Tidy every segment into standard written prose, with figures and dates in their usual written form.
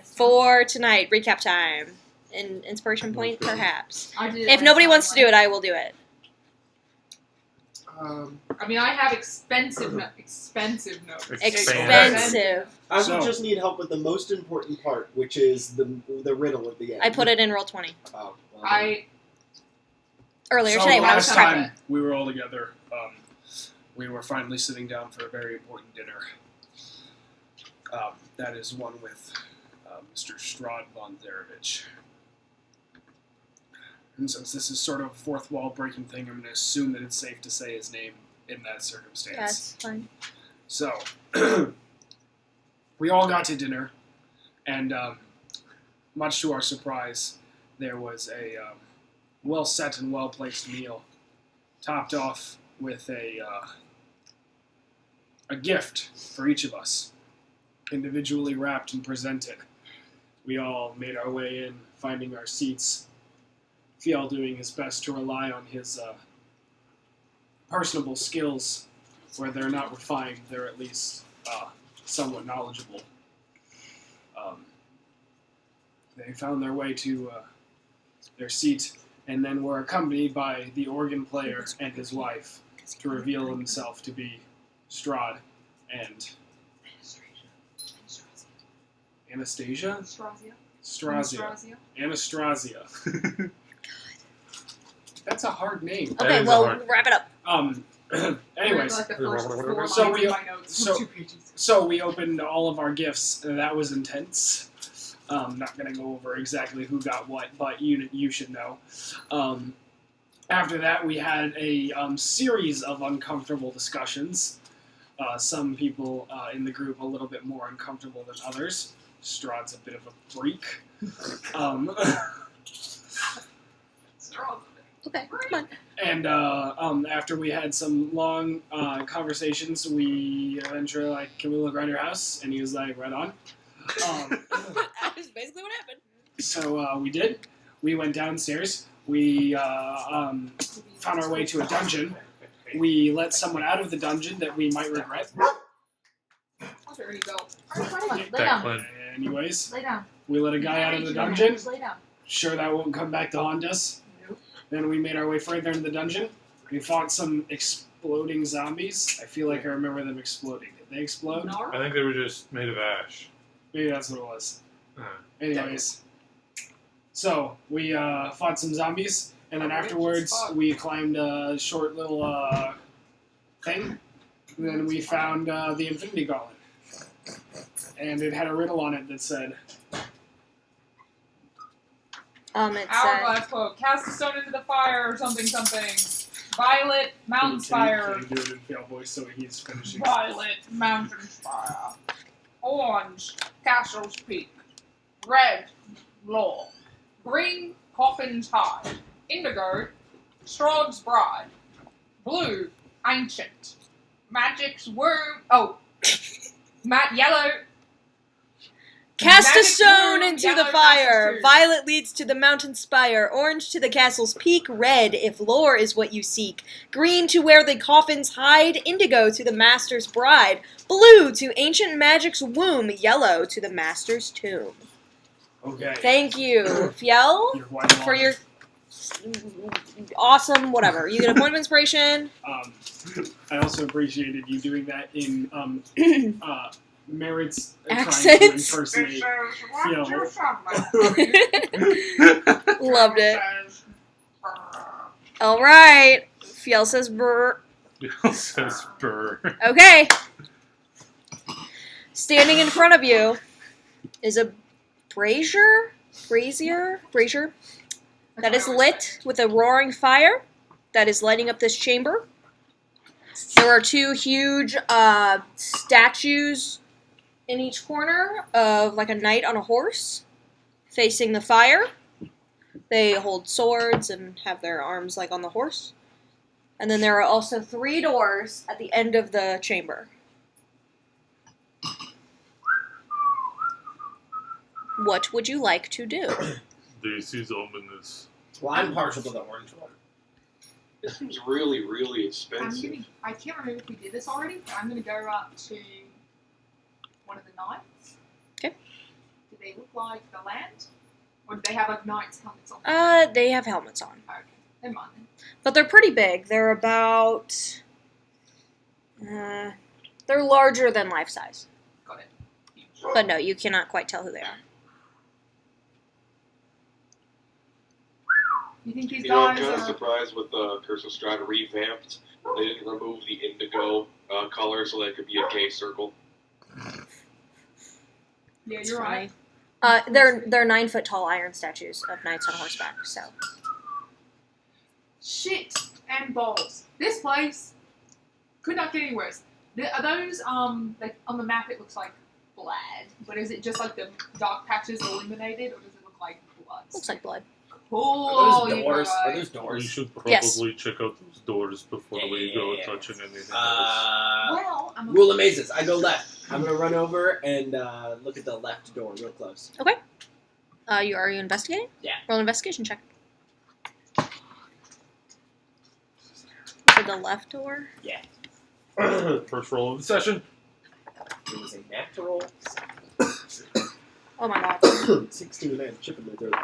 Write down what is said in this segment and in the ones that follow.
for tonight. Recap time. An inspiration point, perhaps. I did If nobody wants to do it, I will do it. I mean, I have expensive notes. Expensive. I would just need help with the most important part, which is the riddle at the end. I put it in roll 20. Oh, well. Earlier So today when I last was time pregnant. we were all together, we were finally sitting down for a very important dinner. That is one with Mr. Strahd von Zarevich. And since this is sort of a fourth wall breaking thing, I'm going to assume that it's safe to say his name in that circumstance. That's fine. So, we all got to dinner, and much to our surprise, there was a well-set and well-placed meal, topped off with a gift for each of us, individually wrapped and presented. We all made our way in, finding our seats, Fiel doing his best to rely on his personable skills. Where they're not refined, they're at least somewhat knowledgeable. They found their way to their seat, and then were accompanied by the organ player and his wife to reveal himself to be Strahd and Anastasia? Strazia. Anastasia. That's a hard name. Okay, well, wrap it up. Anyways, so we opened all of our gifts, and that was intense. Not going to go over exactly who got what, but you should know. After that, we had a series of uncomfortable discussions. Some people in the group a little bit more uncomfortable than others. Strahd's a bit of a freak. Okay, come on. And after we had some long conversations, we eventually can we look around your house? And he was like, right on. That is basically what happened. So we did. We went downstairs. We found our way to a dungeon. We let someone out of the dungeon that we might regret. There you go. Lay down. Anyways, Lay down. we let a guy out of the dungeon. Just lay down. Sure that won't come back to haunt us. Then we made our way further into the dungeon. We fought some exploding zombies. I feel like I remember them exploding. Did they explode? No. I think they were just made of ash. Maybe that's what it was. Anyways. So, we fought some zombies, and then afterwards we climbed a short little thing. And then we found the Infinity Gauntlet. And it had a riddle on it that said... It Hourglass quote. Cast a stone into the fire or something. Violet, mountain spire. Can you do it in Fiel voice so he's finishing? Violet, mountain spire. Orange, castle's peak. Red, law. Green, coffin's hide. Indigo, Strahd's bride. Blue, ancient. Magic's worm. Oh. Yellow. Cast a Magic stone room, into yellow the fire. castle's Violet leads to the mountain spire. Orange to the castle's peak. Red, if lore is what you seek. Green to where the coffins hide. Indigo to the master's bride. Blue to ancient magic's womb. Yellow to the master's tomb. Okay. Thank you, Fiel, You're quite for welcome. your awesome whatever. You get a point of inspiration. I also appreciated you doing that in Merritt's Accents. trying to impersonate Fiel. Loved it. All right. Fiel says brr. It says burr. Okay. Standing in front of you is a brazier that is lit with a roaring fire that is lighting up this chamber. There are two huge statues in each corner of like a knight on a horse facing the fire. They hold swords and have their arms like on the horse. And then there are also 3 doors at the end of the chamber. What would you like to do? Daisy's open this. Well, I'm partial to the orange one. This seems really, really expensive. I can't remember if we did this already, but I'm going to go up to one of the knights. Okay. Do they look like the land? Or do they have like knights' helmets on? They have helmets on. Okay, never mind then. But they're pretty big. They're about... they're larger than life size. Got it. But no, you cannot quite tell who they are. You think these You know, I'm guys kind of are... surprised with the Curse of Strahd revamped. They didn't remove the indigo color so that it could be a K circle. Yeah, It's you're funny. right. They're 9 foot tall iron statues of knights on horseback. So Shit and balls. This place could not get any worse. Are those, like, on the map it looks like blood, but is it just like the dark patches illuminated, or does it look like blood? looks like blood. Cool. Are those you doors? guys. Are those We doors? should probably Yes. check out those doors before we go touching anything else. Well, I'm Rule of mazes. I go left. I'm gonna run over and look at the left door real close. Are you investigating? Yeah. Roll an investigation check. For the left door. First roll of the session. It was a natural Oh my god. 16 and chip in the throat.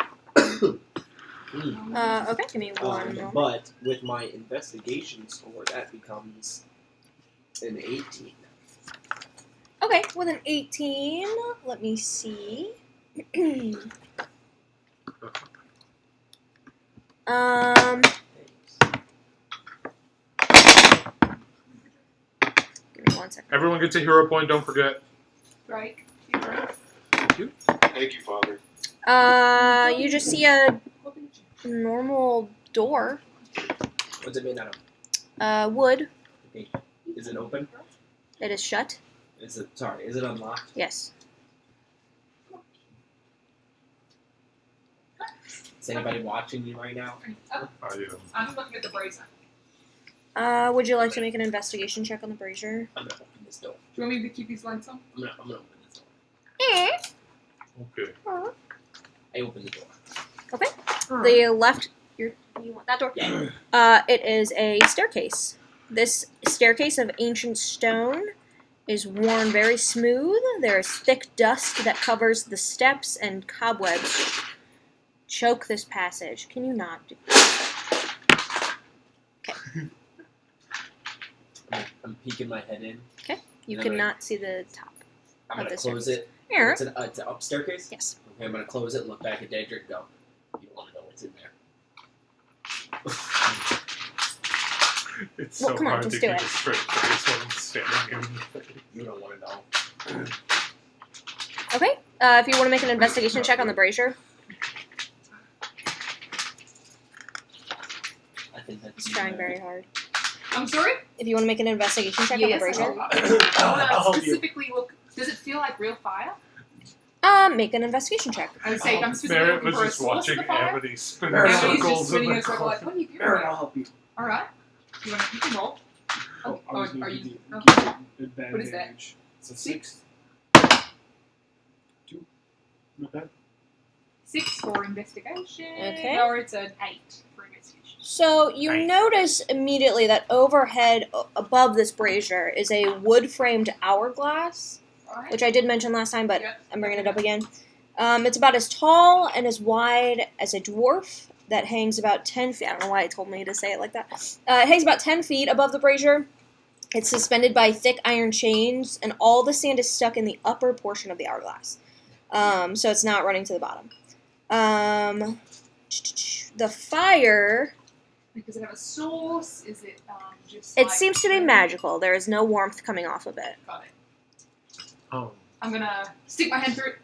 Okay, give me one moment. But with my investigation score, that becomes an 18. Okay, with an 18, let me see. Give me 1 second. Everyone gets a hero point, don't forget. Right. You're right. Thank you, Father. You just see a normal door. What's it made out Wood. of? Is it open? It is shut. Is it unlocked? Yes. Is anybody watching me right now? Oh, I'm looking at the brazier. Would you like to make an investigation check on the brazier? I'm gonna open this door. Do you want me to keep these lights on? I'm gonna open this door. Okay. I open the door. The left. You want that door? Yeah. It is a staircase. This staircase of ancient stone is worn very smooth. There is thick dust that covers the steps, and cobwebs choke this passage. Can you not do I'm peeking my head in. You No, cannot see the top. I'm Of gonna the close staircase. it. Here. It's an up staircase? Yes. Okay, I'm gonna close it, look back at Daedric, and go, you don't want to know what's in there. It's Well, so come on, hard let's to do keep it. a straight face when I'm standing in. You don't want to know. Okay. If you want to make an investigation check on the brazier, I think that's he's trying very hard. I'm sorry? If you want to make an investigation check on the Yes, brazier, I I'll want to help you. specifically look. Does it feel like real fire? make an investigation check. I would say I'm specifically Merritt looking was for a just source watching of the fire. Amity spin Merritt, in Amity's just circles in spinning in the a circle corner. like, what are you doing? Merritt, I'll help you. Alright. You can roll. Oh, I was are gonna you? give you Okay. advantage. What is that? It's a 6. 2. Not bad. 6 for investigation. Okay. Or it's an 8 for investigation. So you notice immediately that overhead, above this brazier, is a wood-framed hourglass, Alright. which I did mention last time, but Yep. I'm bringing it up again. It's about as tall and as wide as a dwarf that hangs about 10 feet. I don't know why it told me to say it like that. It hangs about 10 feet above the brazier. It's suspended by thick iron chains, and all the sand is stuck in the upper portion of the hourglass. So it's not running to the bottom. The fire, Does it have a source? Is it just it like seems to be magical. There is no warmth coming off of it. Got it. Oh. I'm gonna stick my hand through it.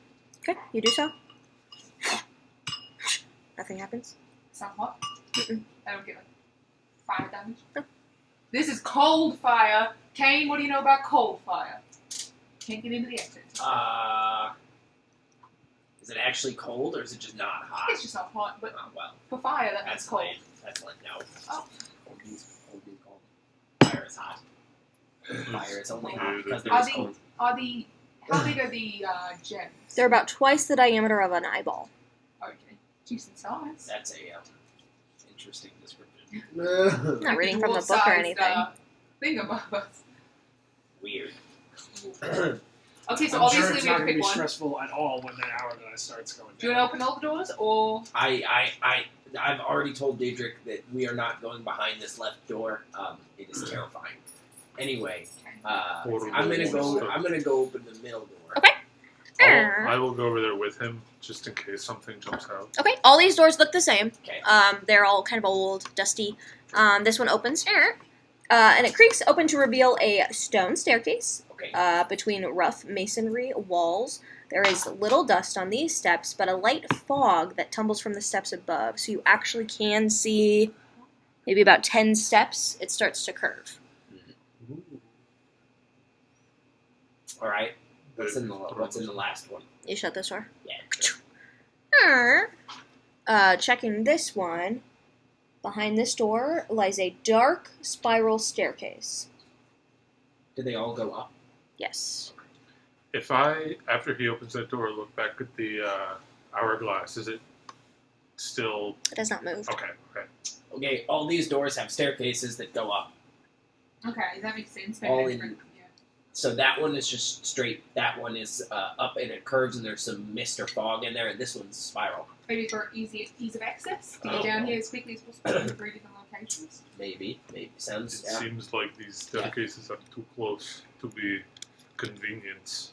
Okay, you do so. Nothing happens. Sound hot? Mm-mm. I don't get like fire damage. No. This is cold fire. Kane, what do you know about cold fire? Can't get into the exit. Is it actually cold or is it just not hot? It's just not hot, but Oh, well, for fire that means that's cold. lame. That's like, no. Oh. Cold means cold. Fire is hot. Fire is only hot because there Are is the- cold. How big are the gems? They're about twice the diameter of an eyeball. Okay. Decent size. That's a interesting description. I'm not reading from the book or anything. Thing above us. Weird. Okay, so I'm obviously sure it's we not have to going to pick be one. stressful at all when that hourglass starts going Do you down. want to open all the doors, or I've already told Daedric that we are not going behind this left door. It is terrifying. Anyway, I'm gonna go open the middle door. Okay. I will go over there with him just in case something jumps out. Okay, all these doors look the same. Okay. They're all kind of old, dusty. This one opens, and it creaks open to reveal a stone staircase Okay. between rough masonry walls. There is little dust on these steps, but a light fog that tumbles from the steps above, so you actually can see maybe about 10 steps. It starts to curve. All right. What's in the last one? You shut this door? Yeah. Checking this one. Behind this door lies a dark spiral staircase. Do they all go up? Yes. If I, after he opens that door, look back at the hourglass, is it still... It has not moved. Okay. Okay, all these doors have staircases that go up. okay, that makes sense. All Maybe in- different. So that one is just straight. That one is up and it curves and there's some mist or fog in there, and this one's spiral. Maybe for ease of access to Oh. get down here as quickly as possible in 3 different locations. Maybe sounds. It seems like these staircases are too close to be convenience.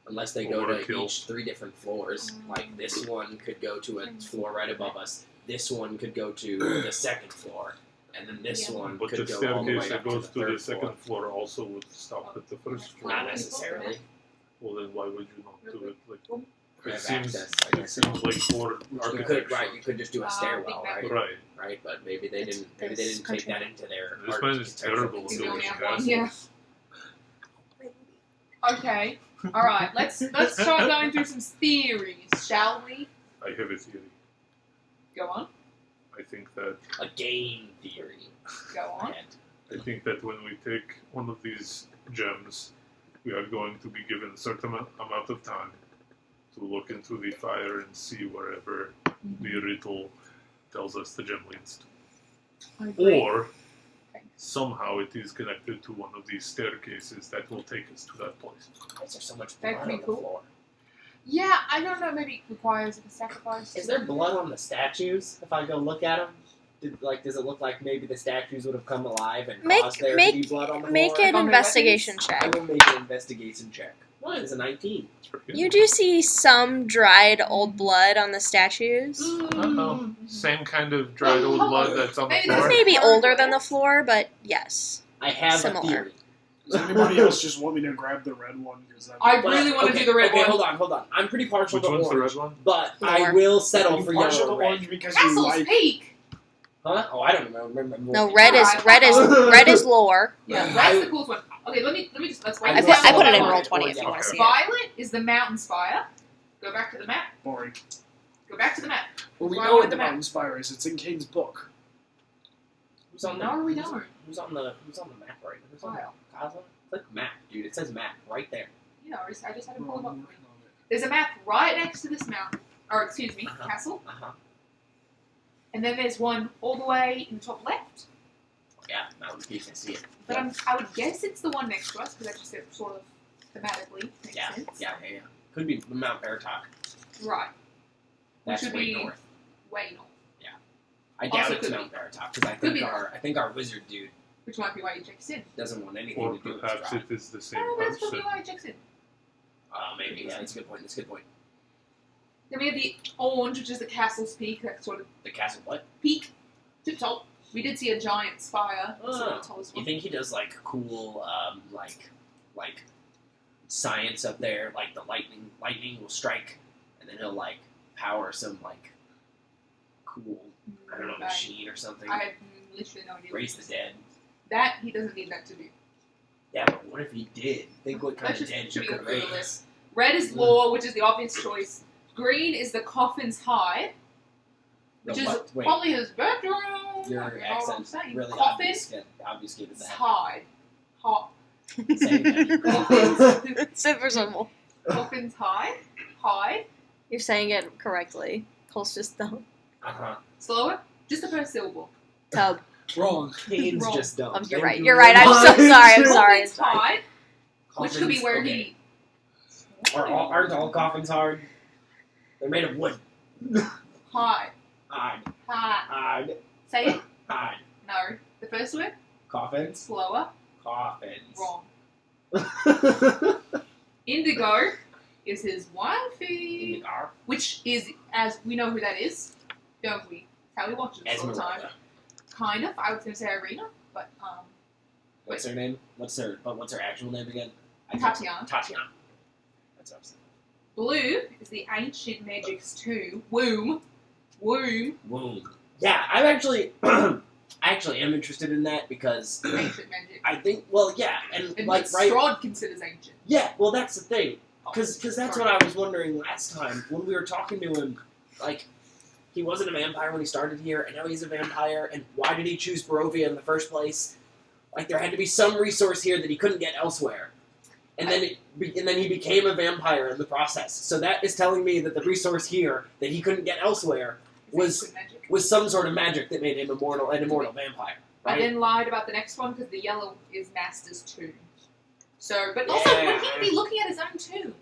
Unless they go to Overkill. each 3 different floors. Like this one could go to a floor right above us. This one could go to the 2nd floor, and then this one But could the go all the way staircase that up to goes the to the 3rd floor. 2nd floor also would stop at the 1st floor. Not necessarily. Well, then why would you not do it? Like, We it have seems, access, I it guess. seems like poor You architecture. could you could just do a stairwell, big right? Right. But maybe they didn't take country. that into their. This man is terrible at You building only have castles. one, yeah. Okay, alright, let's start going through some theories, shall we? I have a theory. Go on, I think that A game theory. go on. I think that when we take one of these gems, we are going to be given a certain amount of time to look into the fire and see wherever the riddle tells us the gem leads I to. agree. Or somehow it is connected to one of these staircases that will take us to that place. Why is there so much That'd blood be on the cool. floor? Yeah, I don't know, maybe it requires a sacrifice. Is there blood on the statues? If I go look at them, does it look like maybe the statues would have come alive and Make- caused there make- to be blood on the Make floor? an On the investigation I check. will make an investigation check. What is a 19? It's pretty good. You do see some dried old blood on the statues. Uh-oh. Same kind of dried old blood that's on the Maybe floor. that's Maybe older than the floor, but yes. I have Similar. a theory. Does anybody else just want me to grab the red one? I really want to do the red okay, one. hold on. I'm pretty partial Which to one's the orange, red one? but I Lower. will settle You for partial yellow to or red. orange because you Castle's like. Peak! Huh? Oh, I don't remember. No, red is lower. Yeah, Yeah, that's I- the coolest one. Okay, let's wait. I put it in roll roll 20 if you yeah. want to see it. Violet is the mountain spire. Go back to the map. Boring. Go back to the map. Well, we Why know would what the the map- mountain spire is. It's in Kane's book. Who's on the? No, we who's- don't. Who's on the map right now? Who's on Kyle. Castle? Click map, dude. It says map right there. Yeah, I just had to Well, pull it up. I'm working on it. There's a map right next to this mountain. Or, excuse me, Uh-huh. castle. Uh-huh. And then there's one all the way in the top left. Yeah, mountain peak. I see it. But I would guess it's the one next to us, because that just sort of thematically makes Yeah, sense. yeah. Could be Mount Veritok. Right. That's should way be- north. Way north. I doubt Also it's could Mount Veritok because Could be. I think our wizard dude Which might be why he checks in. doesn't want anything Or to do with perhaps Strahd. it is the same Oh, that's probably person. why he checks in. Maybe. Yeah, that's a good point. That's a good point. Then we have the orange, which is the castle's peak. That's sort of The castle what? peak to top. We did see a giant spire. That's sort of the tallest You one. think he does like cool like science up there? Like the lightning will strike, and then he'll like power some like cool I don't know machine or something. I had literally no idea. Raise the dead. That he doesn't need that to do. Yeah, but what if he did? Think what kind That of dead should you be could good for the raise. list. Red is law, which is the obvious choice. Green is the coffin's hide, which The is what? Wait. probably his bedroom. Your I don't know what I'm accent saying. really Coffin obfuscated that. hide. Hot. Say it again. Super simple. Coffin's hide. Hide. You're saying it correctly. Cole's just dumb. Uh-huh. Slower. Just the first syllable. Tub. Wrong. Kane's Wrong. just dumb. Oh, you're Thank right. you You're very right. I'm so much. sorry. I'm sorry. I'm Coffin's sorry. hide. Which could be Coffins, where okay. he. Aren't all coffins hard? They're made of wood. Hide. Hide. Hide. Hide. Say it. Hide. No. The first word. Coffins. Slower. Coffins. Wrong. Indigo is his wifey. Which is, as we know who that is, don't we? That's how we watch it all the time. Esmeralda. Kind of. I was going to say Irina, but What's her name? What's her actual name again? Tatiana. Tatiana. That's what I'm saying. Blue is the ancient magic's tomb. Womb. Womb. Yeah, I'm actually, I actually am interested in that because Ancient magic. I think, well, yeah, and And like, what right? Strahd considers ancient. Yeah, well, that's the thing. Oh, Because that's sorry. what I was wondering last time when we were talking to him. Like, he wasn't a vampire when he started here, and now he's a vampire. And why did he choose Barovia in the first place? Like, there had to be some resource here that he couldn't get elsewhere, and then he became a vampire in the process. So that is telling me that the resource here that he couldn't get elsewhere was Ancient magic. some sort of magic that made him an immortal vampire. I Right? then lied about the next one because the yellow is Master's tomb. So, but also, would he be looking at his own tomb?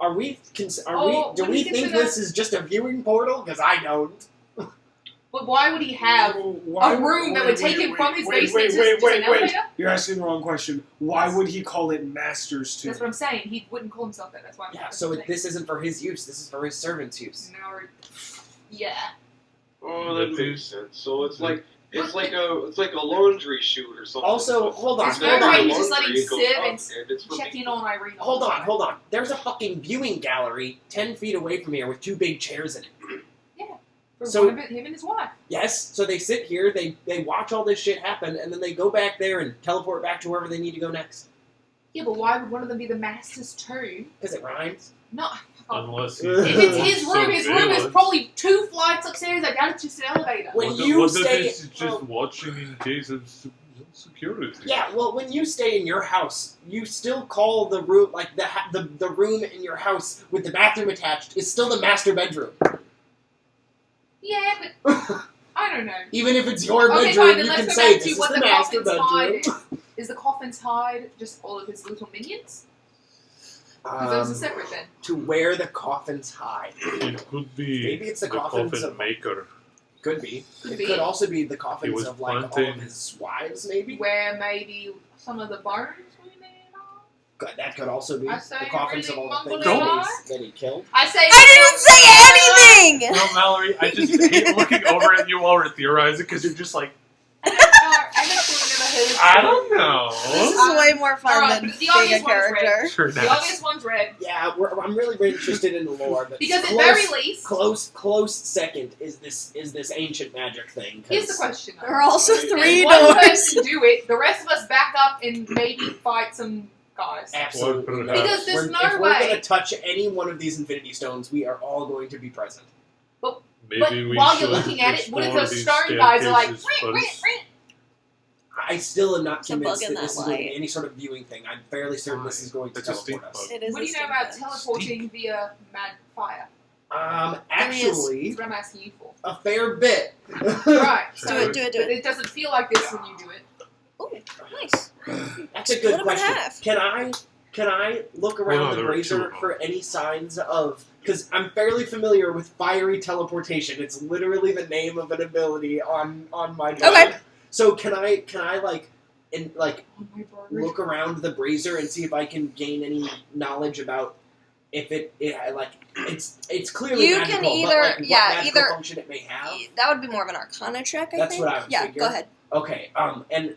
Are we? Do would we he think consider- this is just a viewing portal? Because I don't. But why would he have a room that would take him from his basement to an elevator? You're asking the wrong question. Why would he call it Master's Tomb? That's what I'm saying. He wouldn't call himself that. That's why I'm Yeah. So this isn't for his use. This is for his servants' use. No. Yeah. Oh, that makes sense. So it's like a laundry chute or something. Also, hold on. There's Hold no way on. he's just letting Laundry, it goes Civ up, and it's for check in on Irene. all Hold the on. time. Hold on. There's a fucking viewing gallery 10 feet away from here with 2 big chairs in it. For So- one of him and his wife. Yes. So they sit here. They watch all this shit happen, and then they go back there and teleport back to wherever they need to go next. Yeah, but why would one of them be the Master's tomb? Because it rhymes. No. Unless he If If it's his room is surveillance. probably 2 flights upstairs. I doubt it's just an elevator. When What you if stay- he's just watching in case of security? Yeah, well, when you stay in your house, you still call the room, like, the room in your house with the bathroom attached is still the master bedroom. Yeah, but I don't know. Even if it's your Okay, bedroom, fine, then you let's can go say back this to is what the the master coffin's hide bedroom. is. The coffin's hide just all of his little minions? Because those are separate then. To where the coffins hide. It could be Maybe it's the the coffins coffin of- maker. Could be. Could It be. could also be the He coffins was of, like, all planting- of his wives, maybe? Where maybe some of the bones were there. That could also be. I say The coffins really of all the things mumble that he killed. I say. I didn't say anything! No, Mallory, I just hate looking over at you while we're theorizing because you're just like, I don't know. I've never heard. I don't know. This is way more fun Alright, than the being obvious a one is character. Sure The does. obvious one's red. Yeah, I'm really interested in the lore, but Because at close, very least. close second is this ancient magic thing. 'cause- Here's the question. There are also If 3 If one doors. person do it, the rest of us back up and maybe fight some guys. Absolutely not. Because there's no if we're way. going to touch any one of these Infinity Stones, we are all going to be present. Maybe But we while should you're looking at it, what if explore those these stone guys are like, staircases "Rih, rih, first. rih." I still am not It's a bug convinced in that that this is going to light. be any sort of viewing thing. I'm fairly certain this is going to It's a teleport stink us. bug. It is What do you a know about stink bug. teleporting via fire? Actually, That's what I'm asking you for. a fair bit. Right. Sure. So, Do it. but it doesn't feel like this when you do it. Ooh, nice. That's a Split good 'em in question. half. Can I look around Well, no, the there were two brazier of them. for any signs of? Because I'm fairly familiar with fiery teleportation. It's literally the name of an ability on my Okay. god. So can I like Oh my god. look around the brazier and see if I can gain any knowledge about if it's clearly You magical, can but either- like what yeah, magical either- function it may have. That would be more of an Arcana check, I That's think. what I would Yeah, figure. go ahead. Okay, and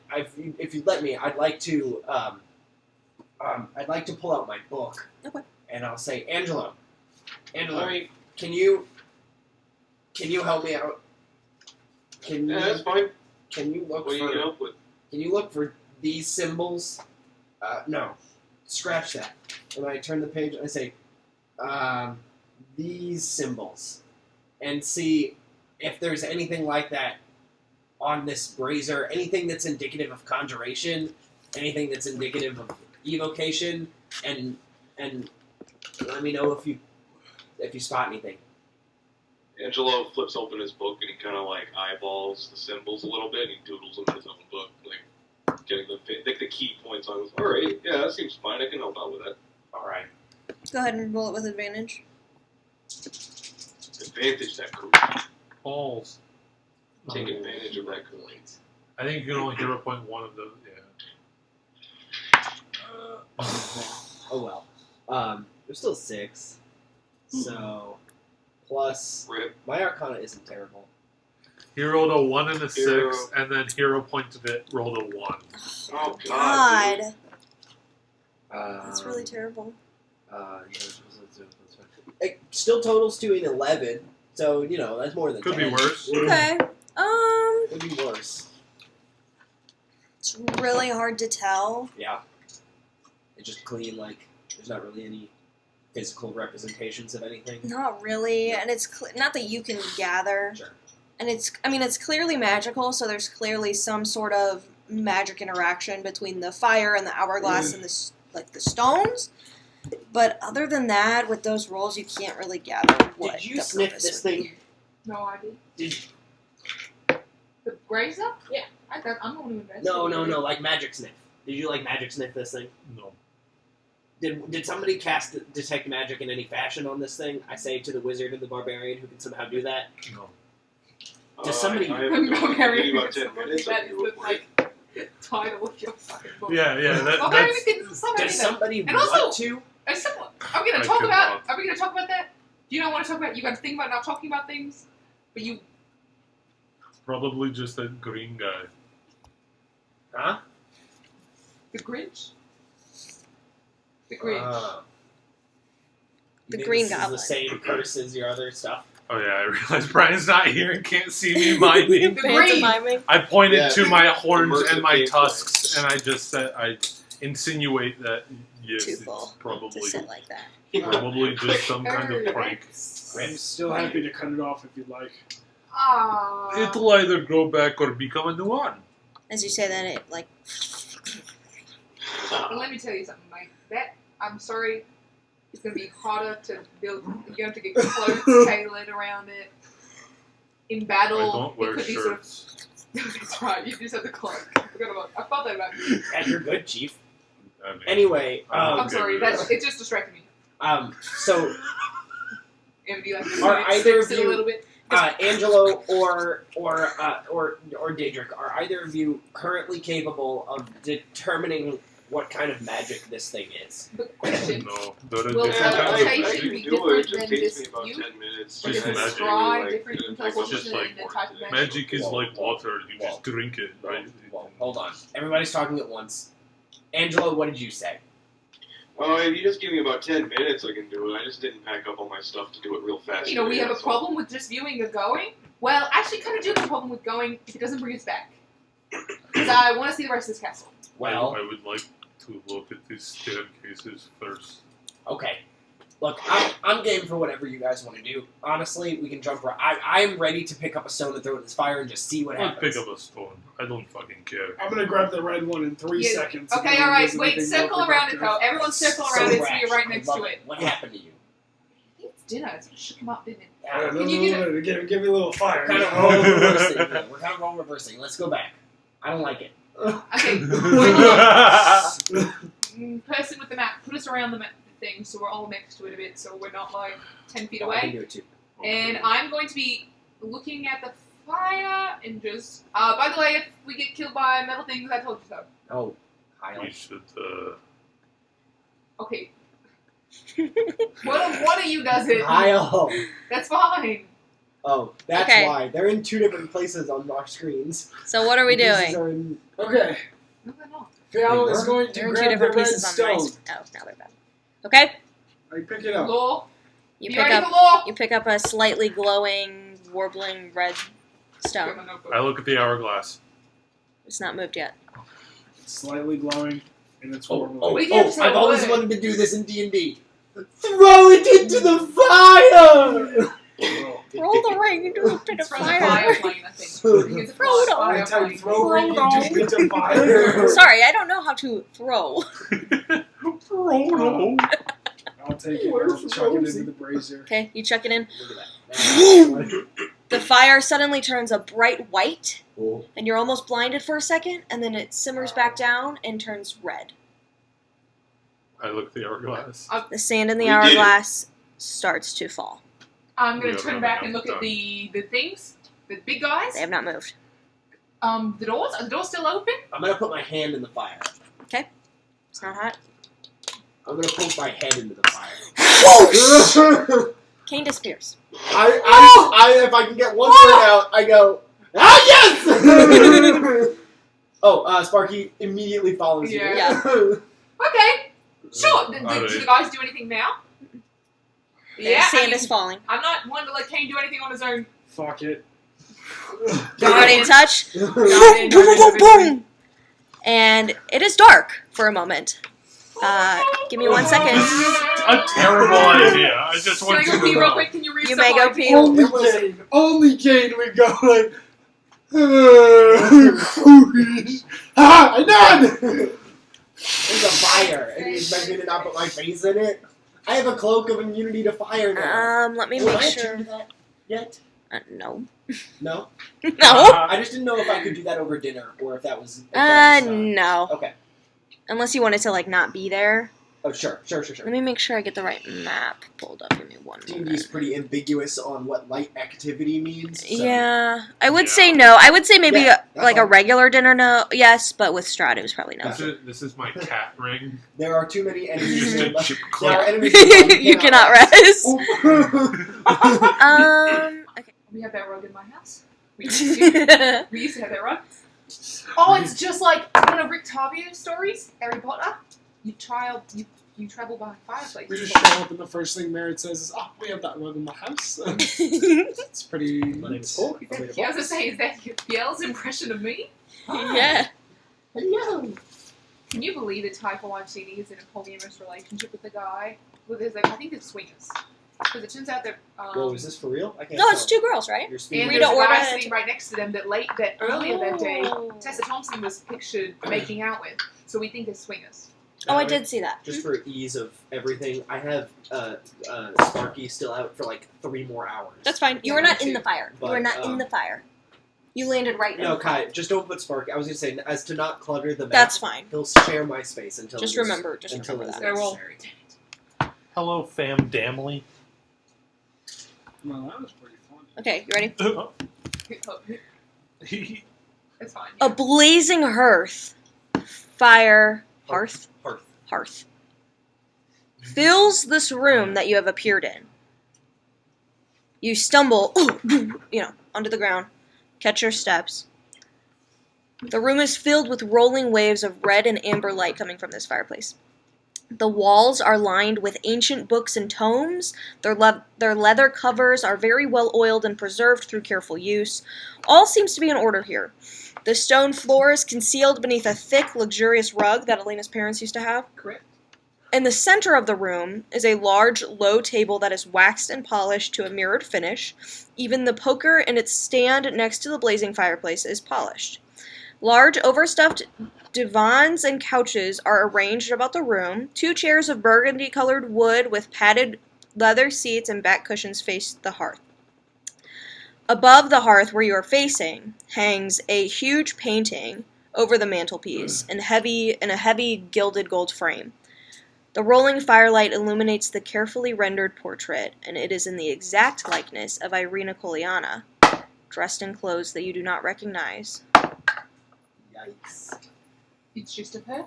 if you'd let me, I'd like to pull out my book. Okay. And I'll say, Angelo, Alright, can you help me out? Can yeah, that's fine. you look What do you for need help with? Can you look for these symbols? No, scratch that. And I turn the page and I say, these symbols, and see if there's anything like that on this brazier, anything that's indicative of conjuration, anything that's indicative of evocation, and let me know if you spot anything. Angelo flips open his book and he kind of like eyeballs the symbols a little bit and he doodles them in his own book. Like, getting the key points. I was all right. Yeah, that seems fine. I can help out with that. All right. Go ahead and roll it with advantage. Advantage that cool. Balls. Take advantage of that cool. I think you can only hero point one of those. Yeah. Oh well. There's still 6. So plus Rip. my Arcana isn't terrible. He rolled a 1 and a 6, Hero. and then hero point of it rolled a 1. Oh God. God. Um, That's really terrible. It still totals to an 11. So that's more than Could 10. be worse. Okay. Could be worse. It's really hard to tell. Yeah. It's just clean. There's not really any physical representations of anything. Not really, and it's not that you can gather. Sure. And it's clearly magical, so there's clearly some sort of magic interaction between the fire and the hourglass and the stones. But other than that, with those rolls, you can't really gather what Did you the sniff purpose this would thing? be. No, I did. Did The gray stuff? Yeah. I'm the one who invested. no, like magic sniff. Did you magic sniff this thing? No. Did somebody cast detect magic in any fashion on this thing? I say to the wizard and the barbarian who can somehow do that. No. Does somebody- I have no idea. About 10 minutes. That I is can do it the, for you. title of your fucking book. Yeah. Well, That's. Does somebody And want also- to? Are we gonna I talk about? cannot. Are we gonna talk about that? Do you not want to talk about? You got to think about not talking about things, but you. Probably just a green guy. Huh? The Grinch. The Grinch. You The think green this is goblin. the same curse as your other stuff. Oh yeah, I realize Brian's not here and can't see me miming. The green. Pantomiming. I pointed Yeah, to my horns immersive and my gameplay. tusks, and I just said I insinuate that yes, Too it's full to probably sit like that. just some kind of prank. I'm still happy to cut it off if you'd like. Ah. It'll either grow back or become a new one. As you say that, it But let me tell you something, Mike. That I'm sorry, it's gonna be harder to build. You have to get clothes tailored around it. In battle, I don't wear it could shirts. be sort of. That's right. You just have the cloak. I thought that about you. Yeah, you're good, chief. I mean, Anyway, I'm I'm sorry. It just distracted me. so And be like, Are either of fix it a you- little bit. Angelo or Daedric, are either of you currently capable of determining what kind of magic this thing is? But question. no, there are Well, different I kinds of okay, can magic. be do it. different It just than takes this me about you? 10 minutes. Like, Just is it magic. strahd different from It's teleportation just like and the type of magic? Magic is Whoa, like whoa, water. You whoa. just drink it, right? Well, hold on. Everybody's talking at once. Angelo, what did you say? Oh, if you just give me about 10 minutes, I can do it. I just didn't pack up all my stuff to do it real fast. You know, we have a so- problem with just viewing or going. Well, actually, kind of do have a problem with going if it doesn't bring us back. Because I want to see the rest of this castle. Well, I would like to look at these staircases first. okay. Look, I'm game for whatever you guys want to do. Honestly, we can jump right. I'm ready to pick up a stone and throw it in this fire and just see what I'll happens. pick up a stone. I don't fucking care. I'm gonna grab the red one in 3 Yeah, seconds. Okay, and then alright, visit wait, anything circle more around it productive. though. Everyone circle around it so rash. you're right I next love to it. What happened to you? It's dinner, it shook him up, didn't it? Yeah, Can you get give me a little fire. We're kind of role reversing. Here. We're kind of role reversing. Let's go back. I don't like it. Okay, person with the map, put us around the thing so we're all next to it a bit so we're not like 10 feet Oh, I can away. do it too. And I'm going to be looking at the fire and just. By the way, if we get killed by metal things, I told you so. Oh, Kyle. We should, Okay. One of you does it. Kyle. That's fine. Oh, that's Okay. why. They're in 2 different places on our screens. So what are we Pieces doing? are in- Okay, No, they're not. Fiala is going to They're in two grab the different red pieces on stone. my. Oh, now they're back. Okay, I pick it up. Law. you You pick ready up. for law? You pick up a slightly glowing, warbling red stone. I look at the hourglass. It's not moved yet. Slightly glowing, and it's Oh, warm. oh, We can oh, say I've always word. wanted to do this in D&D. Throw it into the fire! Roll the ring into a pit It's of from the fire fire. plane, I think. It's a Frodo. fire I type plane. throw ring Frodo. into into fire. Sorry, I don't know how to throw. Frodo. I'll take it. I'll chuck it into the brazier. Okay, you chuck it in. Look at that. The fire suddenly turns a bright white, Cool. and you're almost blinded for a second, and then it simmers back down and turns red. I look at the hourglass. The sand in the We did it. hourglass starts to fall. I'm gonna We are turn running back out and of look at time. the things, the big guys. They have not moved. The doors. Are the doors still open? I'm gonna put my hand in the fire. It's not hot. I'm gonna poke my head into the fire. Kane disappears. If I can get one word out, I go, yes! Sparky immediately follows you. Yeah. Okay. Sure. Do Alright. the guys do anything now? Yeah, I sand mean, is falling. I'm not one to let Kane do anything on his own. Fuck it. Guardian touch. Guardian, Boom, guardian, boom, guardian. boom. And it is dark for a moment. Give me 1 second. A terrible idea. I just Can I want go you pee to real know. quick? Can you read You some may go like- pee. Only Kane would go like. I did! There's a fire, and you expect me to not put my face in it? I have a cloak of immunity to fire now. Let me Will make I sure. achieve that yet? No. No? No. I just didn't know if I could do that over dinner, or if that was... No. Okay. Unless you wanted to, like, not be there. Oh, sure. Let me make sure I get the right map pulled up. Give me 1 D&D is moment. pretty ambiguous on what light activity means. So. Yeah. I would Yeah. say no. I would say maybe Yeah, that's like a fine. regular dinner, no. Yes, but with Strahd, it was probably no. This is my cat ring. There are too many enemies. Just a in chip there are clip. enemies. You cannot rest. Okay. We have that rug in my house. We used to have that rug. Oh, it's just like one of Rick Tavio's stories, Harry Potter. You travel by fireplace. We just show up and the first thing Merritt says is, "Oh, we have that rug in my house." It's pretty. My name is Paul. I was gonna say, is that Yale's impression of me? Yeah. Hello. Can you believe the type of I've seen is in a polyamorous relationship with a guy? Well, there's like, I think it's swingers. Because it turns out that Whoa, is this for real? I can't No, it's tell. 2 girls, right? You're and speaking. Rita there's a guy Ora- sitting right next to them that earlier that day, Oh. Tessa Thompson was pictured making out with. So we think they're swingers. Oh, I did see that. Just for ease of everything, I have Sparky still out for like 3 more hours. That's fine. You were not in the fire. You But, were not in the fire. You landed right in No, the fire. Kai, just don't put Sparky. I was gonna say, as to not clutter the map. That's fine. He'll share my space until. Just it is- remember until that. it's Yeah, well- necessary. Hello, fam damly. Well, that was pretty fun. Okay, you ready? It's fine. A blazing hearth. Fire. Hearth? Hearth. Hearth. Fills this room that you have appeared in. You stumble, onto the ground. Catch your steps. The room is filled with rolling waves of red and amber light coming from this fireplace. The walls are lined with ancient books and tomes. Their leather covers are very well oiled and preserved through careful use. All seems to be in order here. The stone floor is concealed beneath a thick, luxurious rug that Elena's parents used to have. Correct. In the center of the room is a large, low table that is waxed and polished to a mirrored finish. Even the poker in its stand next to the blazing fireplace is polished. Large, overstuffed divans and couches are arranged about the room. 2 chairs of burgundy-colored wood with padded leather seats and back cushions face the hearth. Above the hearth, where you are facing, hangs a huge painting over the mantelpiece in a heavy gilded gold frame. The rolling firelight illuminates the carefully rendered portrait, and it is in the exact likeness of Irina Koliana, dressed in clothes that you do not recognize. Yikes. It's just of her.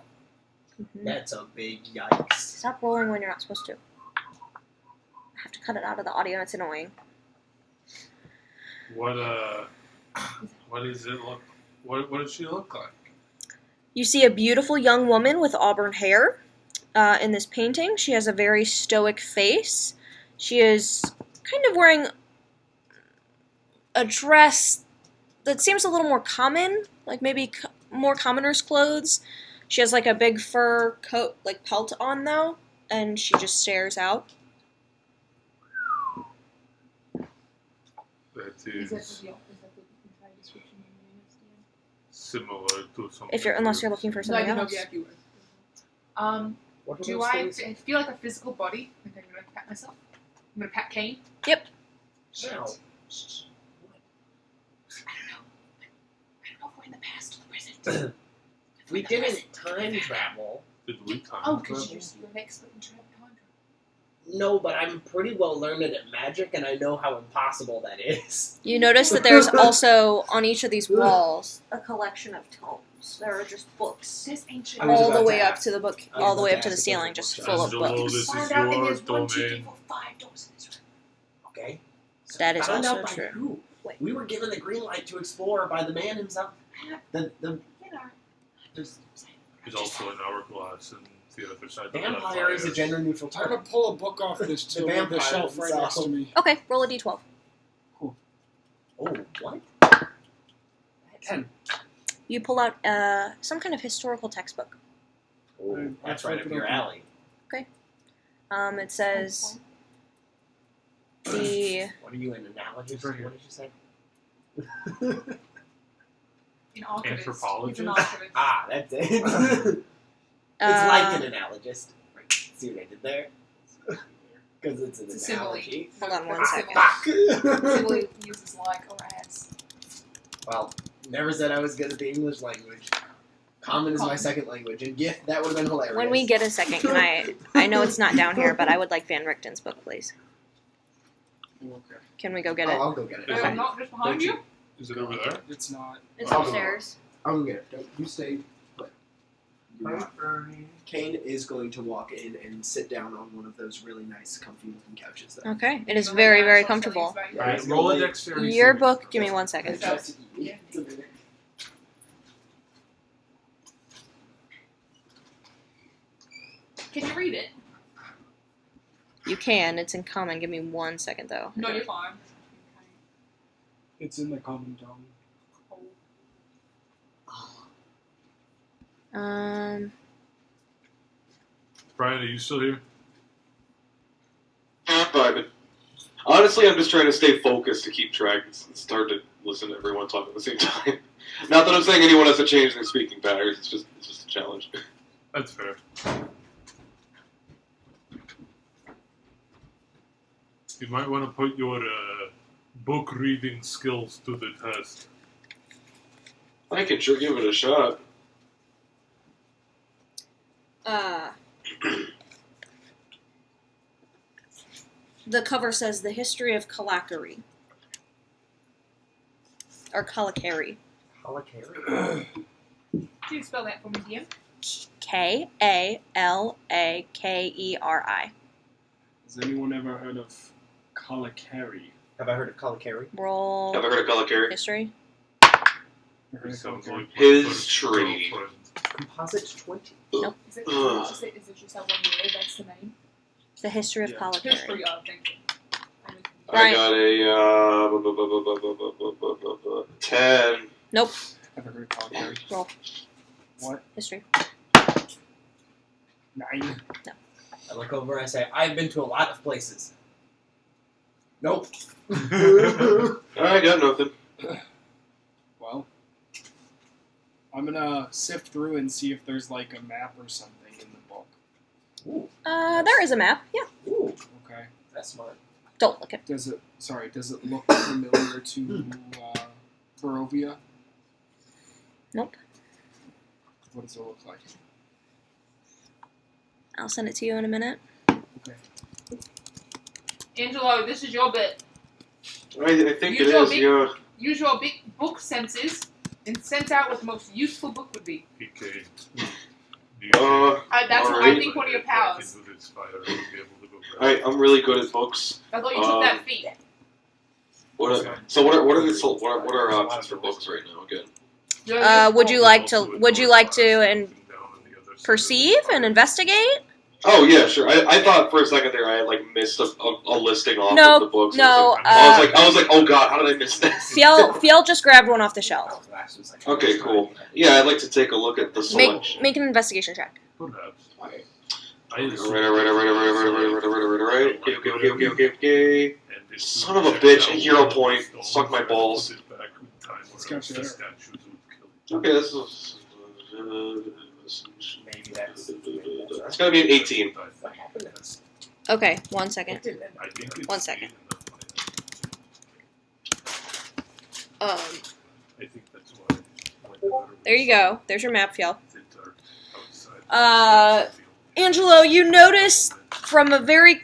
That's a big yikes. Stop rolling when you're not supposed to. I have to cut it out of the audio, it's annoying. What does it look? What does she look like? You see a beautiful young woman with auburn hair in this painting. She has a very stoic face. She is kind of wearing a dress that seems a little more common, like maybe more commoner's clothes. She has like a big fur coat, like pelt on though, and she just stares out. That Is that is the entire description you understand? similar to something. Unless you're looking for something No, else. yeah, if you would. What are Do those I things? feel like a physical body? Okay, I'm gonna pat myself. I'm gonna pat Kane. Yep. Ow. in the past to the present. We didn't time travel. Did we time Oh, travel? because you're an expert in time travel. No, but I'm pretty well learned at magic, and I know how impossible that is. You notice that there's also on each of these walls a collection of tomes. There are just books This ancient. I was all about the to way up ask. to the book, I was all the about way to up to the ask if ceiling, there's just books. full of Angelo, books. this is Find out, and your there's 1, 2, 3, domain. 4, 5 doors in this room. Okay. That is Found also out by true. who? Wait. We were given the green light to explore by the man himself. The You know. there's He's also an hourglass and the other side of that vampire is a fire. gender neutral I'm gonna term. pull a book off this The the vampire shelf right himself. next to me. Okay, roll a d12. Oh, what? 10. You pull out some kind of historical textbook. Oh, that's right up flip it your open. alley. It says the What are you in analogies? Right here. What did you say? An archivist. Anthropologist? He's an archivist. Ah, that's it. It's like an analogist. See what I did there? Because it's an It's a simile. analogy. Hold on one It's a second. simile. Fuck. Simile uses like or as. Well, never said I was good at the English language. Common is my second language, and gift, that would have been hilarious. When we get a second, can I know it's not down here, but I would like Van Richten's book, please. Okay. Can we go get Oh, it? I'll go get it. Is No, it- not just behind Don't you. Is it over there? It's not. It's Oh. upstairs. I'm gonna get it. Don't you stay put. Kane is going to walk in and sit down on one of those really nice, comfy looking couches there. Okay, it is very, very comfortable. Right. Roll a dexterity. Your saving book, throw. give me 1 second. Yeah. Can you read it? You can, it's in common. Give me 1 second, though. No, you're fine. It's in the common tongue. Brian, are you still here? Vibing. Honestly, I'm just trying to stay focused to keep track. It's hard to listen to everyone talk at the same time. Not that I'm saying anyone has to change their speaking patterns. It's just a challenge. That's fair. You might want to put your book reading skills to the test. I can sure give it a shot. The cover says The History of Kalakari. Or Kalakari. Halakari. Can you spell that for me, DM? Kalakeri. Has anyone ever heard of Kalakari? Have I heard of Kalakari? Roll Have I heard of Kalakari? history. Ever heard of Sounds Kalakari? like my His first tree. girlfriend. Composite 20. Is it, Ugh. is it just that one word? That's the name? The History of Yeah. Kalakari. History of, thank you. I Right. got a 10. Nope. Ever heard of Kalakari? Roll. What? History. 9. I look over and I say, I've been to a lot of places. Nope. I got nothing. Well, I'm gonna sift through and see if there's like a map or something in the book. Ooh, There is a map. Yeah. ooh, Okay. that's smart. Don't look at. Does it look familiar to Barovia? Nope. What does it look like? I'll send it to you in a minute. Okay. Angelo, this is your bit. I think it Usual is, big- yeah. Use your big book senses and sense out what the most useful book would be. PK. That's what I Alright. think one of your powers. Into this fire, you'll be able to go grab I'm really good at books. I thought you took that feat. What are options for books right now again? Would you like to and perceive and investigate? Oh yeah, sure. I thought for a second there I had like missed a listing off No, of the books. no, I was like, oh god, how did I miss this? Fiel just grabbed one off the shelf. Okay, cool. Yeah, I'd like to take a look at the selection. Make an investigation check. Perhaps. Alright. Okay. Son of a bitch, a hero point. Suck my balls. Okay, this is. Maybe that's. It's gonna be an 18. What happened to us? Okay, 1 second. It didn't end. I think it's 1 second. I think that's why when There you go. There's your map, Fjell. Uh, Angelo, you notice from a very,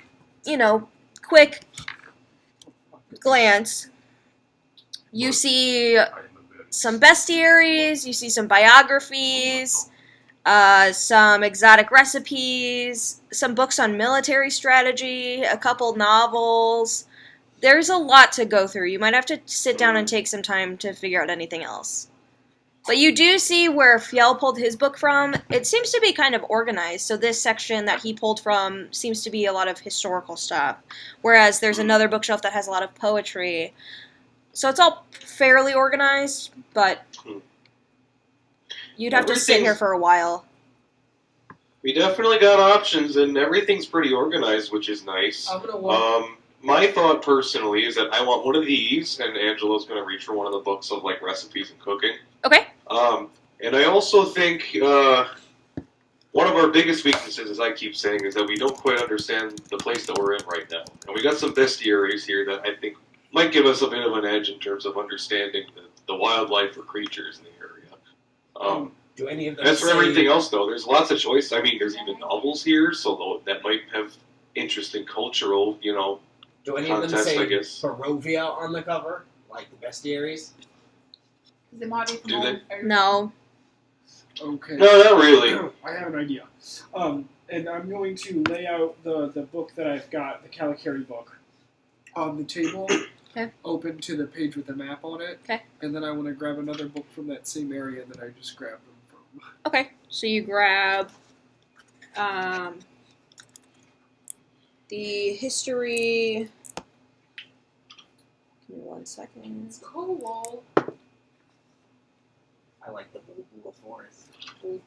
quick glance, you see some bestiaries, you see some biographies, some exotic recipes, some books on military strategy, a couple novels. There's a lot to go through. You might have to sit down and take some time to figure out anything else. But you do see where Fjell pulled his book from. It seems to be kind of organized. So this section that he pulled from seems to be a lot of historical stuff. Whereas there's another bookshelf that has a lot of poetry. So it's all fairly organized, but you'd have to sit here for a while. We definitely got options, and everything's pretty organized, which is nice. I'm gonna walk. My thought personally is that I want one of these, and Angela's going to reach for one of the books of like recipes and cooking. Okay. And I also think one of our biggest weaknesses, as I keep saying, is that we don't quite understand the place that we're in right now. And we got some bestiaries here that I think might give us a bit of an edge in terms of understanding the wildlife or creatures in the area. Do any of them As for say- everything else, though, there's lots of choice. I mean, there's even novels here, so that might have interesting cultural, Do any of them context, say I guess. Barovia on the cover? Like the bestiaries? It might be from Do they? old- No. Okay. No, not really. I have an idea. And I'm going to lay out the book that I've got, the Calicari book, on the table, Okay. open to the page with the map on it. Okay. And then I want to grab another book from that same area that I just grabbed them from. Okay. So you grab the history. Give me 1 second. It's cool. I like the Bulbul Forest. Let me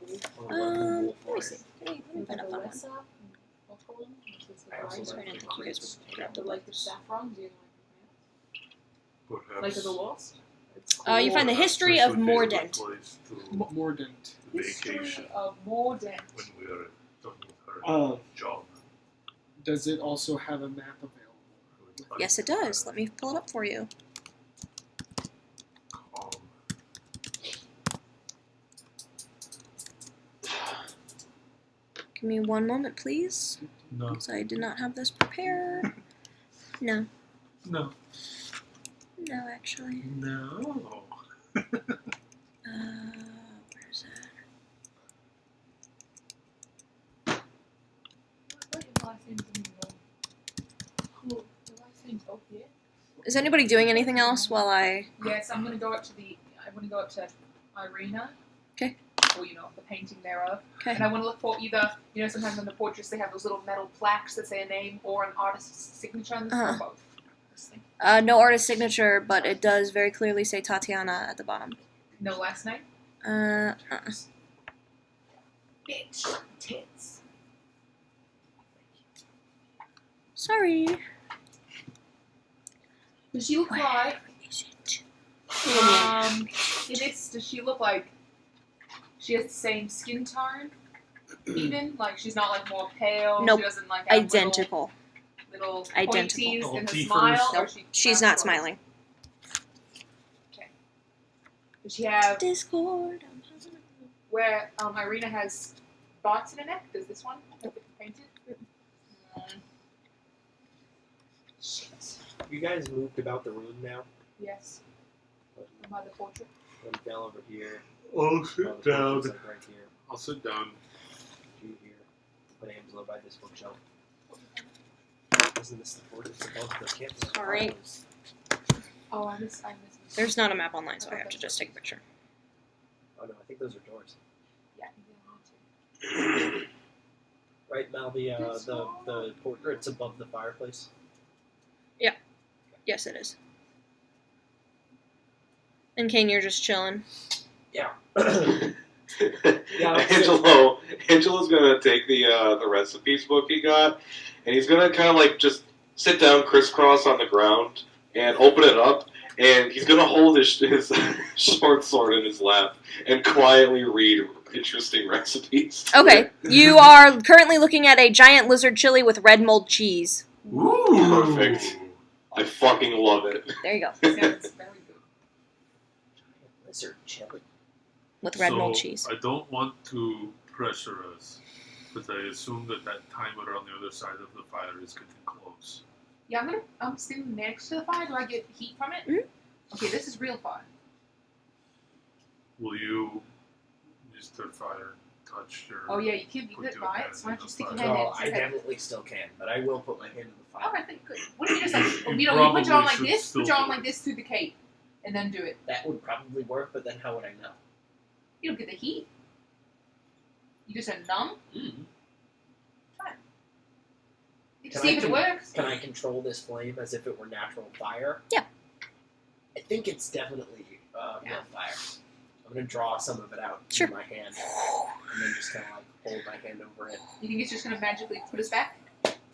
see. Let me find out that one. I also Sorry, I didn't think you guys would grab the Like the books. saffron, do you like Perhaps the wasp? You find the history this of would be a good Mordant. place to Mordant. vacation History of Mordant. when we are done with our job. Does it also have a map available? Yes, it does. Let me pull it up for you. Give me 1 moment, please. No. Because I did not have this prepared. No. No. No, actually. No. Where is it? What your last name's in the Cool. Your last name's up here. Is anybody doing anything else while I... Yes, I'm gonna go up to Irina. Okay. Or, the painting thereof. Okay. And I want to look for either, sometimes on the portraits they have those little metal plaques that say a name or an artist's signature on Uh-huh. or both. This thing. no artist signature, but it does very clearly say Tatiana at the bottom. No last name? Bitch. Tits. Sorry. Does she look like, Is it? in this, does she look like she has the same skin tone? Even? Like, she's not, more pale? Nope. She doesn't, have Identical. little Identical. pointies Little in her teethers. smile? Or Nope. she She's not close? smiling. Does she have, Discord. where Irina has spots in her neck? Does this one have it painted? Shit. You guys moved about the room now. Yes. By the portrait. One fell over here. I'll sit the down. portrait's, like, right here. I'll sit down. You here. Put Angela by this bookshelf. Isn't this the portrait? It's above the campus. Sorry. Oh, I missed. There's not a map online, so I have to just take a picture. Oh no, I think those are doors. Yeah, I think they're on too. Right, Mal, the portrait's above the fireplace. Yes, it is. And Kane, you're just chilling. Yeah. Angela's gonna take the recipes book he got, and he's gonna kind of just sit down crisscross on the ground and open it up, and he's gonna hold his short sword in his lap and quietly read interesting recipes. Okay, you are currently looking at a giant lizard chili with red mold cheese. Ooh. Perfect. I fucking love it. There you go. Sounds very good. Lizard chili. with red mold So, cheese. I don't want to pressure us, but I assume that timer on the other side of the fire is getting close. Yeah, I'm standing next to the fire. Do I get heat from it? Mhm. Okay, this is real fire. Will you, Mr. Fire, touch your... Oh yeah, you can't be Put hit your by hand it. So why don't in you the stick your fire. hand in? Well, I Okay. definitely still can, but I will put my hand in the fire. Oh, I think good. What if you just like, You you know, you put your arm like probably this, should put your arm still like this through the cape, and then do it. That would probably work, but then how would I know? You don't get the heat. You just are numb. Mm. You Can see I if it con- works. Can I control this flame as if it were natural fire? Yeah. I think it's definitely real fire. I'm gonna draw some of it out Sure. in my hand, and then just kind of like hold my hand over it. You think it's just gonna magically put us back?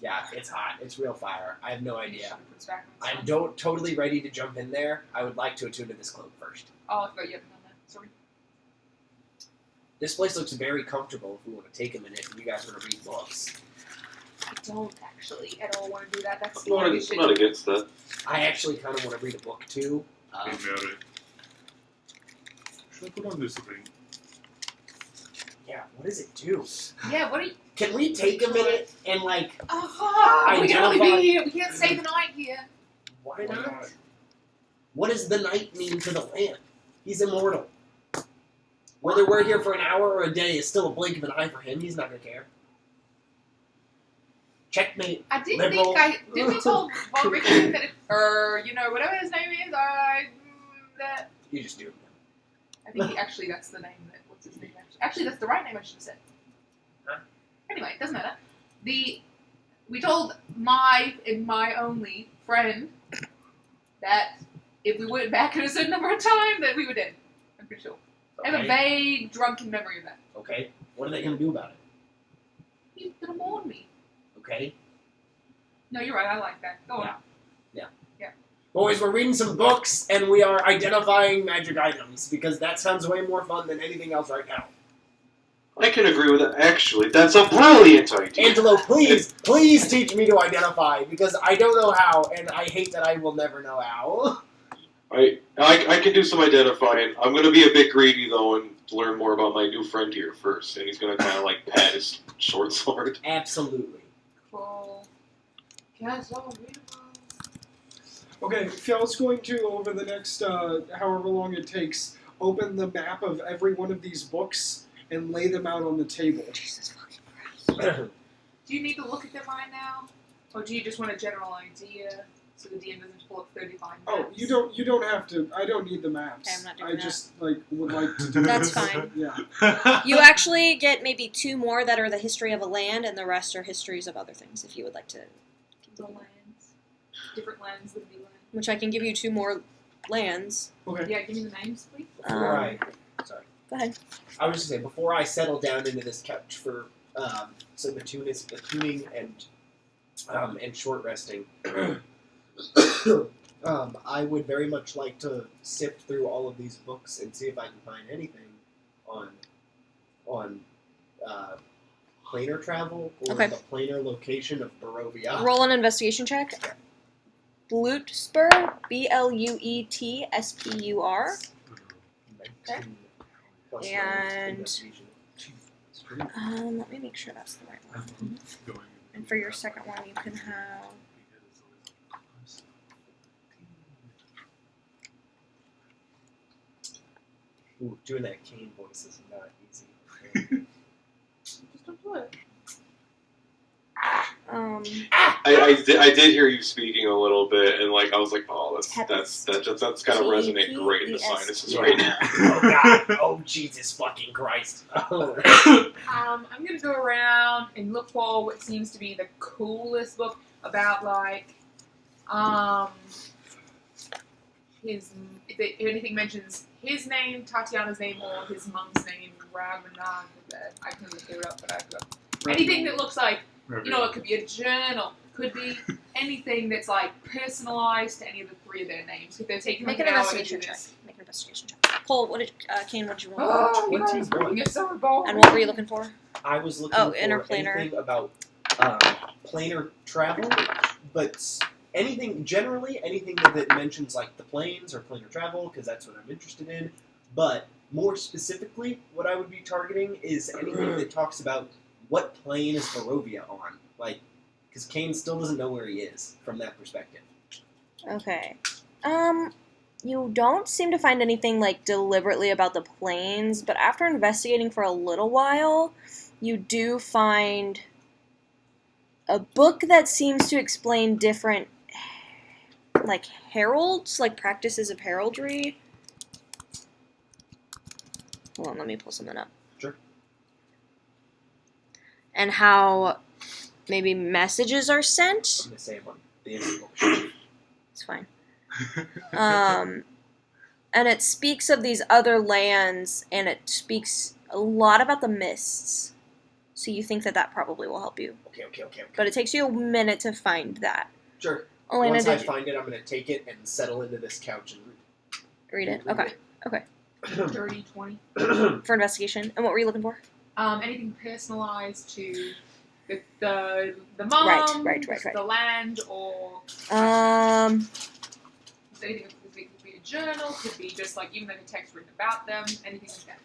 Yeah, it's hot. It's real fire. I have no It's idea. gonna put us back. I'm totally ready to jump in there. I would like to attune to this cloak first. Oh, I forgot you haven't done that. Sorry. This place looks very comfortable if we want to take a minute and you guys want to read books. I don't actually at all want to do that. That's I'm not, sluggish. I'm not against that. I actually kind of want to read a book too. Hey, Merritt. Should I put on this ring? Yeah, what does it do? Yeah, what are you? Can we take a minute and like, Oh, we can only Identify- be here. We can't stay the night here. why not? What does the night mean to the land? He's immortal. Whether we're here for an hour or a day is still a blink of an eye for him. He's not gonna care. Checkmate. I didn't Liberal. think didn't we told Von Rickson that or you know whatever his name is that You just do. I think actually that's the name that what's his name actually that's the right name I should have said. Huh? Anyway, it doesn't matter. We told my only friend that if we went back at a certain number of time that we were dead. I'm pretty sure. I have a Okay. vague drunken memory of that. Okay. What are they gonna do about it? He's gonna mourn me. Okay. No, you're right. I like that. Go on. Yeah. Boys, we're reading some books and we are identifying magic items because that sounds way more fun than anything else right now. I can agree with that. Actually, that's a brilliant idea. Angelo, please teach me to identify because I don't know how and I hate that I will never know how. I can do some identifying. I'm going to be a bit greedy, though, and learn more about my new friend here first. And he's going to kind of, like, pat his short sword. Absolutely. Cool. Castle Ravenloft. Okay, Fjell's going to, over the next however long it takes, open the map of every one of these books and lay them out on the table. Jesus fucking Christ. Do you need to look at them right now? Or do you just want a general idea so the DM doesn't pull up 35 maps? Oh, you don't have to. I don't need the maps. Okay, I'm not doing I that. just would like to do That's this. fine. Yeah. You actually get maybe 2 more that are the history of a land, and the rest are histories of other things. If you would like to, The lands. Different lands than the land. which I can give you 2 more lands. Okay. Yeah, give me the names, please. Sorry. Go ahead. I was just saying, before I settle down into this couch for some attuning and short resting, I would very much like to sift through all of these books and see if I can find anything on planar travel or Okay. the planar location of Barovia. Roll an investigation check. Bluetspur, Bluetspur. Okay. And- Let me make sure that's the right one. And for your second one, you can have. Ooh, doing that cane voice is not easy. Just don't do it. I did hear you speaking a little bit, and like I was like, oh, that's kind of resonate great in the sinuses right now. Oh god! Oh Jesus fucking Christ! Oh. I'm gonna go around and look for what seems to be the coolest book about like, his if anything mentions his name, Tatiana's name, or his mom's name, Ravenloft. I can look it up, but I forgot. Anything that looks like, you know, it could be a journal, could be anything that's like personalized to any of the 3 of their names. If they're taking Make like an an hour to investigation do check. this. Make an investigation check. Cole, what did Kane? What did you roll? Oh, you guys 21. bring us so bold. And what were you looking for? I was looking Oh, for interplanar. anything about planar travel, but anything generally, anything that mentions like the planes or planar travel, because that's what I'm interested in. But more specifically, what I would be targeting is anything that talks about what plane is Barovia on. Like, because Kane still doesn't know where he is from that perspective. Okay. You don't seem to find anything, like, deliberately about the planes, but after investigating for a little while, you do find a book that seems to explain different, like, heralds, like, practices of heraldry. Hold on, let me pull something up. Sure. And how maybe messages are sent. I'm going to say I'm on the end of the book. It's fine. And it speaks of these other lands, and it speaks a lot about the mists. So you think that probably will help you. Okay. But it takes you a minute to find that. Sure. Elena, Once I did you find it, I'm going to take it and settle into this couch and read it? Okay. 30, 20. For investigation. And what were you looking for? Anything personalized to the mom, Right. the land, or anything. It could be a journal, could be just like even like a text written about them, anything like that.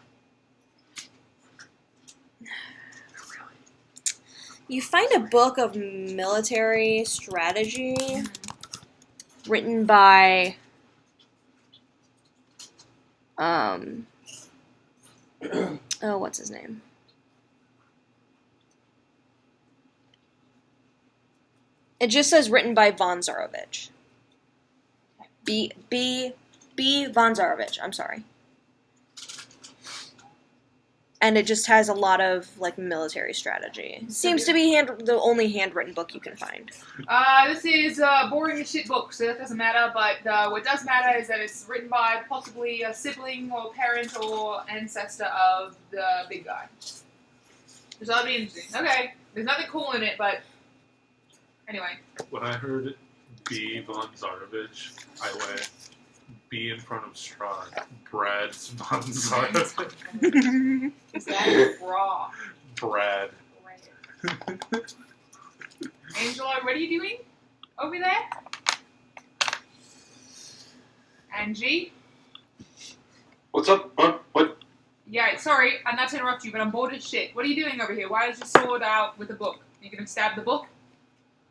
You find a book of military strategy written by what's his name? It just says written by Von Zarovich. B. Von Zarovich, I'm sorry. And it just has a lot of, like, military strategy. Seems to be the only handwritten book you can find. This is boring as shit book, so that doesn't matter, but what does matter is that it's written by possibly a sibling or parent or ancestor of the big guy. So that'll be interesting. Okay, there's nothing cool in it, but anyway. When I heard B. Von Zarovich, I went B in front of strahd. Brad's Von Zarovich. Is that raw? Brad. Angela, what are you doing over there? Angie? What's up? What? Yeah, sorry, I'm not to interrupt you, but I'm bored as shit. What are you doing over here? Why is your sword out with the book? Are you gonna stab the book?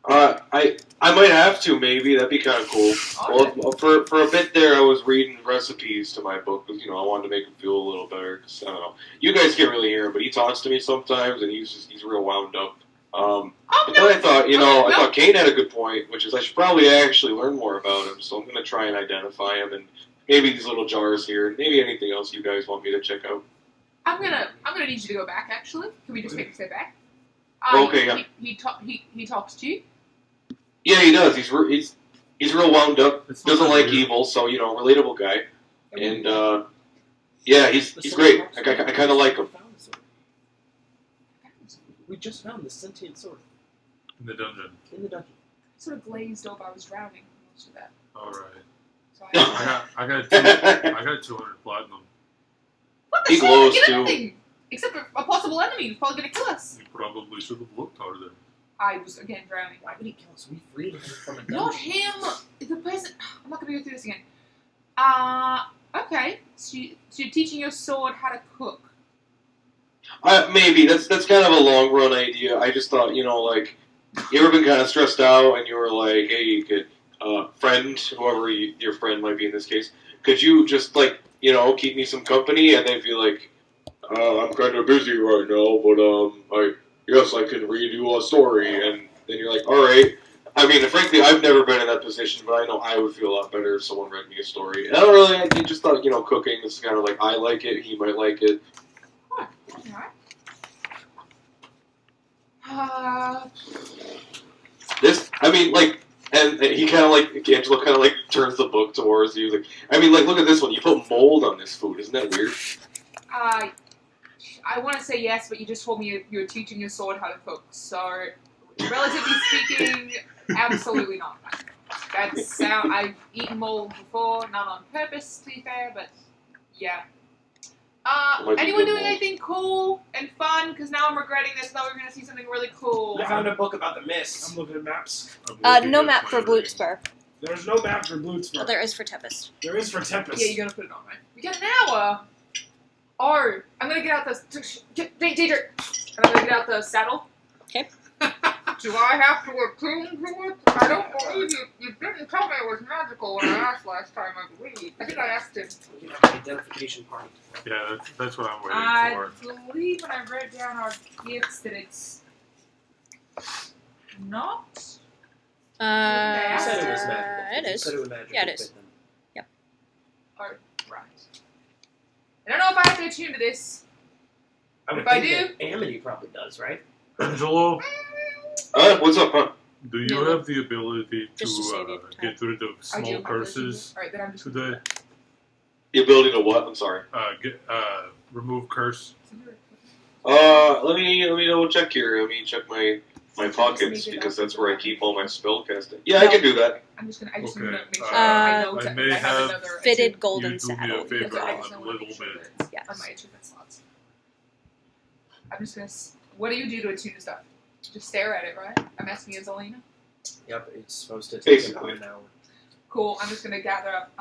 I might have to, maybe. That'd be kind of cool. Okay. Well, for a bit there, I was reading recipes to my book, because, I wanted to make him feel a little better, 'cause, I don't know. You guys can't really hear him, but he talks to me sometimes, and he's real wound up. But then I thought, I thought Kane had a good point, which is I should probably actually learn more about him, so I'm going to try and identify him, and maybe these little jars here, and maybe anything else you guys want me to check out. I'm gonna need you to go back. Actually, can we just take a step back? Okay, yeah. He talks to you. Yeah, he does. He's real wound up. Doesn't like evil, so relatable guy. And yeah, he's great. I kind of like him. We just found the sentient sword In the dungeon. in the dungeon. Sort of glazed over. I was drowning most of that. Alright. So I got 200 platinum. what the He shit? glows, Get too. anything except for a possible enemy who's probably gonna kill us. You probably should have looked harder. I was again drowning. Why would he kill us? We freed him from a dungeon. Not him. The person. I'm not gonna go through this again. Okay. So you're teaching your sword how to cook. Maybe that's kind of a long run idea. I just thought, like, you ever been kind of stressed out, and you were like, hey, you could, friend, whoever your friend might be in this case, could you just keep me some company? And they'd be like, I'm kind of busy right now, but yes, I can read you a story. And then you're like, all right. I mean, frankly, I've never been in that position, but I know I would feel a lot better if someone read me a story. And I just thought, cooking is kind of like, I like it, he might like it. Alright. And he kind of Angelo kind of turns the book towards you. Look at this one. You put mold on this food. Isn't that weird? I want to say yes, but you just told me you were teaching your sword how to cook. So, relatively speaking, absolutely not. I've eaten mold before, not on purpose, to be fair, but yeah. Anyone doing anything cool and fun? Because now I'm regretting this. I thought we were going to see something really cool. I found a book about the mist. I'm looking at maps. No map for Blootspur. There's no map for Blootspur. Oh, there is for Tempest. There is for Tempest. Yeah, you're going to put it on, right? We got an hour. Oh, I'm gonna get out the Daedric. I'm gonna get out the saddle. Okay. Do I have to attune to it? I don't believe you. You didn't tell me it was magical when I asked last time. I believe. I think I asked him. You know, identification party. Yeah, that's what I'm waiting I for. believe when I read down our gifts that it's not. You said it was magical. It You is. said it was magical. Yeah, it is. Oh, right. I don't know if I have to attune to this. I would If I think that Amity probably does, right? Angelo, What's up, huh? do you Yeah. have the ability Just to save you to time. get rid of I do small have to curses Alright, then I'm just today? The ability to what? I'm sorry. Remove curse. Let me double check here. Let me check my pockets because that's where I keep all my spell casting. Yeah, I can do that. I just want to Okay, make sure I I know may that I have have another Fitted attune- golden you do me a saddle. favor because I on just a don't want to little make sure bit. that it's Yes. on my attunement slots. I'm just gonna. What do you do to attune to stuff? Just stare at it, right? I'm asking you, Zelina. Yep, it's supposed to take Basically. about an hour. Cool. I'm just gonna gather up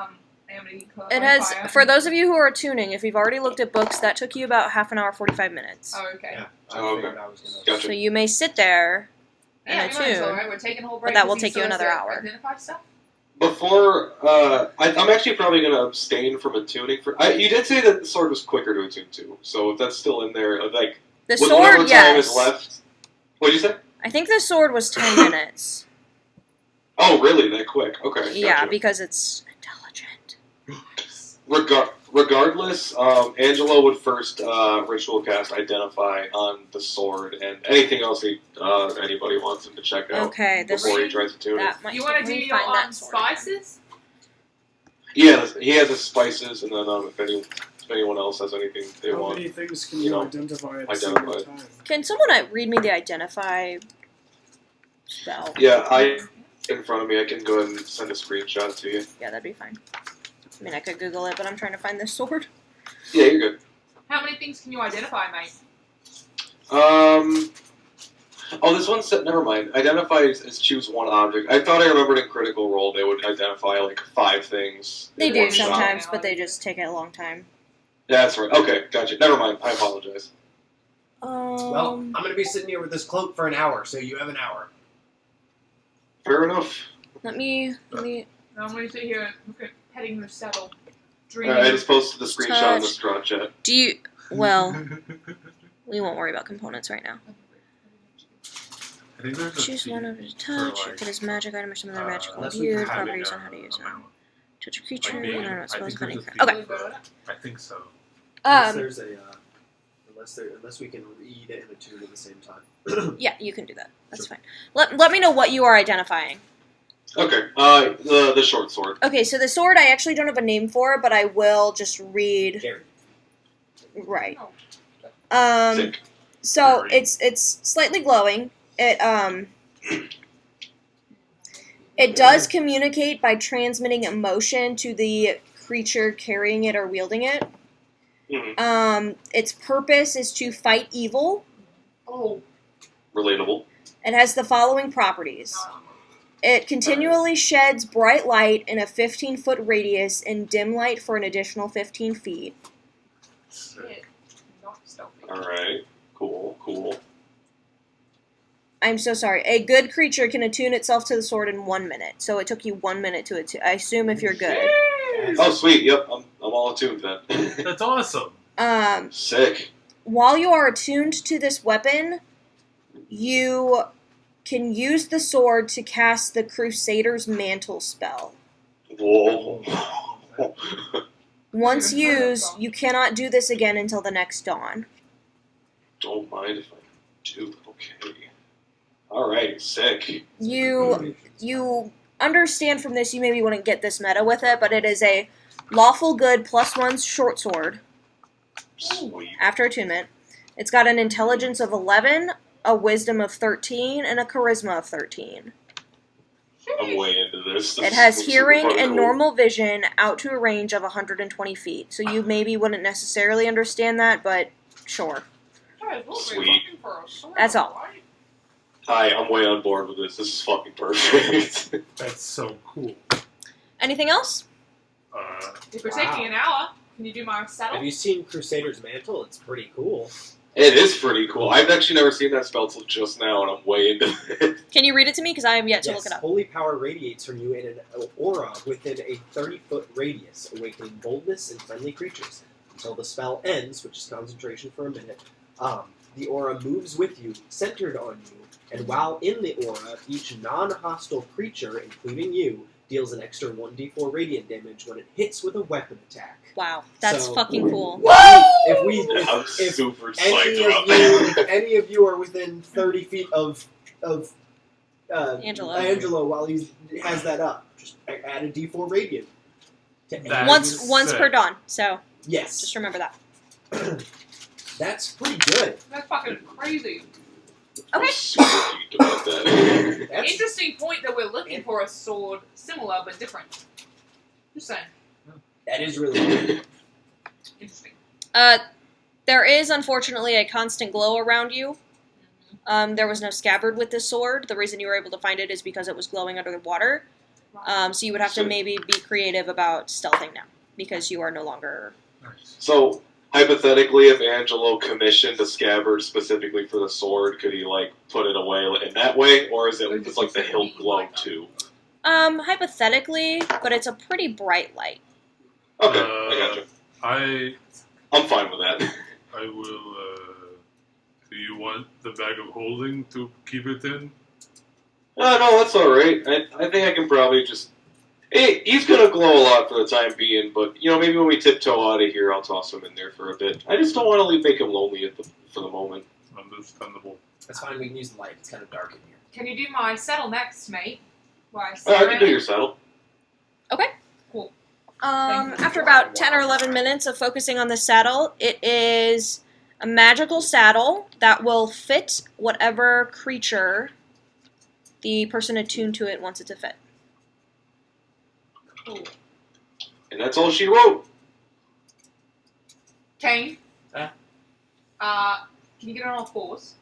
Amity. It has, for those of you who are tuning, if you've already looked at books, that took you about half an hour, 45 minutes. Oh, okay. Yeah, Oh, I figured okay. I was gonna. Gotcha. So you may sit there Yeah, and we might as well, attune. right? We're taking a whole but break. that will because he take you still has another to hour. Identify stuff. Before, I'm actually probably going to abstain from attuning for. You did say that the sword was quicker to attune to, so if that's still in there, like The with whatever sword, time is yes. left. What'd you say? I think the sword was 10 minutes. Oh, really? That quick? Okay. Yeah, Gotcha. because it's intelligent. Regardless, Angelo would first ritual cast Identify on the sword and anything else anybody wants him to check out Okay, this before he tries to tune it. that might You want to let do me your find that sword again. spices? Yeah, he has his spices, and then if anyone else has anything they How want. many things can you you know, identify at a identify. single time? Can someone read me the identify spell? Yeah, in front of me. I can go ahead and send a screenshot to you. Yeah, that'd be fine. I mean, I could Google it, but I'm trying to find this sword. Yeah, you're good. How many things can you identify, mate? Oh, this one said. Never mind. Identify is choose one object. I thought I remembered in Critical Role they would identify like 5 things. They in do one shot. sometimes, but they just take a long time. Yeah, that's right. Okay, gotcha. Never mind. I apologize. Well, I'm gonna be sitting here with this cloak for an hour, so you have an hour. Fair enough. let me. I'm going to sit here and look at petting the saddle. All Dreaming. right, I just posted the screenshot in the Touch. Strahd chat. Do you? Well, we won't worry about components right now. I think there's a Choose fee one of his for, touch. like, If it is magic item or some other magical unless we viewed, have it properties in on how to use them. amount. Touch a creature. Like You being- know, I not supposed think to there's a any. fee Okay. for that. I think so. Unless there's a, unless we can read and attune at the same time. Yeah, you can do that. That's fine. Let me know what you are identifying. Okay. The short sword. Okay, so the sword I actually don't have a name for, but I will just read. Gary. Right. Oh. Sick. So Very. it's slightly glowing. It does communicate by transmitting emotion to the creature carrying it or wielding it. Mhm. Its purpose is to fight evil. Oh. Relatable. It has the following properties. It continually sheds bright light in a 15-foot radius and dim light for an additional 15 feet. Shit. Not stealthy. Alright. Cool. I'm so sorry. A good creature can attune itself to the sword in 1 minute. So it took you 1 minute to attune. I assume if you're good. Oh, sweet. Yep, I'm all attuned then. That's awesome. Sick. While you are attuned to this weapon, you can use the sword to cast the Crusader's Mantle spell. Whoa. Once used, you cannot do this again until the next dawn. Don't mind if I do. Okay. Alright, sick. You understand from this, you maybe wouldn't get this meta with it, but it is a lawful good +1 short sword Sweet. after attunement. It's got an intelligence of 11, a wisdom of 13, and a charisma of 13. I'm way into this. This It has is super hearing fucking and cool. normal vision out to a range of 120 feet. So you maybe wouldn't necessarily understand that, but sure. Guys, we'll be Sweet. looking for a sword, That's all. right? Hi, I'm way on board with this. This is fucking perfect. That's so cool. Anything else? If we're taking an hour. Can you do my saddle? Have you seen Crusader's Mantle? It's pretty cool. It is pretty cool. I've actually never seen that spell till just now, and I'm way into it. Can you read it to me? Because I have yet to Yes, look it up. holy power radiates from you in an aura within a 30-foot radius, awakening boldness in friendly creatures. Until the spell ends, which is concentration for a minute, the aura moves with you, centered on you, and while in the aura, each non-hostile creature, including you, deals an extra 1d4 radiant damage when it hits with a weapon attack. Wow, that's So- fucking cool. I'm If super any psyched of about you, that. if any of you are within 30 feet of Angelo. while he has that up, just add a d4 radiant. To any- That- Once sick. per dawn. So Yes, just remember that. that's pretty good. That's fucking crazy. I'm Okay. super psyched about that. That's, Interesting point that we're looking for a sword similar but different. Just saying. that is really good. Interesting. There is unfortunately a constant glow around you. There was no scabbard with this sword. The reason you were able to find it is because it was glowing under the water. So you would have to maybe be creative about stealthing now, because you are no longer... Nice. So, hypothetically, if Angelo commissioned a scabbard specifically for the sword, could he, like, put it away in that way? Or is it just like the hilt glow, too? Hypothetically, but it's a pretty bright light. Okay, I gotcha. I'm fine with that. I will. Do you want the bag of holding to keep it in? No, that's alright. I think I can probably just... Hey, he's gonna glow a lot for the time being, but, maybe when we tiptoe out of here, I'll toss him in there for a bit. I just don't want to make him lonely for the moment. Understandable. That's fine. We can use the light. It's kind of dark in here. Can you do my saddle next, mate? Why, I can do your saddle. Cool. After about 10 or 11 minutes of focusing on the saddle, it is a magical saddle that will fit whatever creature the person attuned to it wants it to fit. Cool. And that's all she wrote. Kane? Huh? Can you get on all fours?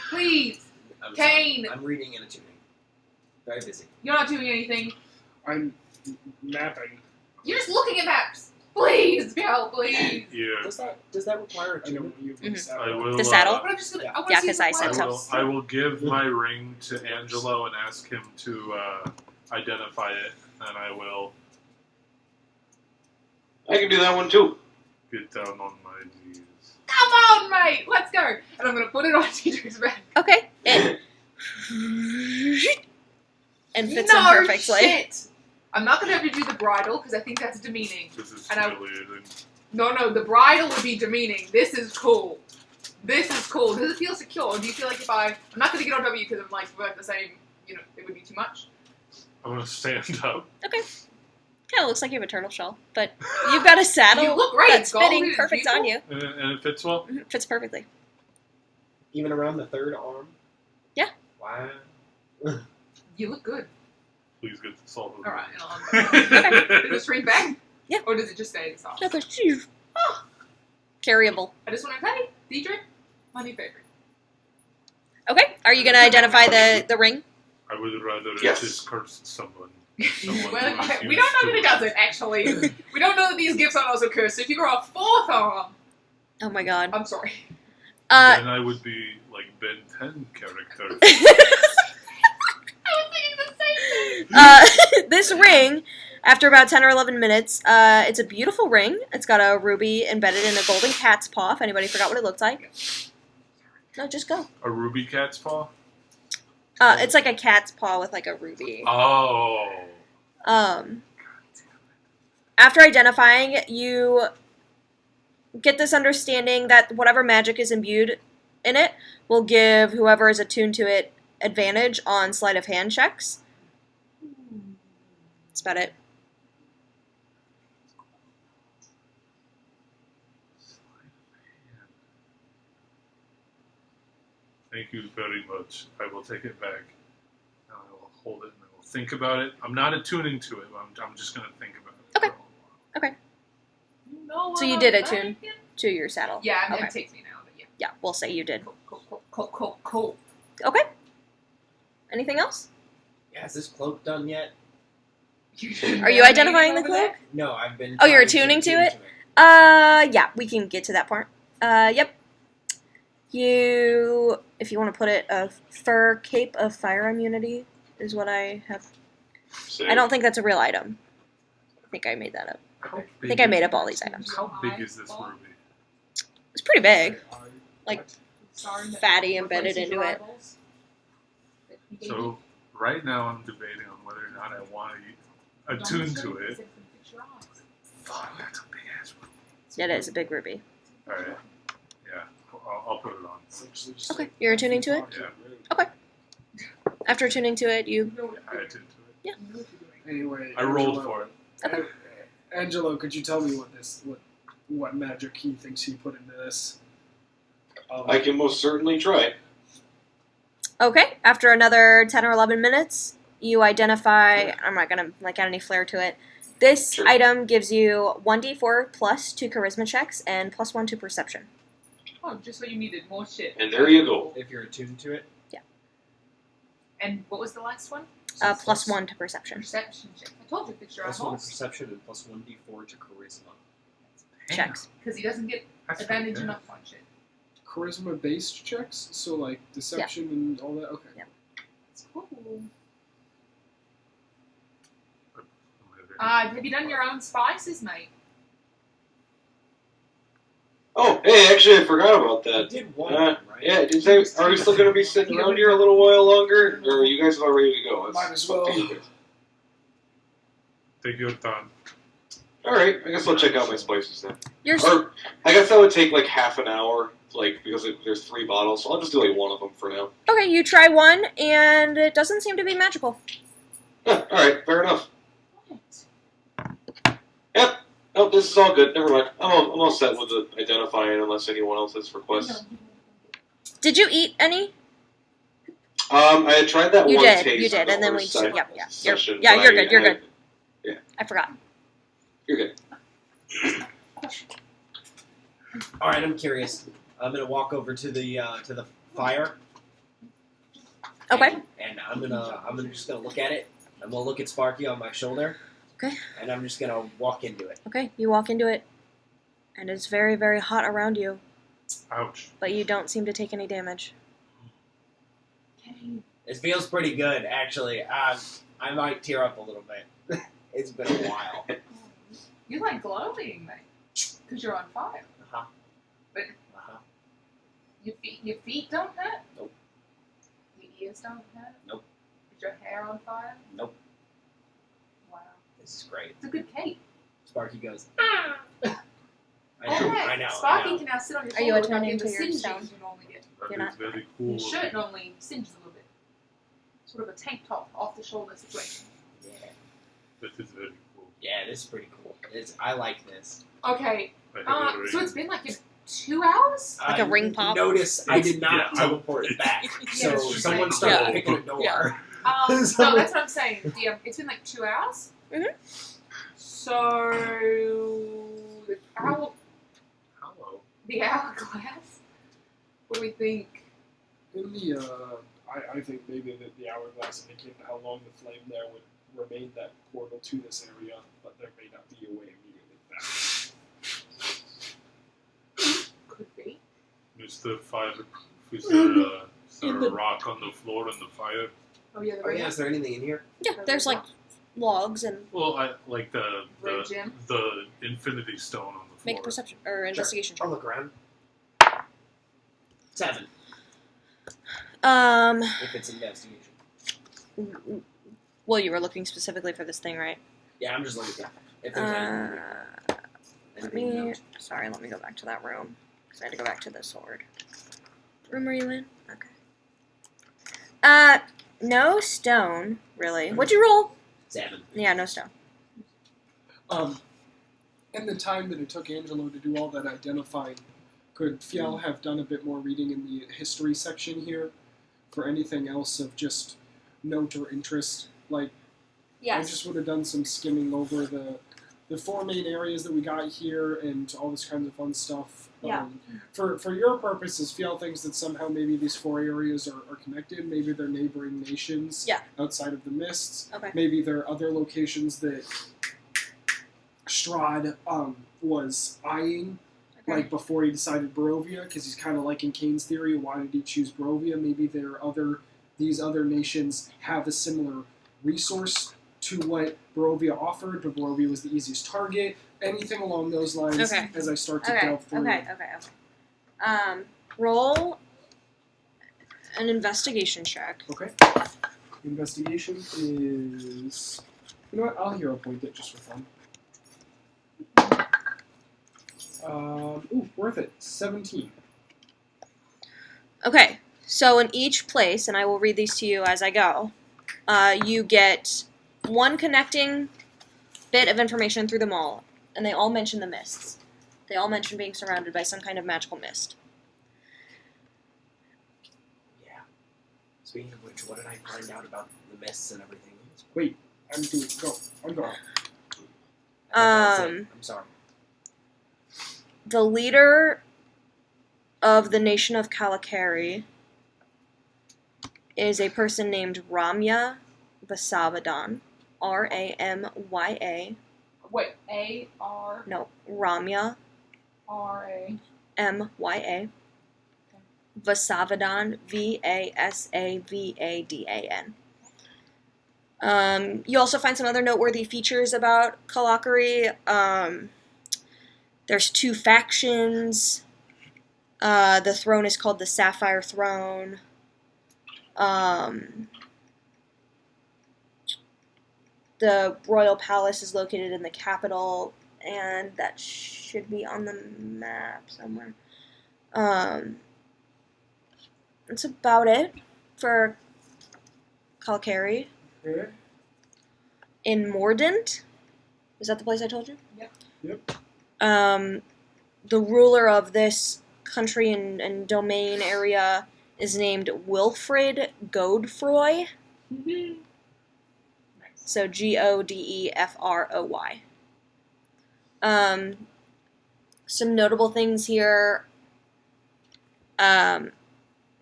Please! I'm Kane! I'm reading and attuning. Very busy. You're not doing anything. I'm mapping. You're just looking at maps! Please, Gal, please! Yeah. Does that require I attunement? don't use Mhm. this I will. The saddle? But I'm just gonna. Yeah. I wanna Yeah, see 'cause the I said world. so. I will give my ring to Angelo and ask him to identify it, and I will I can do that one too. get down on my knees. Come on, mate! Let's go! And I'm gonna put it on Dietrich's back. Okay. And fits no in perfectly. Shit! I'm not gonna have to do the bridle because I think that's demeaning. This is And I- humiliating. No, the bridle would be demeaning. This is cool. This is cool. Does it feel secure? Do you feel like if I'm not gonna get on W because I'm like we're the same, it would be too much? I'm gonna stand up. Okay. Kind of looks like you have a turtle shell, but you've got a saddle You look great. that's Gold fitting is perfect on beautiful. you. And it fits well. Mhm, fits perfectly. Even around the third arm? Yeah. Wow. You look good. Please get the salt. All right. Does it shrink back? Yeah. Or does it just stay the size? No, but carryable. I just want to say, Dietrich, my new favorite. Okay. Are you going to identify the ring? I would rather Yes. it just curse someone. Well, we don't know that it doesn't, actually. We don't know that these gifts aren't also cursed. So if you grow a fourth arm, Oh my god. I'm sorry. Then I would be like Ben 10 character. I was thinking the same thing. This ring, after about 10 or 11 minutes, it's a beautiful ring. It's got a ruby embedded in a golden cat's paw, if anybody forgot what it looked like. No, just go. A ruby cat's paw? It's like a cat's paw with like a ruby. Oh. After identifying, you get this understanding that whatever magic is imbued in it will give whoever is attuned to it advantage on sleight of hand checks. That's about it. Thank you very much. I will take it back. And I will hold it and I will think about it. I'm not attuning to it. I'm just going to think about it. Okay. You know So you what did I'm attune thinking? to your saddle. Yeah, I mean, Okay. it takes me now, but yeah. Yeah, we'll say you did. Cool. Okay. Anything else? Yeah, is this cloak done yet? Are you identifying the cloak? No, I've been. Oh, you're trying attuning to attune it? Yeah, we can get to that part. Yep. If you want to put it, a fur cape of fire immunity is what I have. I don't think that's a real item. I think I made that up. I think I made up all these items. How big is this ruby? It's pretty big. Like, Sorry, that fatty embedded replaces into your it. eyeballs. That you gave So right now I'm debating on whether or not I want to me. attune Don't to show me, it. because it can fix your eyes. Fuck, that's a big ass ruby. Yeah, it is a big ruby. All right. Yeah, I'll put it on. Essentially just Okay, like you're attuning to it? Yeah. After attuning to it, you. You know what I you're attune to it. doing. You know what you're doing. Anyway, I rolled Angelo- for it. Okay. Angelo, could you tell me what magic he thinks he put into this? I can most certainly try. Okay, after another 10 or 11 minutes, you identify. I'm not going to add any flair to it. This Sure. item gives you 1d4 plus 2 charisma checks and plus 1 to perception. Oh, just what you needed. More shit. And there you go. If you're attuned to it, And what was the last one? Plus 1 to perception. Perception check. I told you, fix your plus 1 to eyeballs. perception and plus 1d4 to charisma. Checks. Because he doesn't get That's advantage pretty enough on shit. Charisma based checks, so like deception and all that. Okay. Yeah. It's cool. good. Have you done your own spices, mate? Oh, hey, actually, I forgot about You that. did one, Uh, right? Yeah, are we still going to be sitting around here a little while longer? Or are you guys all ready to go? It's Might as up to well. you guys. Take your time. Alright, I guess I'll check out my spices then. You're Or, I guess that would take like half an hour, because there's 3 bottles, so I'll just do like one of them for now. okay. You try one, and it doesn't seem to be magical. Alright, fair enough. What? Yep. Oh, this is all good. Never mind. I'm all set with the identifying unless anyone else has requests. Did you eat any? I had tried that You one did, taste. you did, and then we. session, Yeah. You're session, good. but You're good. Yeah. I forgot. You're good. All right, I'm curious. I'm gonna walk over to the fire. Okay. And I'm just gonna look at it. I'm gonna look at Sparky on my shoulder. Okay. And I'm just gonna walk into it. Okay. You walk into it, and it's very, very hot around you, Ouch. but you don't seem to take any damage. Okay. It feels pretty good, actually. I might tear up a little bit. It's been a while. You're like glowing, mate. Because you're on fire. Uh-huh. But Uh-huh. your feet don't hurt? Nope. Your ears don't hurt? Nope. Is your hair on fire? Nope. Wow. This is great. It's a good cape. Sparky goes. Ah. I know. Sparky can now sit on your Are you shoulder without attuning getting to the your singes sound? you normally get. That You're is not. very cool. Your shirt normally singes a little bit. Sort of a tank top off the shoulder situation. Yeah. That is very cool. Yeah, this is pretty cool. I like this. Okay, I have a so ring. it's been like 2 hours? Like a ring pop? Notice I did not Yeah, teleport back. Yeah, So it's someone like- started Yeah. picking a door. Yeah. No, Someone- that's what I'm saying. It's been like 2 hours? Mhm. So, Hello. the hourglass? What do we think? In the I think maybe that the hourglass indicated how long the flame there would remain that portal to this area, but there may not be a way immediately back. Could be. Is there fire? Is there In a the- rock on the floor in the fire? Oh, yeah, the Oh red yeah, is there anything in here? Yeah. There's like logs and Well, I like Red gem? the infinity stone on the floor. make a perception or investigation check. I'll look around. 7. If it's investigation. Well, you were looking specifically for this thing, right? Yeah, I'm just looking at if there's anything. Let anything me. else. Sorry, let me go back to that room because I had to go back to the sword. What room are you in? Okay. No stone, really. What'd you roll? 7. Yeah, no stone. In the time that it took Angelo to do all that identifying, could Fial have done a bit more reading in the history section here for anything else of just note or interest? Like, I just would have done some skimming over the 4 main areas that we got here and all this kinds of fun stuff. Yeah. For your purposes, Fial thinks that somehow maybe these 4 areas are connected. Maybe they're neighboring nations Yeah. outside of the mists. Okay. Maybe there are other locations that Strahd was eyeing, like before he decided Barovia, because he's kind of like in Kane's theory. Why did he choose Barovia? Maybe these other nations have a similar resource to what Barovia offered, but Barovia was the easiest target. Anything along those lines. Okay. As I start to Okay. delve through. Okay. Roll an investigation check. Okay. Investigation is. You know what? I'll hero point it just for fun. Worth it. 17. Okay, so in each place, and I will read these to you as I go, you get one connecting bit of information through them all, and they all mention the mists. They all mention being surrounded by some kind of magical mist. Yeah. Speaking of which, what did I find out about the mists and everything? Wait, I'm going. That's it. I'm sorry. The leader of the nation of Kalakari is a person named Ramya Vasavadan. Ramya. Wait, A-R-R-A. No, Ramya Mya. Vasavadan, Vasavadan. You also find some other noteworthy features about Kalakari. There's 2 factions. The throne is called the Sapphire Throne. The royal palace is located in the capital, and that should be on the map somewhere. That's about it for Kalakari. Okay. In Mordant, is that the place I told you? Yep. The ruler of this country and domain area is named Wilfrid Godefroy. Nice. So Godefroy. Some notable things here.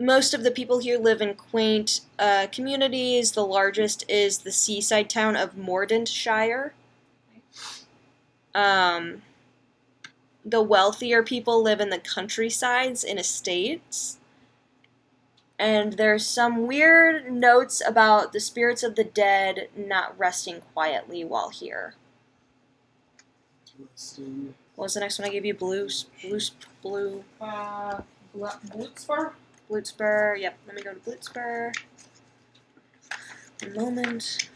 Most of the people here live in quaint communities. The largest is the seaside town of Mordantshire. The wealthier people live in the countrysides in estates. And there's some weird notes about the spirits of the dead not resting quietly while here. Interesting. What was the next one I gave you? Blue. Bloodspur? Yep, let me go to Bloodspur. A moment.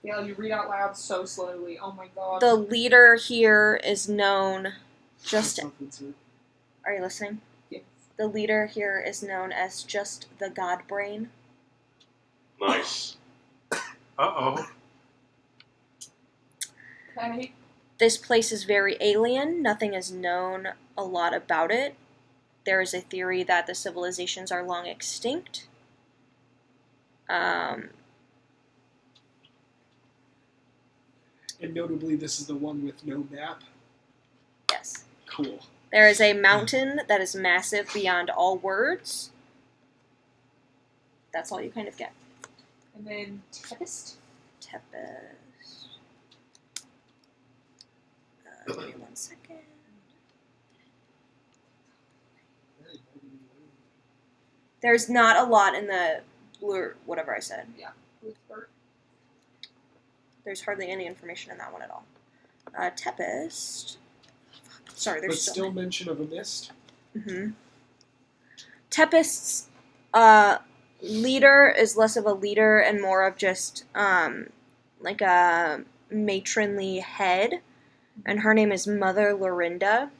Yeah, you read out loud so slowly. Oh my god. The leader here is known just... Something's here. Are you listening? Yes. The leader here is known as just the God Brain. Nice. Uh-oh. Okay. This place is very alien. Nothing is known a lot about it. There is a theory that the civilizations are long extinct. And notably, this is the one with no map. Yes. Cool. There is a mountain that is massive beyond all words. That's all you kind of get. And then Tempest. Tempest. Give me 1 second. There's not a lot in the blue, whatever I said. Bloodspur. There's hardly any information in that one at all. Tempest. Sorry, But there's still mention of a mist. Mm-hmm. Tempest's leader is less of a leader and more of just like a matronly head, and her name is Mother Lorinda.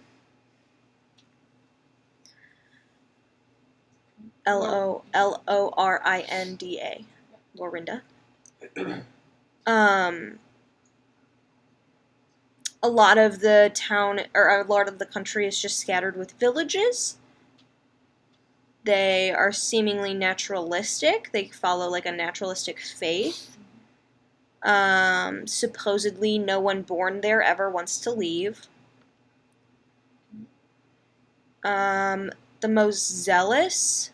Lorinda. Lorinda. A lot of the town, or a lot of the country is just scattered with villages. They are seemingly naturalistic. They follow like a naturalistic faith. Supposedly no one born there ever wants to leave. The most zealous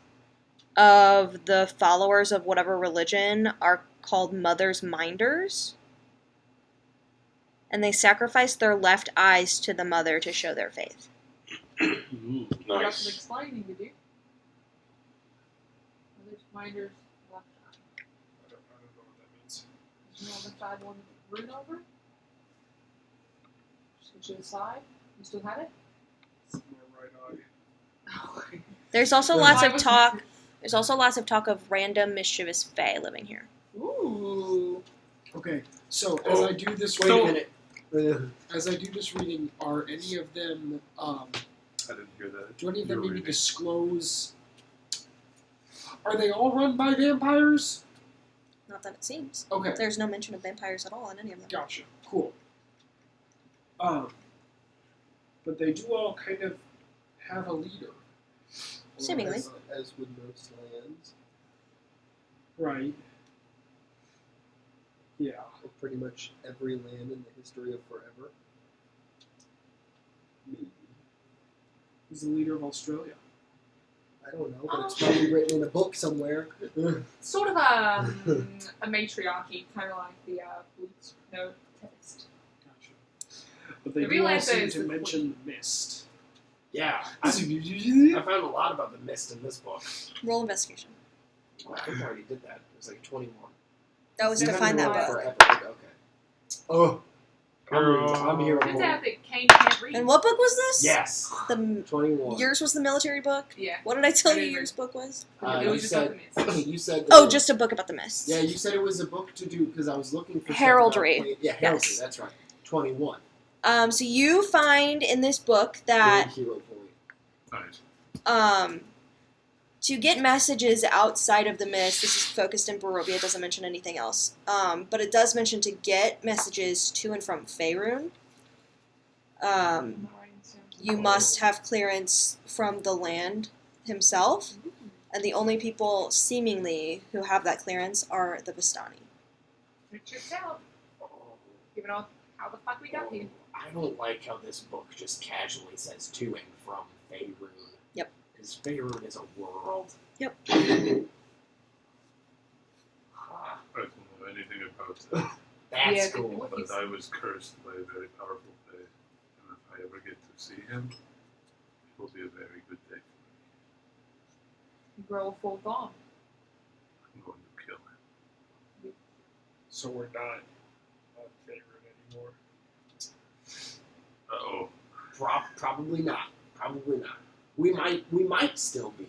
of the followers of whatever religion are called Mother's Minders. and they sacrifice their left eyes to the mother to show their faith. Ooh. I got some Nice. explaining to do. Mother's minder's left eye. I don't know what that means. You know the side one with the rune over? Switch to the side. You still had it? It's my right eye. There's also Well, lots I of was- talk. There's also lots of talk of random mischievous fae living here. Ooh. Okay, so as I do this Wait a reading, minute. as I do this reading, are any of them? I didn't hear that. Do any of You them were maybe reading. disclose? Are they all run by vampires? Not that it seems. Okay, There's no mention of vampires at all in any of them. gotcha. Cool. But they do all kind of have a leader, Seemingly. As with most lands, right? Yeah. or pretty much every land in the history of forever. Maybe. He's the leader of Australia. I don't know, but it's Oh. probably written in a book somewhere. Sort of a matriarchy, kind of like the Bleach Note test. Gotcha. But they The do real all answer seem is to the mention mist. Yeah, I found a lot about the mist in this book. Roll investigation. Well, I think I already did that. It was like 21. That was You to haven't find that rolled book. forever. Okay. Oh. I'm here Turns more. out that Kane can't read. And what book was this? Yes. The 21. yours was the military book. Yeah. What did I tell I you didn't yours book was? It you was just about said the mist. you said. Oh, just a book about the mist. Yeah, you said it was a book to do because I was looking for stuff Heraldry. about yeah, heraldry. Yes. That's right. 21. So you find in this book that Good hero point. Nice. to get messages outside of the mist, this is focused in Barovia, it doesn't mention anything else. But it does mention to get messages to and from Faerun. You must have clearance from the land himself, and the only people seemingly who have that clearance are the Vistani. It checks out. Given all how the fuck we got here. I don't like how this book just casually says to and from Faerun. Yep. Because Faerun is a world. Yep. Ah, I don't know anything about that. that's Yeah, cool. But I was cursed by a very powerful fae, and if I ever get to see him, it will be a very good day for me. You grow full on. I'm going to kill him. So we're not on favorite anymore. Uh-oh. Probably not. Probably not. We might still be.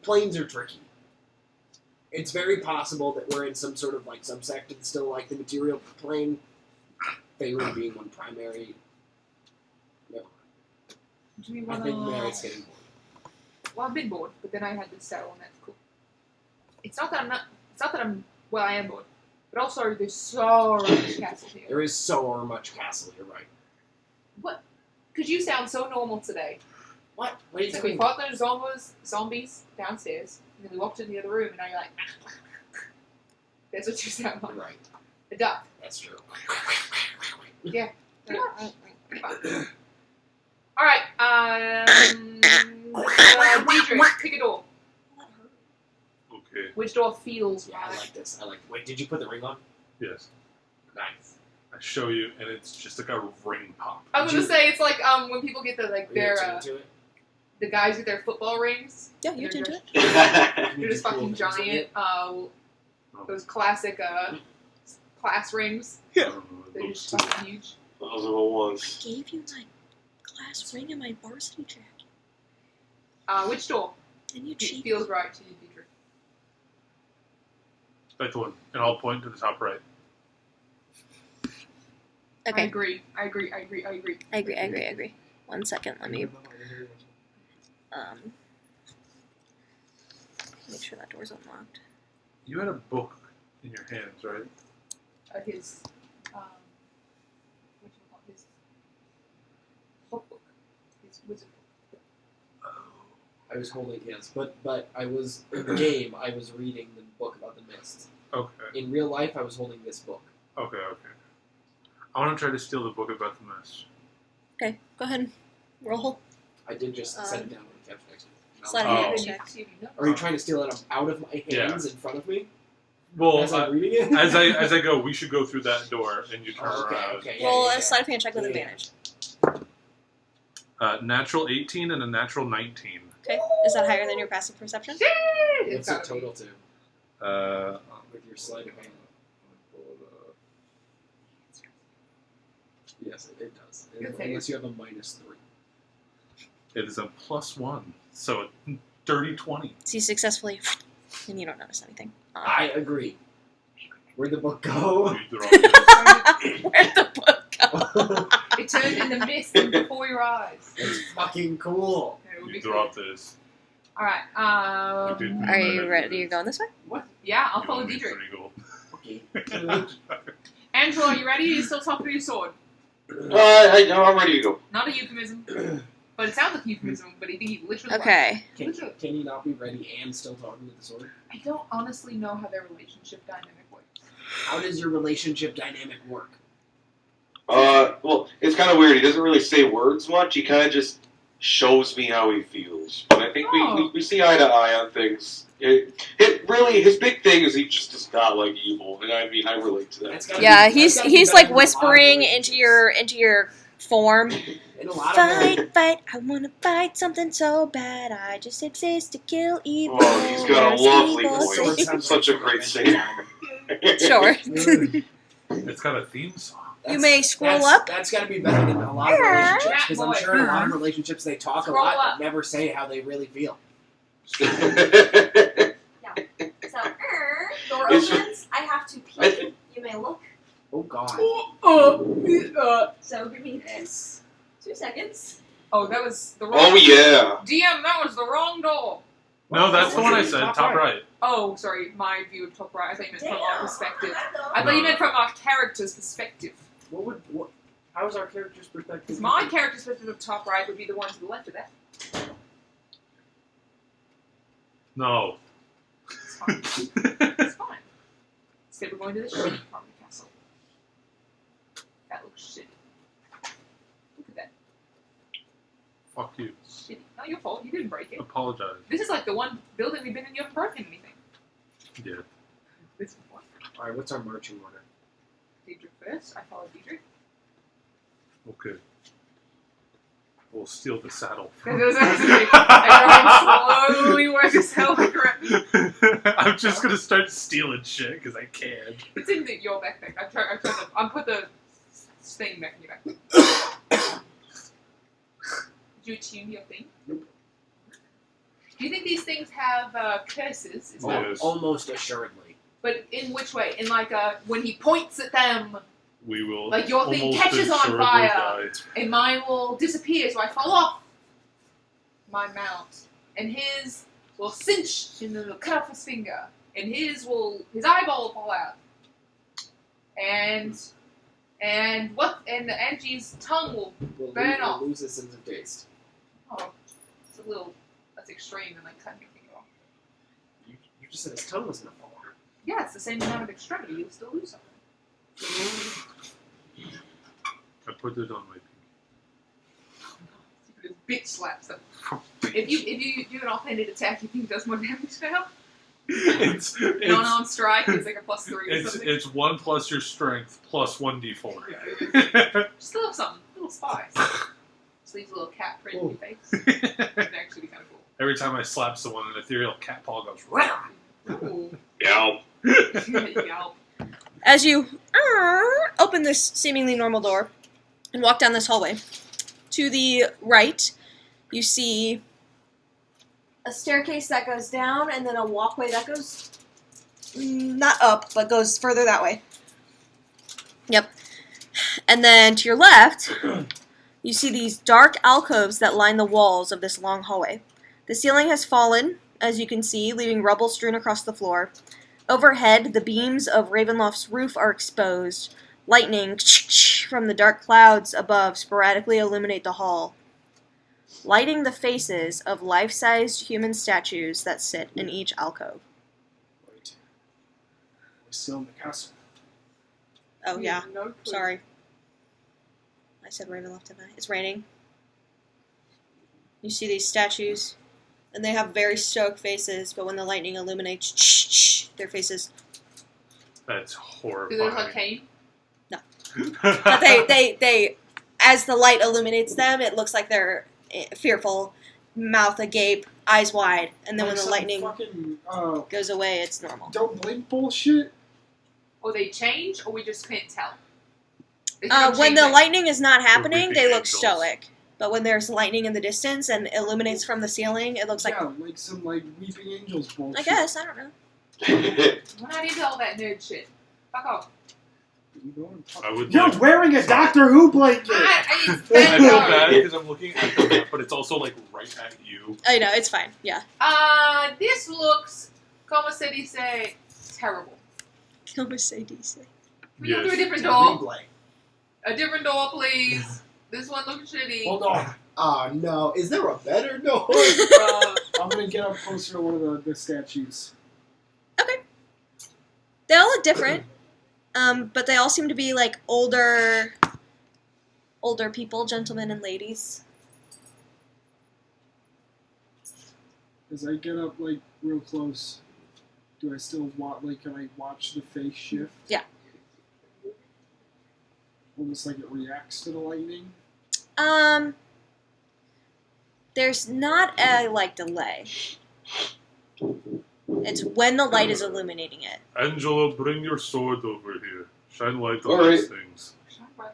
Planes are tricky. It's very possible that we're in some sort of like subsect and still like the material plane. Faerun being one primary. Never mind. Do we I want think Merritt's to? getting bored. Well, I've been bored, but then I had this settle, and that's cool. It's not that I'm not. It's not that I'm. Well, I am bored, but also there's so much castle here. There is so much castle. You're right. What? Because you sound so normal today. What? What are you So we doing? fought those zombies downstairs, and then we walked into the other room, and now you're like, that's what you sound like. You're right. A duck. That's true. Yeah. Pretty much. All right. Deidre, pick a door. Okay, Which door feels Yeah, I right? like this. I like. Wait, did you put the ring on? yes. Nice. I show you, and it's just like a ring pop. I was gonna say it's like when people get the like Are you their attuned to it? the guys get their football rings. Yeah, you They're did just- it. Can you They're just do cool fucking things with giant. it? Those classic class rings. I don't know, it They're looks just fucking huge. Those are the ones. Gave you my glass ring and my varsity jacket. Which door? And you It cheat. feels right to you, Deidre. that one, and I'll point to the top right. I Okay, agree. I agree. 1 second, let me make sure that door's unlocked. You had a book in your hands, right? His what you call it? His book. His wizard book. I was holding yes, but I was in the game. I was reading the book about the mist. Okay, In real life, I was holding this book. okay. I want to try to steal the book about the mess. Okay, go ahead and roll. I did just set it down on the couch next to me. Slide Oh. it Then in you check. see if you know. Are you trying to steal it out of my Yeah. hands in front of me? Well, As I'm reading it? as I go, we should go through that door, and you turn around. Okay. Roll a sleight of hand check with advantage. Natural 18 and a natural 19. Okay. Is that higher than your passive perception? What's the total to? With your sleight of hand. Yes, it does. Good save. Unless you have a -3. It is a +1, so a dirty 20. So you successfully, and you don't notice anything. I agree. Where'd the book go? You draw this. Where'd the book go? It turned in the mist and before your eyes. It's fucking cool. Yeah, it would You be drop cool. this. Alright, You did Are you ready? You're going this way? what? Yeah, I'll You follow owe me Diedrich. 3 gold. Okay. Angela, are you ready? Are you still talking to your sword? I'm ready to go. Not a euphemism. But it sounds like a euphemism, but I think he literally Okay. Can you not be ready and still talking with the sword? I don't honestly know how their relationship dynamic works. How does your relationship dynamic work? Well, it's kind of weird. He doesn't really say words much. He kind of just shows me how he feels. But I think we see eye to eye on things. It really, his big thing is he just does not like evil, and I mean, I relate to that. That's gotta Yeah, be- that's gotta be he's better like than a lot of whispering into relationships. your form. In a lot of Fight, I wanna fight something so bad. I just exist to kill evil. Oh, he's got a lovely Evil voice. say- Sounds Such a like great something singer. Sure. It's got a theme song. You may scroll up. That's got to be better than a lot of relationships, because I'm Boy. sure in a lot of relationships they talk Scroll a lot up. but never say how they really feel. So, door It's- opens. I have to pee. You may look. Oh God. So give me this. 2 seconds. Oh, that was the wrong. Oh yeah. DM, that was the wrong door. No, that's the one I Top said. Top right. Oh, sorry, my view of top right. I thought you meant from our perspective. I I thought you meant from our character's perspective. How is our character's perspective? Because my character's perspective of top right would be the one to the left of that. No. It's fine. It's fine. Instead, we're going to the shitty part of the castle. That looks shitty. Look at that. Fuck you. Shitty. Not your fault. You didn't break it. Apologize. This is like the one building we've been in. You haven't broken anything. Yeah. This is one. All right, what's our marching order? Diedrich first. I followed Diedrich. Okay. We'll steal the saddle. Everyone slowly work his hell around. I'm just gonna start stealing shit because I can. It's in your backpack. I'll put the thing back in your backpack. Did you attune your thing? Nope. Do you think these things have curses? Is that, Yes. Almost assuredly. but in which way? In like when he points at them, We will. Like your thing almost catches on assuredly fire. die. and mine will disappear, so I fall off my mount, and his will cinch and then it'll cut off his finger, and his eyeball will fall out, and Angie's tongue will. Burn off. We'll lose a sense of taste. Oh, it's a little. That's extreme than like cutting your finger off. You just said his tongue was gonna fall off. Yeah, it's the same amount of extremity. You'll still lose something. I put it on my This bitch slaps them. If you do an offhanded attack, you think it does more damage now? It's An unarmed strike is like a +3 or it's something. it's 1 plus your strength plus 1d4. Just a little something, a little spice. Just leaves a little cat print in your face. It'd actually be kind of cool. Every time I slap someone, an ethereal cat paw goes. "Rah!" Ooh. Yeah. Yelp. As you open this seemingly normal door and walk down this hallway, to the right, you see a staircase that goes down and then a walkway that goes not up, but goes further that way. Yep. And then to your left, you see these dark alcoves that line the walls of this long hallway. The ceiling has fallen, as you can see, leaving rubble strewn across the floor. Overhead, the beams of Ravenloft's roof are exposed. Lightning from the dark clouds above sporadically illuminate the hall, lighting the faces of life-sized human statues that sit in each alcove. Wait. We're still in the castle. Oh, You yeah. have no clue. Sorry. I said Ravenloft, didn't I? It's raining. You see these statues, and they have very stoic faces, but when the lightning illuminates, their faces That's Do horrifying. they look like Kane? But they, as the light illuminates them, it looks like they're fearful, mouth agape, eyes wide, and then when the some lightning fucking goes away, it's normal. don't blink bullshit. Or they change, or we just can't tell? They When could change the it. lightning is not happening, weeping they look angels. stoic. But when there's lightning in the distance and illuminates from the ceiling, it looks like, Yeah, like some like weeping angels bullshit. I guess, I don't know. We're not into all that nerd shit. Fuck off. I would You're like- wearing a Doctor Who blanket. I I feel bad bad. because I'm looking at the map, but it's also like right at you. I know, it's fine, yeah. This looks, como se dice, terrible. Como se dice. We go Yes. through a different To door. replay. A different door, please. This one looks shitty. Hold on. Oh no, is there a better door? I'm gonna get up closer to one of the statues. They all look different, but they all seem to be like older people, gentlemen and ladies. As I get up like real close, do I still can I watch the face shift? Yeah. Almost like it reacts to the lightning. There's not a like delay. It's when the light is illuminating it. Angela, bring your sword over here. Shine light on All right. these things.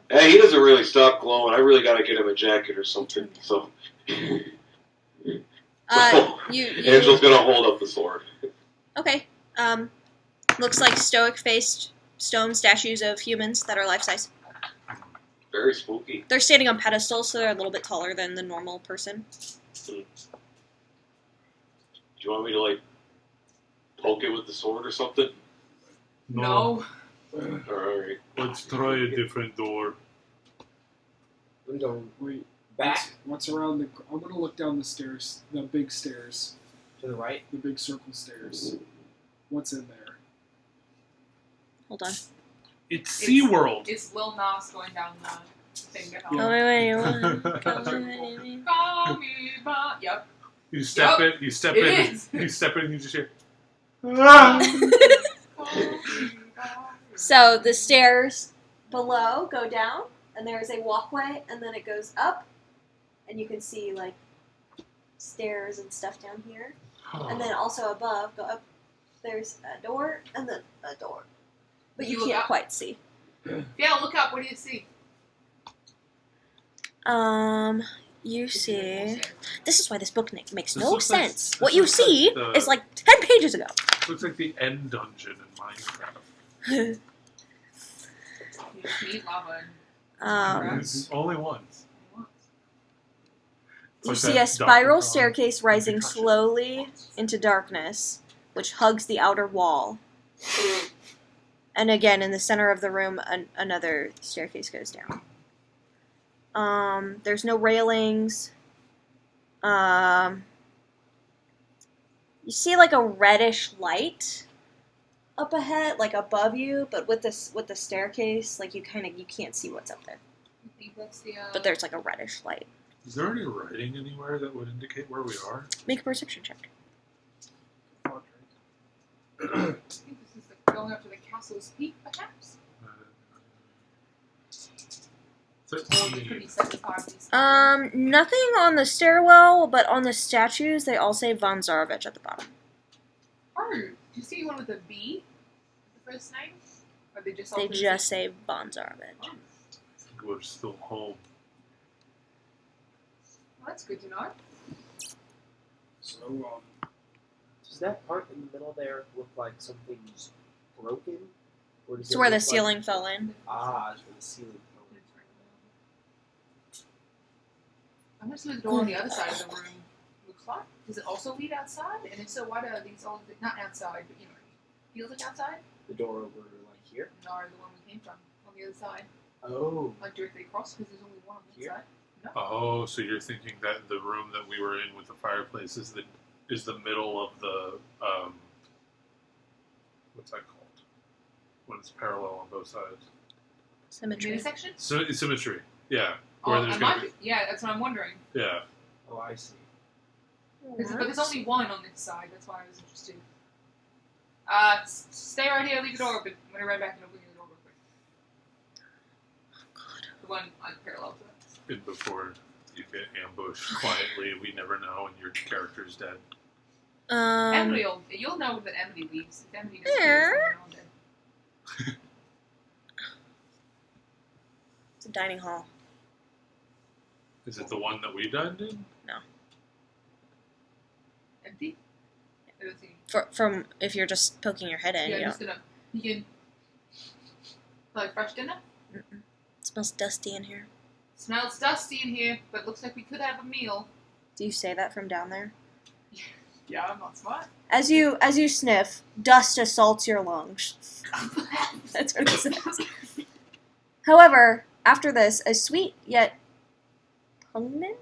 Hey, he doesn't really stop glowing. I really gotta get him a jacket or something. So You Angela's gonna hold up the sword. okay? Looks like stoic-faced stone statues of humans that are life-size. Very spooky. They're standing on pedestals, so they're a little bit taller than the normal person. Do you want me to like poke it with the sword or something? No. Alright. Let's try a different door. I'm going Wait, back what's around the? I'm gonna look down the stairs, the big stairs, to the right. the big circle stairs. What's in there? Hold on. It's SeaWorld. It's Lil Nas going down the thing behind. Yeah. Wait. Call me by. Yep. You step Yup. in, you step It in, is. you step in, and you just hear. Call me by. So the stairs below go down, and there is a walkway, and then it goes up, and you can see like stairs and stuff down here. And then also above, go up. There's a door, and then a door, but you You look can't up? quite see. Yeah, look up. What do you see? You see. This is why this book makes This no looks like- sense. this what you looks like see the- is like 10 pages ago. Looks like the end dungeon in Minecraft. You just need lava. It's only once. It's You like see that a spiral Donkey Kong. staircase rising You touch it. slowly into darkness, which hugs the outer wall. And again, in the center of the room, another staircase goes down. There's no railings. You see like a reddish light up ahead, like above you, but with the staircase, like you can't see what's up there. I think that's the. But there's like a reddish light. Is there any writing anywhere that would indicate where we are? Make a perception check. I think this is the, going up to the castle's peak, perhaps. Or it could be 75 these. Nothing on the stairwell, but on the statues, they all say Von Zarovich at the bottom. Oh, do you see one with a B? The first name? Or they just all They put just say Von Zarovich. Oh, I think we're still home. well, that's good to know. So, Does that part in the middle there look like something's broken? Or does It's it where the look like- ceiling fell in. Ah, it's where the ceiling fell I'm gonna see what the door on the other side of the room looks like. Does it also lead outside? And if so, why do these all not outside, but you know, feels like outside? in. The door over like here? No, the one we came from on the other side, Oh. like directly across, because there's only one on the Here? side. Oh, so you're thinking that the room that we were in with the fireplace is the middle of the what's that called? When it's parallel on both sides. Symmetry. Intersection? So symmetry. Yeah. Oh, Where there's I gonna might be. Yeah, that's what I'm wondering. Yeah. Oh, I see. But there's only one on this side. That's why I was interested. Stay right here, leave the door open. I'm gonna run back and open the door real quick. The one parallel to it. And before you get ambushed quietly, we never know when your character's dead. Emily, you'll know that Emily leaves. If Emily disappears, then you're all dead. It's a dining hall. Is it the one that we died in? Empty? Let's see. From if you're just poking your head in, Yeah, you I'm just gonna. You can. Like fresh dinner? it smells dusty in here. Smells dusty in here, but looks like we could have a meal. Do you say that from down there? Yeah, I'm not smart. As you sniff, dust assaults your lungs. That's what it says. However, after this, a sweet yet pungent,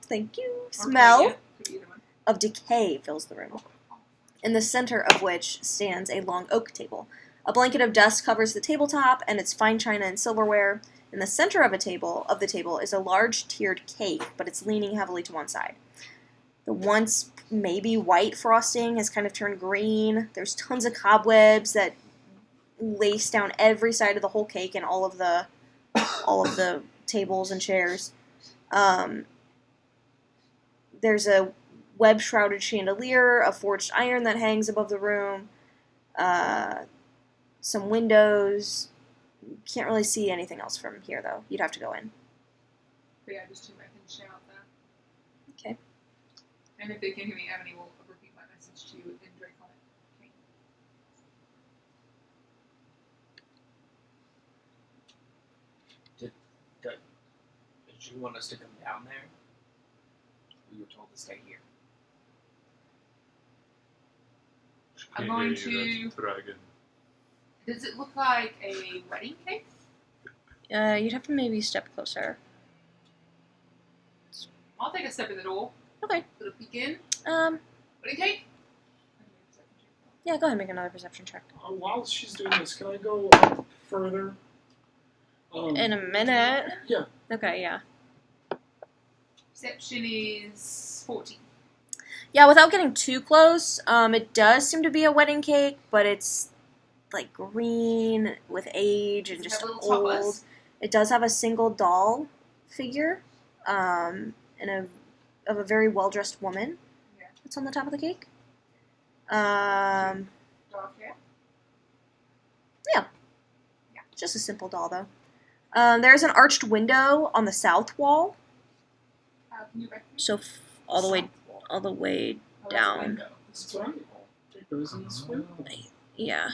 thank you, smell of decay fills the room, in the center of which stands a long oak table. A blanket of dust covers the tabletop and its fine china and silverware. In the center of the table is a large tiered cake, but it's leaning heavily to one side. The once maybe white frosting has kind of turned green. There's tons of cobwebs that lace down every side of the whole cake and all of the tables and chairs. There's a web-shrouded chandelier of forged iron that hangs above the room. Some windows. Can't really see anything else from here, though. You'd have to go in. But yeah, just turn back and shout that. Okay. And if they can hear me, Ebony will repeat my message to you in Draconic. Okay. Did you want us to come down there? We were told to stay here. I'm Can't going hear you, to. that's dragon. Does it look like a wedding cake? You'd have to maybe step closer. I'll take a step in the door. Okay. Little peek in. Wedding cake? Yeah, go ahead and make another perception check. While she's doing this, can I go up further? In a minute. Yeah. Okay, yeah. Perception is 14. Yeah, without getting too close, it does seem to be a wedding cake, but it's like green with age and Does it just have little old. toppers? It does have a single doll figure, and of a very well dressed woman. Yeah. That's on the top of the cake. Dark hair? Just a simple doll though. There's an arched window on the south wall, Can you recognize? so all the way Oh, that's a down. window. That's what it goes in this way. Yeah.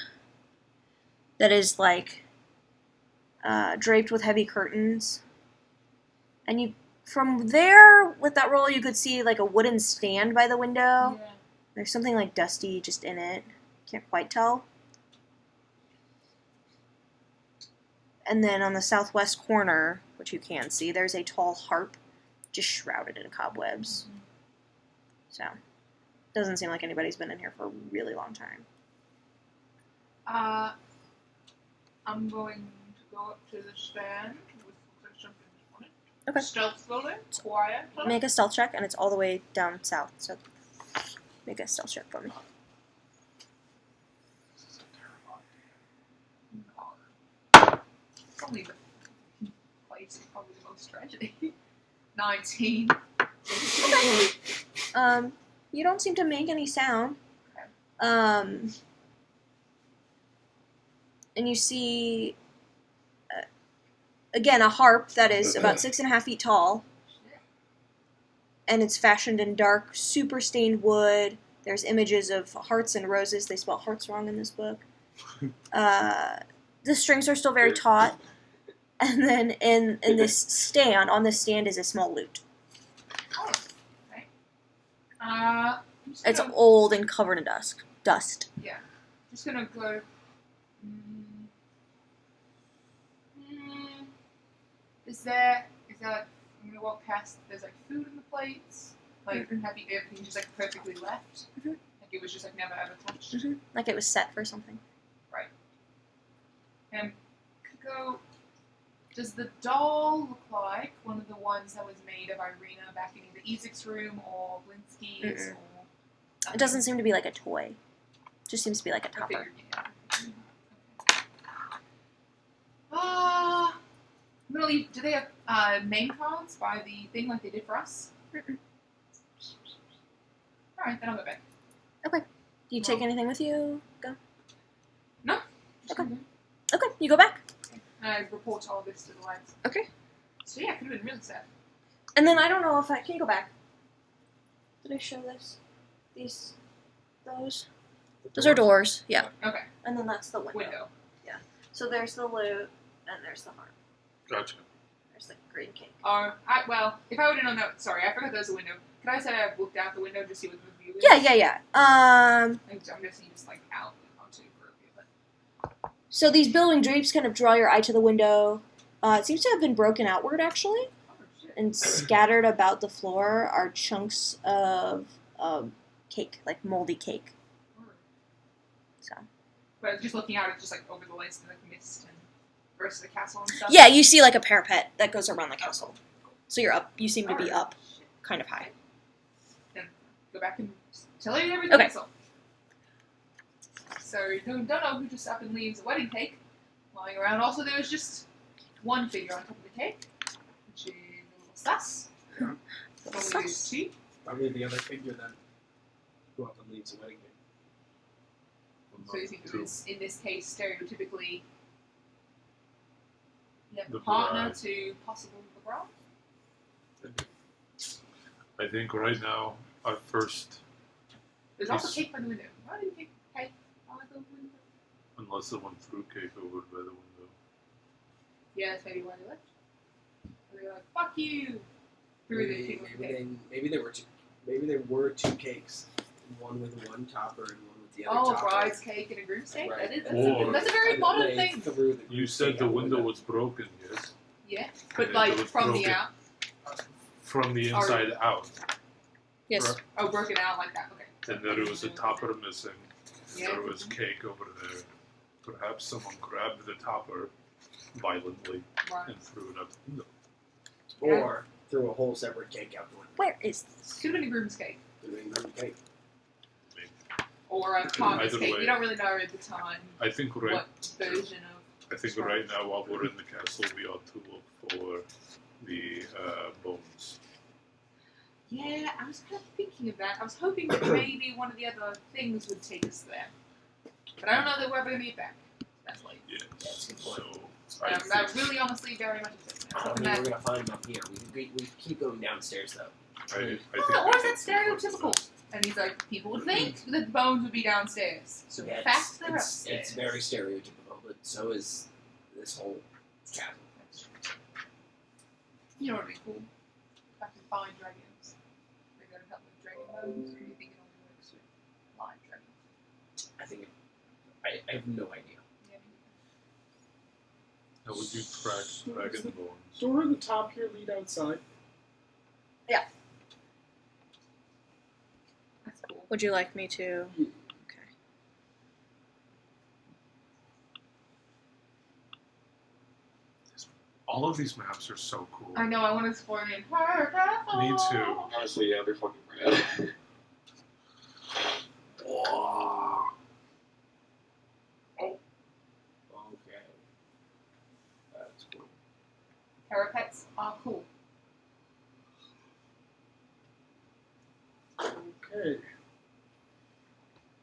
That is like draped with heavy curtains. And you, from there, with that roll, you could see like a wooden stand by the window. Yeah. There's something like dusty just in it. Can't quite tell. And then on the southwest corner, which you can see, there's a tall harp just shrouded in cobwebs. So, doesn't seem like anybody's been in here for a really long time. I'm going to go up to the stand with something on it. Okay. Stealthily, quiet. Make a stealth check, and it's all the way down south, so make a stealth check for me. Probably the place is probably the most tragedy. 19. You don't seem to make any sound. Okay. And you see, again, a harp that is about 6.5 feet tall, and it's fashioned in dark, super stained wood. There's images of hearts and roses. They spell hearts wrong in this book. The strings are still very taut. And then in this stand, on this stand is a small lute. Oh, okay. I'm just It's gonna, old and covered in dust. yeah. Just gonna go. Is there? I'm gonna walk past. There's like food in the plates. Like happy everything just like perfectly left. Mhm. Like it was just like never ever touched. Mm-hmm. Like it was set for something. And could go. Does the doll look like one of the ones that was made of Irina back in either Ezek's room or Blinsky's? Mm-mm. Or It doesn't seem to be like a toy. Just seems to be like a I topper. figured, I'm gonna leave. Do they have name cards by the thing like they did for us? Mm-mm. All right, then I'll go back. Do you take anything with you? Go. No. Okay. Okay, you go back. And I report all this to the lads. Okay. So yeah, it could have been really sad. And then I don't know if I can you go back. Did I show this? Those are doors. Yeah. Okay. And then that's the window. Window. So there's the loot and there's the heart. Gotcha. There's the green cake. Well, if I would have known that, sorry, I forgot there was a window. Could I say I've looked out the window to see what the view is? Yeah. I'm guessing just like out onto for a view, but So these billowing drapes kind of draw your eye to the window. It seems to have been broken outward actually, oh shit. and scattered about the floor are chunks of cake, like moldy cake. So. But just looking out, it's just like over the lakes and like mist and the rest of the castle and stuff. Yeah, you see like a parapet that goes around the castle. So you're up. You seem to be Alright. up, kind of high. Then go back and tell you everything. Okay. So you don't know who just up and leaves a wedding cake lying around. Also, there was just one figure on top of the cake, which is a little sus. Yeah. Probably is two. Probably the other figure that who often leaves a wedding cake. So you think it was, in this case, stereotypically, you have The a partner bride. to possible the bride? I think right now our first, There's also Yes. cake by the window. Why do you think cake by the window? unless someone threw cake over by the window. Yeah, that's maybe why they left. They were like, fuck you! Through the cake. Maybe there were two cakes, one with one topper and one with the other Oh, a topper. bride's cake and a groom's cake? Right. That's a very And modern they thing. threw the You said cake the out window was broken, yes? Yeah, but Yeah, like it was from the broken. out. From the inside out. Yes. Right. Oh, broken out like that. Okay. And there was a topper missing. Yeah. There was cake over there. Perhaps someone grabbed the topper violently Right. and threw it out the window. Or threw a whole separate cake out the window. Where is this? Could have been a groom's cake. Doing room cake. Or a partner's Either cake. way. You don't really know at the time I think right what version of. I think right now while we're in the castle we ought to look for the bones. Yeah, I was kind of thinking of that. I was hoping that maybe one of the other things would take us there. But I don't know that we're ever going to get back. That's like. Yes. That's a good point. So And I I'm think, really honestly very much interested in I that. don't Something think we're that. gonna find them up here. We keep going downstairs though. I think Oh, or is that we can see stereotypical? And he's like, people would think that the bones would be downstairs. So Yeah, in fact, they're it's upstairs. very stereotypical, but so is this whole castle. You know what would be cool? If I can find dragons. Maybe that'd help with dragon bones. Or do you think it only works with live dragons? I think I have no idea. Yeah, How would you track dragon bones? Door on the top here lead outside. that's cool. Would you like me to? Okay. All of these maps are so cool. I know, I want to explore the entire castle. Me too. Honestly, yeah, they're fucking rad. Whoa. Oh. Okay. That's cool. Parapets are cool. Okay.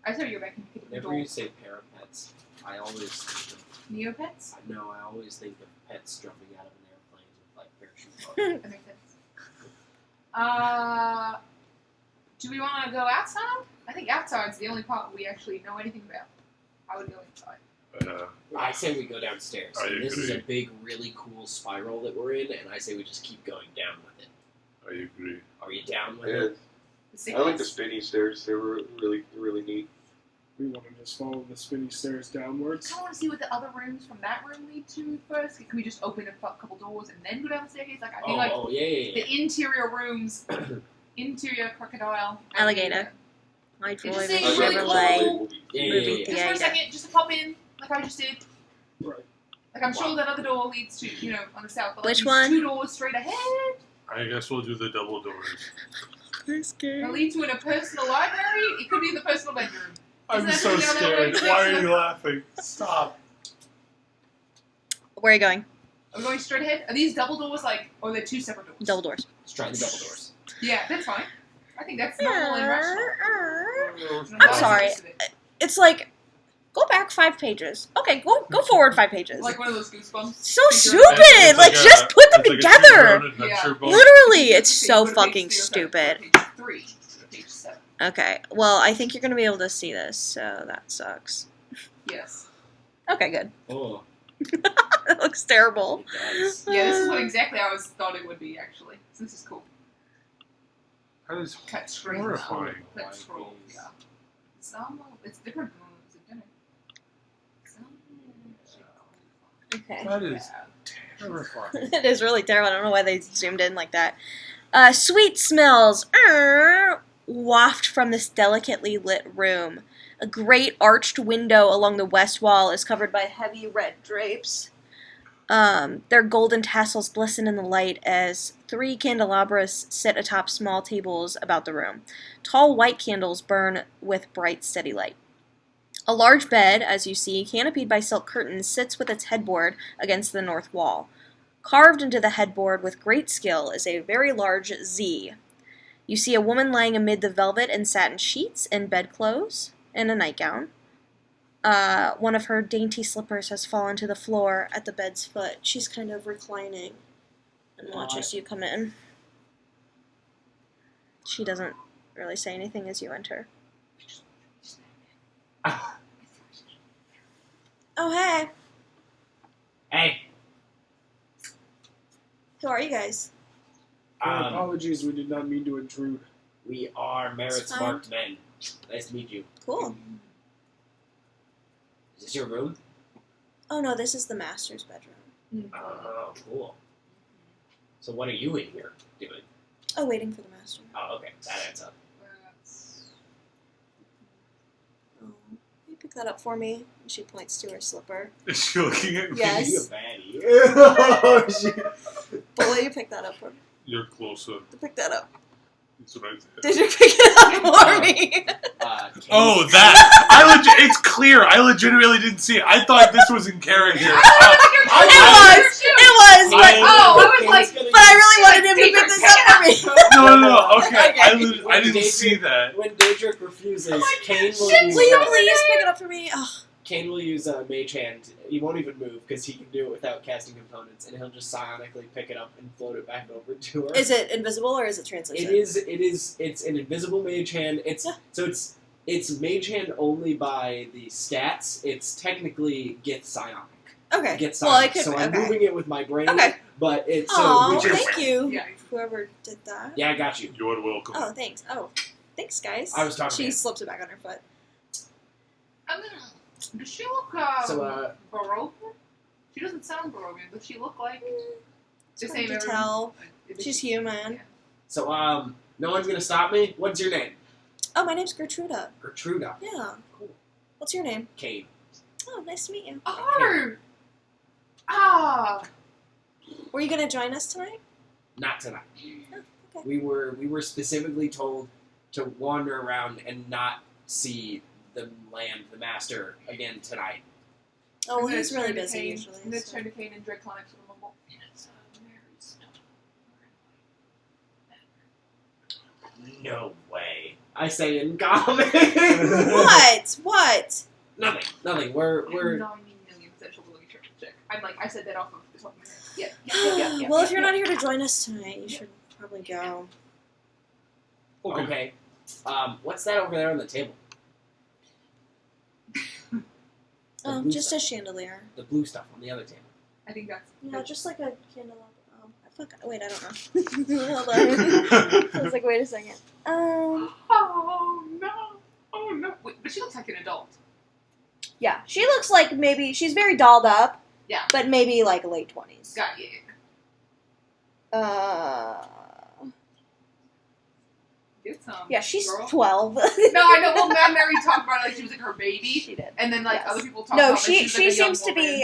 I saw you back in the Whenever you say parapets, I always think Neopets? of I always think of pets jumping out of an airplane with like parachute. That makes sense. Do we want to go outside? I think outside's the only part we actually know anything about. I would go inside. I say we go downstairs. I And this is a agree. big, really cool spiral that we're in, and I say we just keep going down with it. I agree. Are you down with Yeah, it? The I like the sickness. spinny stairs. They were really neat. We want to just follow the spinny stairs I downwards. kind of want to see what the other rooms from that room lead to first. Can we just open a couple doors and then go down the staircase? Like I feel like Yeah. the interior rooms, interior crocodile, Alligator. My It just droid seems was really Chevrolet. cool. Yeah. Movie Just for a second, just to pop in, like I just did. Right. Like I'm sure that other door leads to, on the south. But like Which these one? 2 doors straight ahead. I guess we'll do the double doors. I'm scared. It'll lead to a personal library. It could be the personal bedroom. I'm Isn't so that the other way scared. to Why fix are it? you laughing? Stop. Where are you going? I'm going straight ahead. Are these double doors or are they two separate doors? Double doors. Let's try the double doors. Yeah, that's fine. I think that's normal and rational. I'm sorry. It's like, go back 5 pages. Okay, go forward 5 pages. Like one of those goosebumps. So figure- stupid! It's Like, a- just put them it's like a together! choose-your-own adventure book. Literally, it's Okay, so go to page fucking 3, stupid. Page 3. Page 7. Okay, well, I think you're gonna be able to see this, so that sucks. Yes. Okay, good. Oh, That looks terrible. it does. Yeah, this is what exactly I thought it would be, actually. So this is cool. That is Cut straight. horrifying. Cut scroll, yeah. It's different than when it was a dinner. Okay. That is terrifying. It is really terrible. I don't know why they zoomed in like that. Sweet smells waft from this delicately lit room. A great arched window along the west wall is covered by heavy red drapes. Their golden tassels glisten in the light as 3 candelabras sit atop small tables about the room. Tall white candles burn with bright, steady light. A large bed, as you see, canopied by silk curtains, sits with its headboard against the north wall. Carved into the headboard with great skill is a very large Z. You see a woman lying amid the velvet and satin sheets and bedclothes and a nightgown. One of her dainty slippers has fallen to the floor at the bed's foot. She's kind of reclining and watches you come in. She doesn't really say anything as you enter. Oh, hey. Hey, Who are you guys? Apologies, we did not mean to intrude. we are Merritt's It's fine. marked men. Nice to meet you. Cool. Is this your room? Oh, no, this is the master's bedroom. Oh, cool. So what are you in here doing? Oh, waiting for the master. Oh, okay, that adds up. Oh, can you pick that up for me? And she points to her slipper. Is she looking at me? Yes. You a baddie. Oh, shit. But will you pick that up for me? You're closer. Pick that up. It's right Did there. you pick it up for me? Oh, that! It's clear. I legitimately didn't see it. I thought this was in character. It was, but I really wanted him to pick this up for me. No. Okay. Okay. I didn't see that. When Daedric refuses, Kane will use. Will you please pick it up for me? Oh, Kane will use Mage Hand. He won't even move because he can do it without casting components, and he'll just psionically pick it up and float it back over to her. is it invisible or is it translucent? It's an invisible Mage Hand. It's Mage Hand only by the stats. It's technically Gith Psionic. Okay. Gith Psionic. Well, I could. So I'm Okay. moving it with my brain. Okay. But it's Aw, which is thank you. Yeah. Whoever did that. yeah, I got you. You're welcome. Oh, thanks. Oh, thanks, guys. I was talking to She him. slips it back on her foot. Does she look So, Baroque? She doesn't sound Baroque. Does she look like It's the hard same? to everyone? tell. Is She's she- human. So no one's gonna stop me. What's your name? Oh, my name's Gertruda. Gertruda. Yeah. Cool. What's your name? Kane. Oh, nice to meet you. Oh! Ah! Were you gonna join us tonight? Not tonight. okay. We were specifically told to wander around and not see the land, the master, again tonight. Oh, well, I'm he's gonna really turn to busy Kane- usually. I'm gonna so- turn to Kane and Drake Connect with a mumble. No way. I say in common. What? What? Nothing. We're 90,000,000% sure we'll check. I'm like, I said that off of the top of my head. Yeah. Well, if you're not here to join us tonight, you should probably go. okay. What's that over there on the table? The blue Just stuff. a chandelier. The blue stuff on the other table. I think that's. No, just like a candelabra. Wait, I don't know. Hold on. I was like, wait a second. Oh no! Wait, but she looks like an adult. Yeah, she looks like maybe she's very dolled up. Yeah. But maybe like late 20s. Got you. Get some. Yeah, she's girl. 12. No, I know. Well, Mary talked about it like she was like her baby, She did. and then like Yes. other people talk No, about like she she's like a young seems to be woman.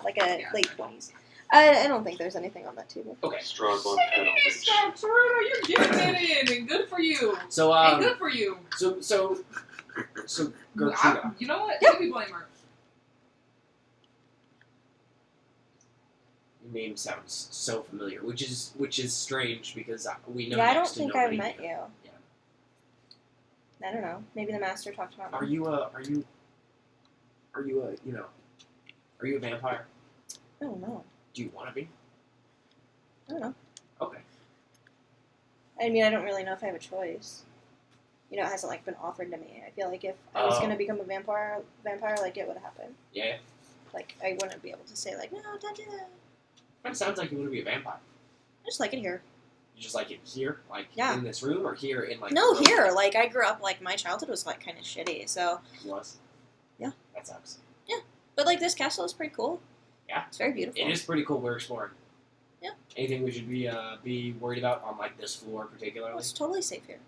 like a Yeah. late 20s. I don't think there's anything on that table. Okay. Strahd on pedal. Hey, Star Toretto, you're getting it in, and good for you. So And good for you. So So Gertruda. You know what? Yeah. Let me blame her. Your name sounds so familiar, which is strange because we know. Yeah, I don't next to think nobody I've met here. you. I don't know. Maybe the master talked about me. Are you a vampire? I don't know. Do you want to be? I don't know. Okay. I mean, I don't really know if I have a choice. You know, it hasn't like been offered to me. I feel like if I was Oh. gonna become a vampire, like it would happen. Yeah. Like I wouldn't be able to say like, no, don't do that. But it sounds like you want to be a vampire. I just like it here. You just like it here, like Yeah. in this room, or here in like. No, the room here. Like I grew up. Like my childhood was like kind of shitty. So, it was. Yeah. That sucks. but like this castle is pretty cool. Yeah. It's very beautiful. It is pretty cool. We're exploring. Yeah. Anything we should be worried about on like this floor Oh, particularly? it's totally safe here.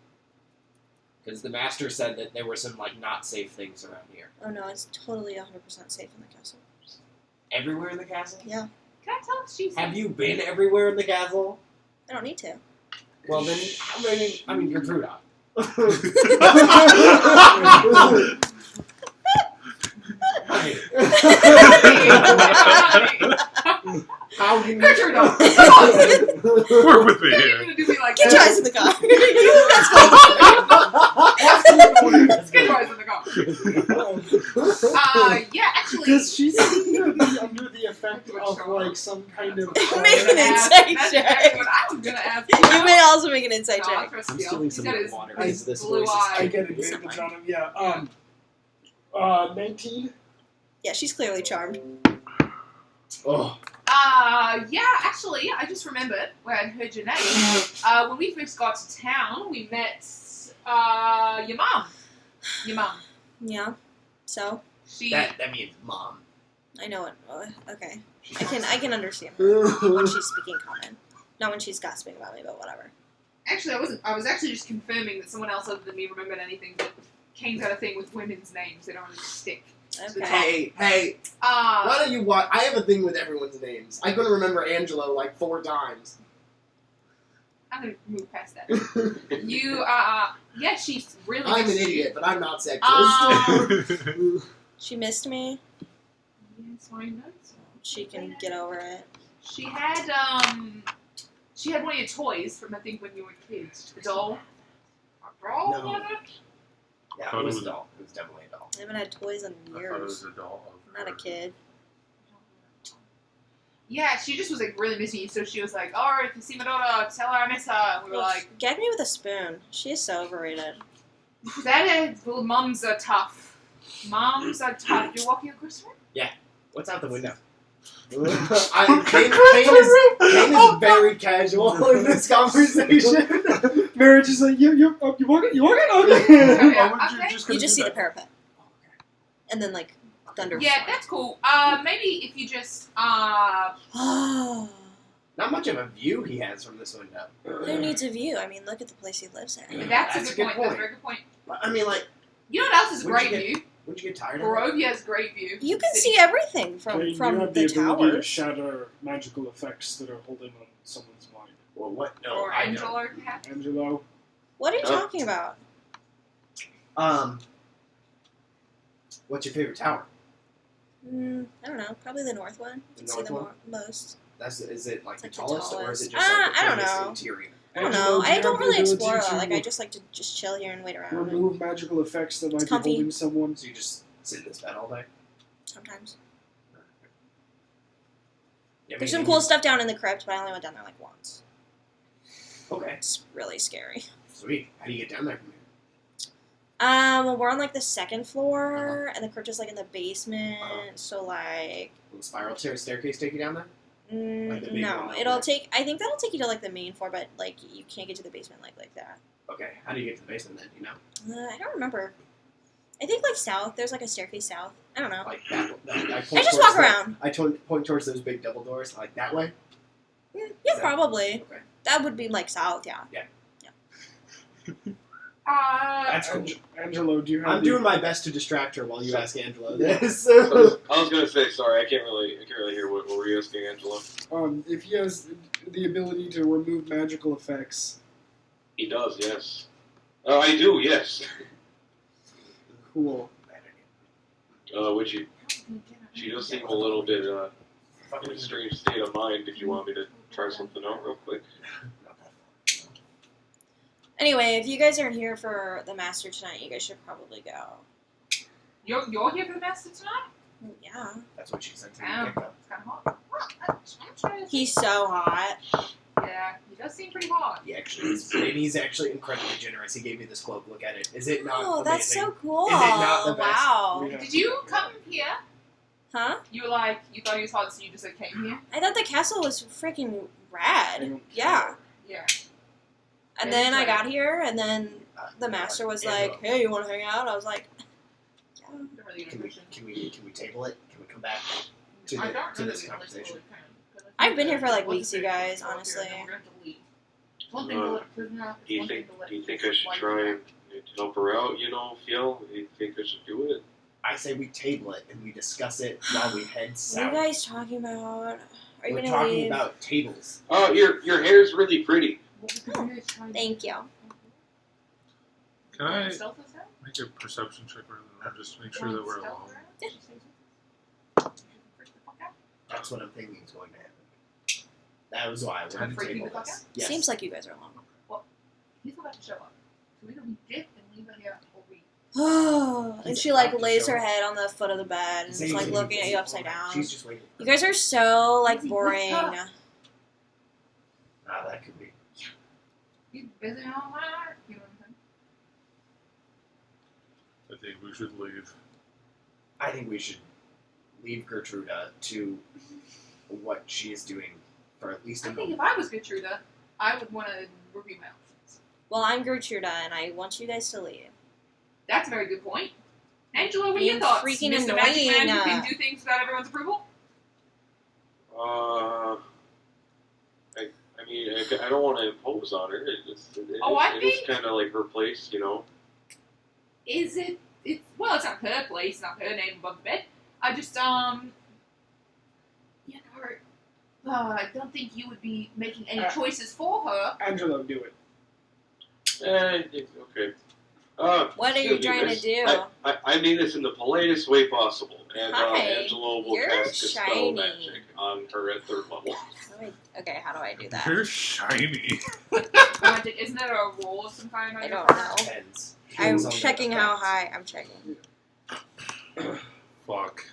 Because the master said that there were some like not safe things around here. Oh no, it's totally 100% safe in the castle. Everywhere in the castle? Yeah. Can I tell if she's... Have you been everywhere in the castle? I don't need to. Well then, I mean Gertruda. How can Gertrude, come on! Work with me You're here. gonna do me like Get your that. eyes in the car. That's Get your eyes in the car. Yeah, actually... Does she seem to be under the effect of like some kind of? Make an That's insight exactly check. what I was gonna ask. You may also make an insight No, I check. trust I'm you. stealing He's some got of his the water. his This blue voice is eye. I get advantage on him. Yeah. 19. Yeah, she's clearly charmed. Oh, Yeah, actually, I just remembered where I'd heard your name. When we first got to town, we met, your mum. Your mum. Yeah. So She... That means mom. I know it. Okay. She's I can understand her when she's speaking common, not when she's gossiping about me, but whatever. Actually, I wasn't. I was actually just confirming that someone else other than me remembered anything, but Kane's got a thing with women's names. They don't really stick. Okay. hey, why don't you watch? I have a thing with everyone's names. I couldn't remember Angelo like 4 times. I'm gonna move past that. You, yeah, she's really... I'm an missed you. idiot, but I'm not sexist. She missed me. Yes, I know. She can get over it. She had one of your toys from, I think, when you were kids. A doll. A doll? No. Was it? Yeah, Thought it it was was- a doll. It was definitely a doll. I haven't had toys in I thought it was years. a doll. I'm not a kid. Yeah, she just was like really missing you, so she was like, "Oh, if you see my daughter, tell her I miss her." And we were like, Gag me with a spoon. She is so overrated. "That is, well, mums are tough. Mums are tough." You're walking across the room? What's out the window? Kane is very casual in this conversation. Merritt just like you working? You working? Oh, Okay. yeah, Why would okay. you just You just see the that? parapet. And then, like, thunder. Yeah, that's cool. Maybe if you just, Oh. Not much of a view he has from this window. Who needs a view? I mean, look at the place he lives in. that's That's a a good good point. That's a point. very good point. I mean, like, You know what else is a Wouldn't great you view? wouldn't you get tired of it? Borovia's great view. You can City. see everything from You have the the ability to towers. shatter magical effects that are holding on someone's mind. Well, what? No, Or I don't. Angelo, yeah. Angelo. What are you Huh? talking about? What's your favorite tower? I don't know. Probably the north one. You can The see the north most. Is it like It's the like the tallest, or is it tallest. just like the I don't biggest know. interior? I don't Angelo, know. do you I have don't the really ability explore a lot. to Like, I just like to just chill here and wait around. And remove magical effects that might be comfy. holding someone. So you just sit in this bed all day? sometimes. Yeah, There's some cool stuff down in the crypt, but I only went down there like once. Okay, It's really scary. sweet. How do you get down there from here? Well, we're on like the second floor, and the crypt is like in the basement. So like, Will the spiral staircase take you down there? Like the big no, one out it'll there? take. I think that'll take you to like the main floor, but like you can't get to the basement like that. Okay, how do you get to the basement then? Do you know? I don't remember. I think like south. There's like a staircase south. I don't know. Like that? I I just walk around. I point towards those big double doors, like that way. Yeah, that- probably. Okay. That would be like south. Yeah. That's cool. Angelo, do you have I'm the doing my best to distract her while you ask Angelo this. I was gonna say sorry. I can't really hear what were you asking, Angelo? if he has the ability to remove magical effects? He does, yes. I do, yes. Cool. Would you? She does seem a little bit in a strange state of mind. If you want me to try something out real quick. Anyway, if you guys aren't here for the master tonight, you guys should probably go. You're here for the master tonight? Yeah. That's what she said to me. Damn, Get it's kind of hot. I'm trying to He's so hot. Yeah, he does seem pretty hot. He actually is, and he's actually incredibly generous. He gave me this cloak. Look at it. Is it not Oh, amazing? that's so cool. Is it not the best? Wow. Yeah. Did you come here? Huh? You were like, you thought he was hot, so you just like came here? I thought the castle was freaking rad. Yeah. Yeah. And Yeah, then I right. got here, and then the master was like, "Hey, you want to hang out?" I was like, "Yeah." Don't really get a vision. Can we table it? Can we come back to, I don't to really this like conversation? bullet time, 'cause I I've think been here that for, like, once weeks, you they guys, go up here, honestly. then we're gonna have to leave. It's one thing to let a prisoner out, Do you it's one think? thing to let Do you think this I should wife try out. and help her out? You know, Phil. Do you think I should do it? I say we table it and we discuss it while we head What south. are you guys talking about? Are you We're gonna talking leave? about tables. Oh, your hair's really pretty. Thank you. Can I Stealth us out? make a perception check rather than just to make sure that we're Stealth alone? around? Yeah. Just say something. Freak the fuck out. That's what I'm thinking is going to happen. That was why I wanted to Freak you table the fuck this. out? Yes. Seems like you guys are alone. He's about to show up. So either we dip and leave it here, or we. Oh, and He's she like about to lays show her up. head on the foot of the bed and is Zane's like gonna be looking at busy you all upside night. down. She's just waiting. You guys are so like Busy, boring. wake That could be. He's busy all night. You know what I'm saying? I think we should leave. I think we should leave Gertruda to what she is doing for at least a I think moment. if I was Gertruda, I would want to review my options. Well, I'm Gertruda, and I want you guys to leave. That's a very good point. Angela, what are Being your thoughts? freaking Mr. Magic Man who annoying, can do things without everyone's approval? I mean, I don't want to impose on her. It's kind of like her place, you know. Is it? Well, it's not her place, not her name above the bed. I just I don't think you would be making any choices for her. Angelo, do it. Okay. What are you excuse me, trying to miss. do? I mean this in the politest way possible. And Hi, Angelo will you're cast Dispel shiny. Magic on her at 3rd level. Okay, how do I do that? You're shiny. Magic, isn't there a roll of some kind? On I your don't part? know. Depends. I'm Depends on the checking how effects. high. I'm checking. Fuck.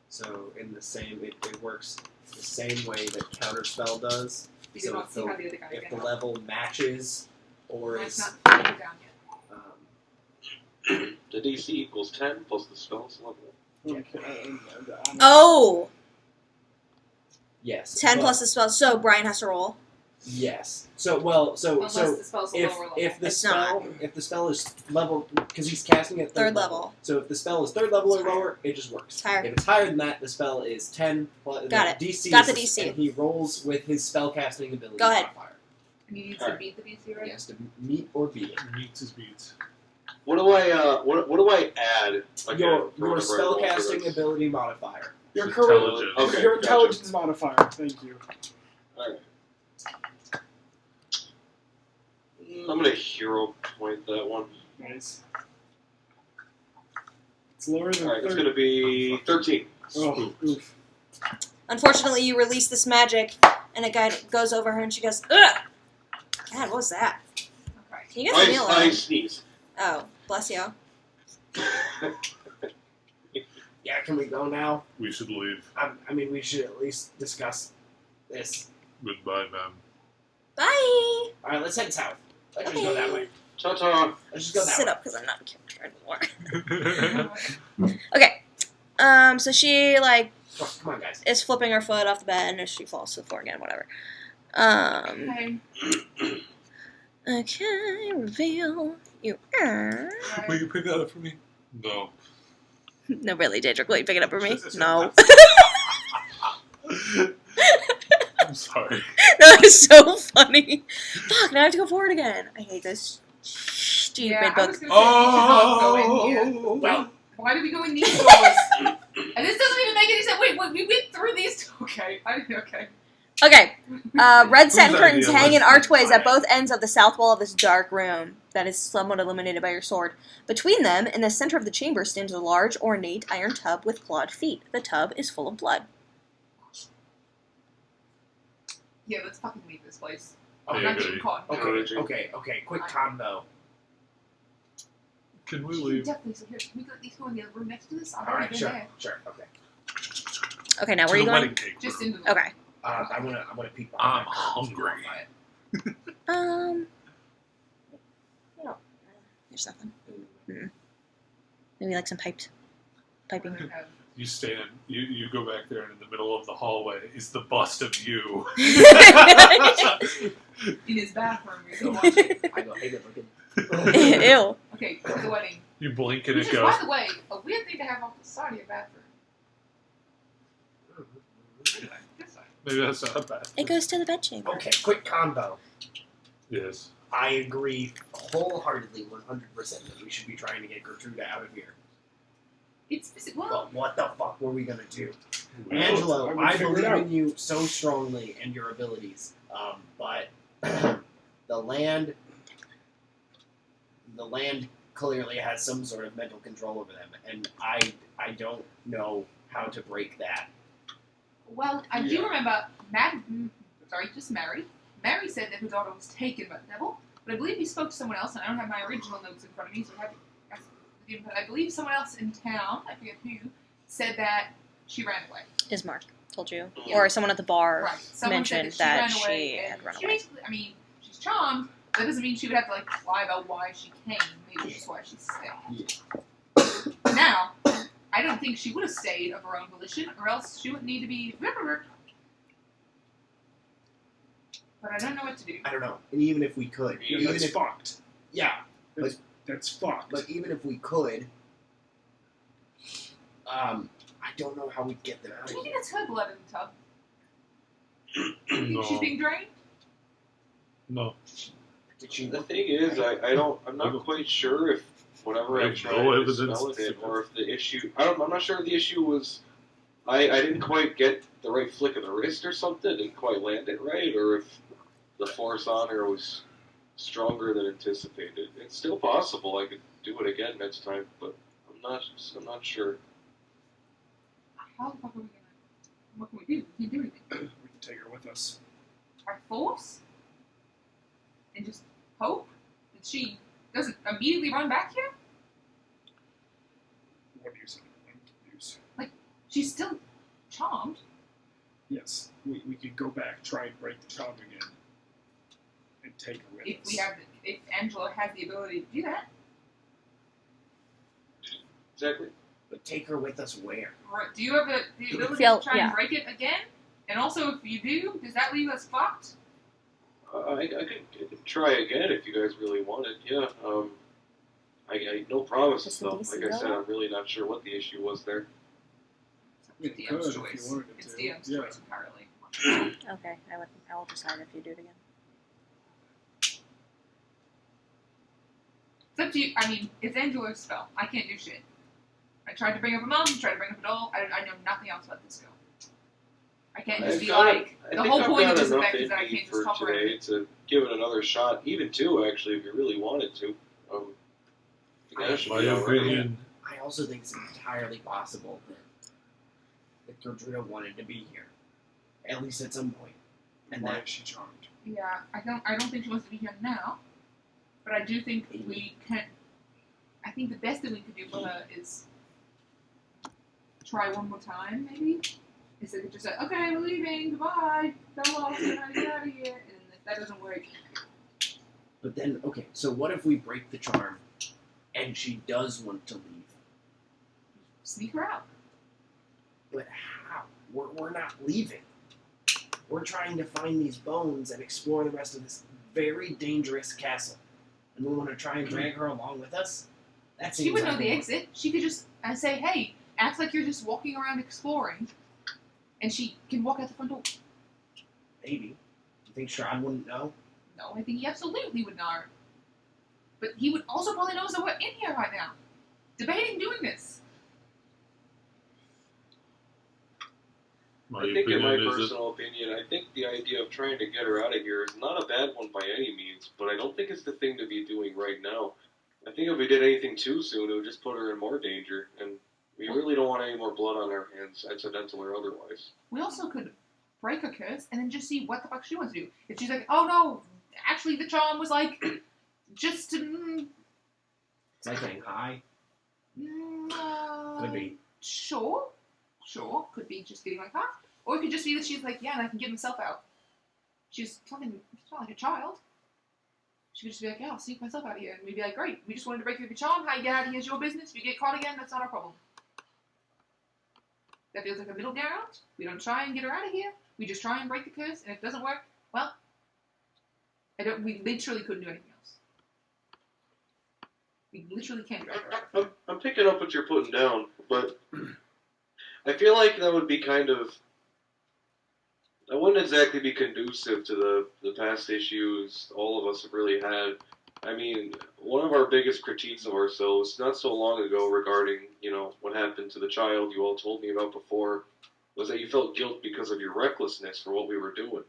So in the same, it works the same way that Counterspell does. You do So not if see how the other guy if can the help. level matches or It's is not falling down yet. The DC equals 10 plus the spell's level. Okay. Oh, yes, 10 but- plus the spell. So Brian has to roll. yes. So well, so Unless so the spell's a if lower level. if the It's spell if the spell is level because he's casting at Third third level. So if the spell is 3rd level or It's higher. lower, it just works. It's higher. If it's higher than that, the spell is 10. Plus, Got the it. DC Got the is- DC. and he rolls with his spell casting ability. Go ahead. Modifier. And you need to Alright. beat the DC, He right? has to meet or beat it. Meets his beats. What do I what do I add? Like Your whenever I spell roll for casting this? ability modifier. Your Intelligence. Okay, Your gotcha. intelligence modifier. Thank you. Alright. I'm gonna hero point that one. Nice. It's lower than Alright, it's 30. gonna be 13. Oh, oof. Unfortunately, you release this magic, and a guy goes over her, and she goes, "Ugh!" God, what was that? Okay. Can you guys leave me I alone? sneeze. Oh, bless you. Yeah, can we go now? We should leave. I mean, we should at least discuss this. Goodbye, ma'am. Bye. All right, let's head south. Let's just go that way. Ta-ta. Let's just go that Sit way. up, because I'm not a character anymore. Okay. So she like Come on, guys. is flipping her foot off the bed, and she falls to the floor again. Whatever. Okay. Okay. Reveal you are. Will you pick that up for me? No. No, really, Daedric, will you pick it up for me? No. I'm sorry. That was so funny. Fuck, now I have to go forward again. I hate this stupid Yeah, I book. was gonna say we should not go in here. Well, Why did we go in these doors? And this doesn't even make any sense. Wait, we went through these. Okay. Okay. Okay. Red satin Whose curtains idea hang was in archways that? at both ends of the south wall of this dark room that is somewhat illuminated by your sword. Between them, in the center of the chamber, stands a large, ornate iron tub with clawed feet. The tub is full of blood. Yeah, let's fucking leave this place. I I'm not agree. getting caught. Okay. Quick combo. Can we We leave? definitely. So here, can we at least go in the other room next to this? I've All already right, been sure, there. sure, okay. Okay, now To where are the you going? wedding cake. Just room. into the. Okay. I wanna peek I'm behind that curtain, so hungry. I'll buy it. No. There's nothing. Maybe like some piping. You stand. You go back there, and in the middle of the hallway is the bust of you. In his bathroom, we go watch it. I go, hey, good looking. Ew. Okay, the wedding. You blink and Which it is, goes. by the way, a weird thing to have off the side of your bathroom. Anyway, this side. Maybe that's not a bad. It goes to the bedchamber. Okay, quick combo. Yes. I agree wholeheartedly, 100% that we should be trying to get Gertruda out of here. It's well. But what the fuck were we gonna do? We Angelo, I would I figure it believe out. in you so strongly and your abilities, but the land clearly has some sort of mental control over them, and I don't know how to break that. Well, I do remember Mary. Mary said that her daughter was taken by the devil, but I believe he spoke to someone else, and I don't have my original notes in front of me, so I have to ask him. But I believe someone else in town, I forget who, said that she ran away. Ismark told you. Yeah. or someone at the bar Right. Someone mentioned said that she ran away, she and had run she away. basically, I mean, she's charmed, but that doesn't mean she would have to lie about why she came. Maybe it's just why she stayed. Now, I don't think she would have stayed of her own volition, or else she would need to be. But I don't know what to do. I don't know. And even if we could, Yeah, even that's if, fucked. yeah, That's fucked. but even if we could, I don't know how we'd get them out Do of you think here. it's her blood in the tub? Do you think she's No. being drained? No. Did she The look? thing is, I'm not quite sure if whatever I I have tried no to evidence smell it to in, or if the issue. I'm not sure if the issue was. I didn't quite get the right flick of the wrist or something. Didn't quite land it right, or if the force on her was stronger than anticipated. It's still possible I could do it again next time, but I'm not sure. How the fuck are we gonna? What can we do? We can't do anything. We can take her with us. Our force? And just hope that she doesn't immediately run back here? What do you say? I'm confused. She's still charmed. Yes, we could go back, try and break the charm again, and take her with us. If Angela has the ability to do that. Exactly. But take her with us where? Right. Do you have the ability Feel- to try yeah. and break it again? And also, if you do, does that leave us fucked? I could try again if you guys really wanted. Yeah. I no promises Just the though. DC Like I said, though? I'm really not sure what the issue was there. You It's could DM's if you choice. wanted It's to. DM's Yeah. choice entirely. Okay, I will decide if you do it again. It's up to you. I mean, it's Angela's spell. I can't do shit. I tried to bring up a mom, tried to bring up a doll. I know nothing else about this girl. I can't just be like, the whole point of this effect is that I can't for just talk around today it. to give it another shot, even two actually, if you really wanted to. I think that should My be all right. opinion. I also think it's entirely possible that Gertruda wanted to be here, at least at some point, and Why that is she charmed? Yeah, I don't think she wants to be here now. But I do think we can. I think the best that we could do for her is try one more time, maybe. Instead of just say, okay, we're leaving, goodbye, so long, we're gonna get out of here. And if that doesn't work, But then, okay, so what if we break the charm, and she does want to leave? sneak her out. But how? We're not leaving. We're trying to find these bones and explore the rest of this very dangerous castle. And we want to try and drag her along with us? That She seems would know like the a- exit. She could just say, hey, act like you're just walking around exploring. And she can walk out the front door. Maybe. You think Strahd wouldn't know? No, I think he absolutely would know. But he would also probably know that we're in here right now. Debating doing this. My I think, in my opinion is that personal opinion, I think the idea of trying to get her out of here is not a bad one by any means, but I don't think it's the thing to be doing right now. I think if we did anything too soon, it would just put her in more danger, and we really don't want any more blood on our hands, accidental or otherwise. We also could break her curse and then just see what the fuck she wants to do. If she's like, oh no, actually the charm was like, just to... It's like getting high. Could be. Sure, could be just getting like that. Or it could just be that she's like, yeah, and I can get myself out. She's not like a child. She could just be like, yeah, I'll sneak myself out of here. And we'd be like, great, we just wanted to break through the charm. How you get out of here is your business. If you get caught again, that's not our problem. That feels like a middle ground. We don't try and get her out of here. We just try and break the curse, and if it doesn't work, well, we literally couldn't do anything else. We literally can't break her. I'm picking up what you're putting down, but I feel like that would be kind of... That wouldn't exactly be conducive to the past issues all of us have really had. I mean, one of our biggest critiques of ourselves, not so long ago regarding, what happened to the child you all told me about before, was that you felt guilt because of your recklessness for what we were doing.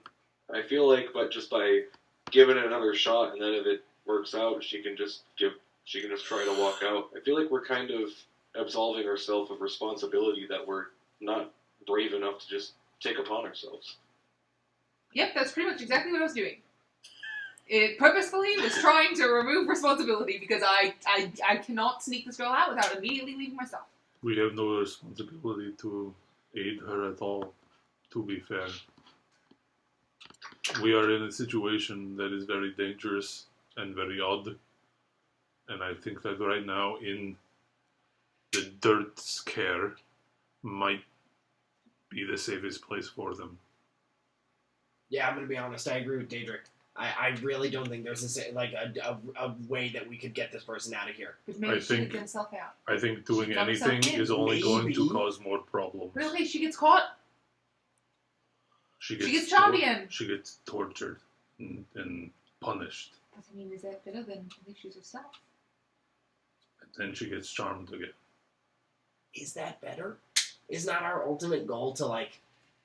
I feel like just by giving it another shot, and then if it works out, she can just try to walk out. I feel like we're kind of absolving ourselves of responsibility that we're not brave enough to just take upon ourselves. Yep, that's pretty much exactly what I was doing. It purposefully was trying to remove responsibility because I cannot sneak this girl out without immediately leaving myself. we have no responsibility to aid her at all, to be fair. We are in a situation that is very dangerous and very odd. And I think that right now in the dirt's care might be the safest place for them. Yeah, I'm gonna be honest. I agree with Daedric. I really don't think there's a way that we could get this person out of here. Because maybe she could get herself out. I think doing She got herself anything in. is only going to Maybe. cause more problems. Really? She gets caught? She gets charmed again. She gets tortured and punished. I mean, is that better than I think she's herself? And then she gets charmed again. Is that better? Is not our ultimate goal to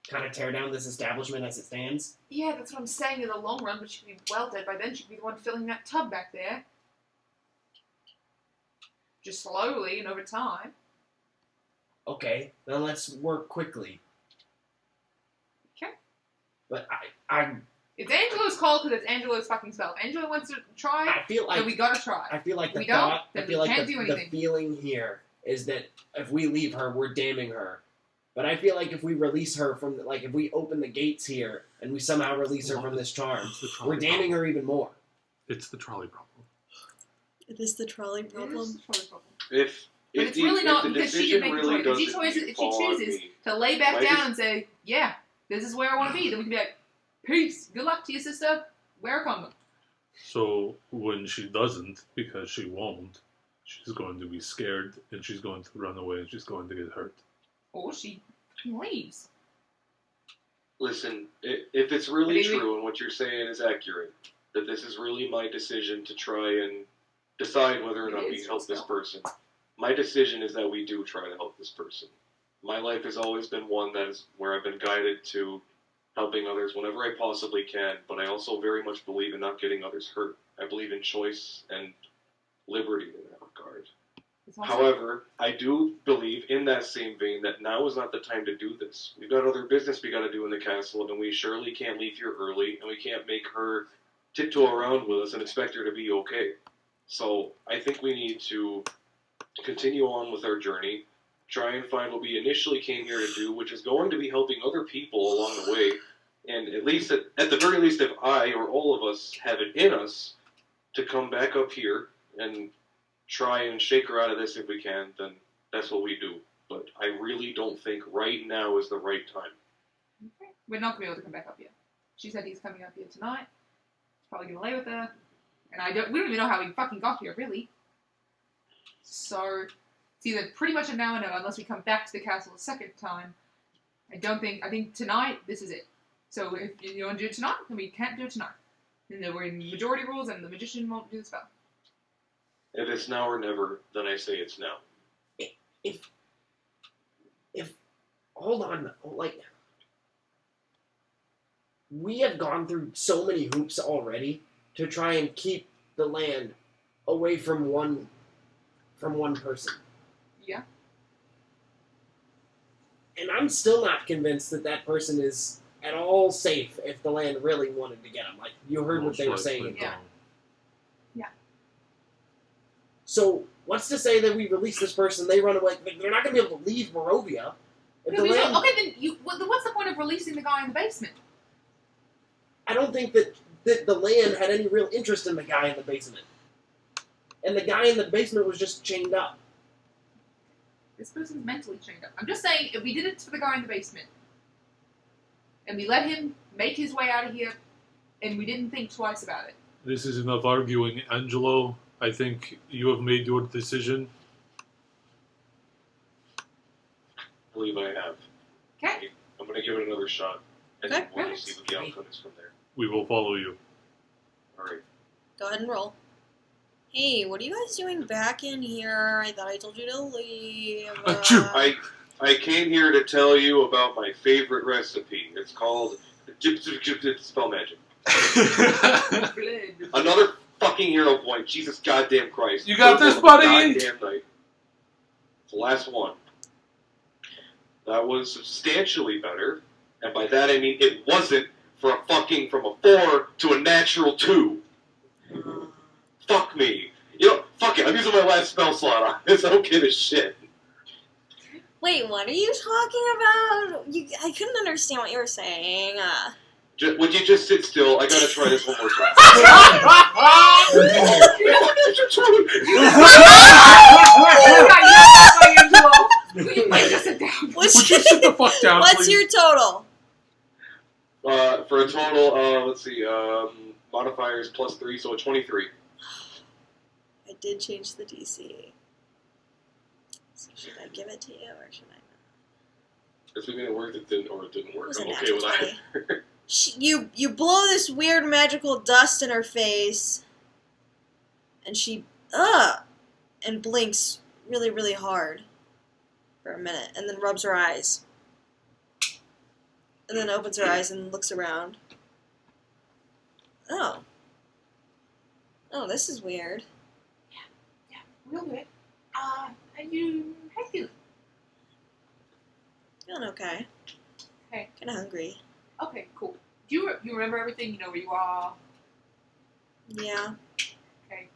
kind of tear down this establishment as it stands? Yeah, that's what I'm saying in the long run, but she could be well dead by then. She'd be the one filling that tub back there. Just slowly and over time. Okay, then let's work quickly. Okay. But I It's Angelo's call because it's Angelo's fucking spell. If Angelo wants to try, feel like then we gotta try. I feel like If the we don't, thought. I then feel we like can't do the anything. feeling here is that if we leave her, we're damning her. But I feel like if we release her from, if we open the gates here and we somehow release her from this charm, It's the trolley we're damning problem. her even more. It's the trolley problem. It is the trolley It is problem. the trolley problem. If But it's the, really if not the because she decision can make really the choice. If she doesn't chooses, fall on me, to lay back Why down does- and say, yeah, this is where I want to be, then we can be like, peace, good luck to you, sister, wear a condom. So when she doesn't, because she won't, she's going to be scared and she's going to run away and she's going to get hurt. Or she leaves. Listen, if it's really Maybe- true and what you're saying is accurate, that this is really my decision to try and decide whether or It not we is, help this still. person, my decision is that we do try to help this person. My life has always been one that is where I've been guided to helping others whenever I possibly can, but I also very much believe in not getting others hurt. I believe in choice and liberty in that regard. It's also- However, I do believe in that same vein that now is not the time to do this. We've got other business we got to do in the castle, and we surely can't leave here early, and we can't make her tiptoe around with us and expect her to be okay. So I think we need to continue on with our journey, try and find what we initially came here to do, which is going to be helping other people along the way, and at the very least, if I or all of us have it in us to come back up here and try and shake her out of this if we can, then that's what we do. But I really don't think right now is the right time. Okay. We're not going to be able to come back up here. She said he's coming up here tonight. He's probably going to lay with her. And we don't even know how he fucking got here, really. So, it's either pretty much a now or no, unless we come back to the castle a second time. I think tonight, this is it. So, if you want to do it tonight, then we can't do it tonight. And then we're in majority rules, and the magician won't do the spell. If it's now or never, then I say it's now. If hold on, we have gone through so many hoops already to try and keep the land away from one person. Yeah. And I'm still not convinced that that person is at all safe if the land really wanted to get him. Like, you heard what they were saying. Yeah. So, what's to say that we release this person, they run away? They're not going to be able to leave Morovia. If the land, Okay, then what's the point of releasing the guy in the basement? I don't think that the land had any real interest in the guy in the basement. And the guy in the basement was just chained up. This person's mentally chained up. I'm just saying, if we did it for the guy in the basement, and we let him make his way out of here, and we didn't think twice about it. This is enough arguing, Angelo. I think you have made your decision. I believe I have. Okay. I'm going to give it another shot, and Okay. we'll see what the outcome is from there. We will follow you. All right. Go ahead and roll. Hey, what are you guys doing back in here? I thought I told you to leave. I came here to tell you about my favorite recipe. It's called spell magic. Another fucking hero point. Jesus goddamn Christ. You got this, One buddy? Goddamn night. It's the last one. That was substantially better, and by that I mean it wasn't from a 4 to a natural 2. Fuck me. You know, fuck it. I'm using my last spell slot on this. I don't give a shit. Wait, what are you talking about? I couldn't understand what you were saying. Would you just sit still? I gotta try this one more time. What's Would you sit the fuck down, What's please? your total? For a total, let's see, modifiers +3, so a 23. I did change the DC. So should I give it to you or should I not? Does it mean it worked? It didn't work. It was I'm a okay with natural that. You blow this weird magical dust in her face, and she and blinks really, really hard for a minute, and then rubs her eyes, and then opens her eyes and looks around. Oh, this is weird. Yeah, real good. How you feeling? Feeling okay. Okay. Kind of hungry. Okay, cool. Do you remember everything? You know where you are? Yeah. Okay.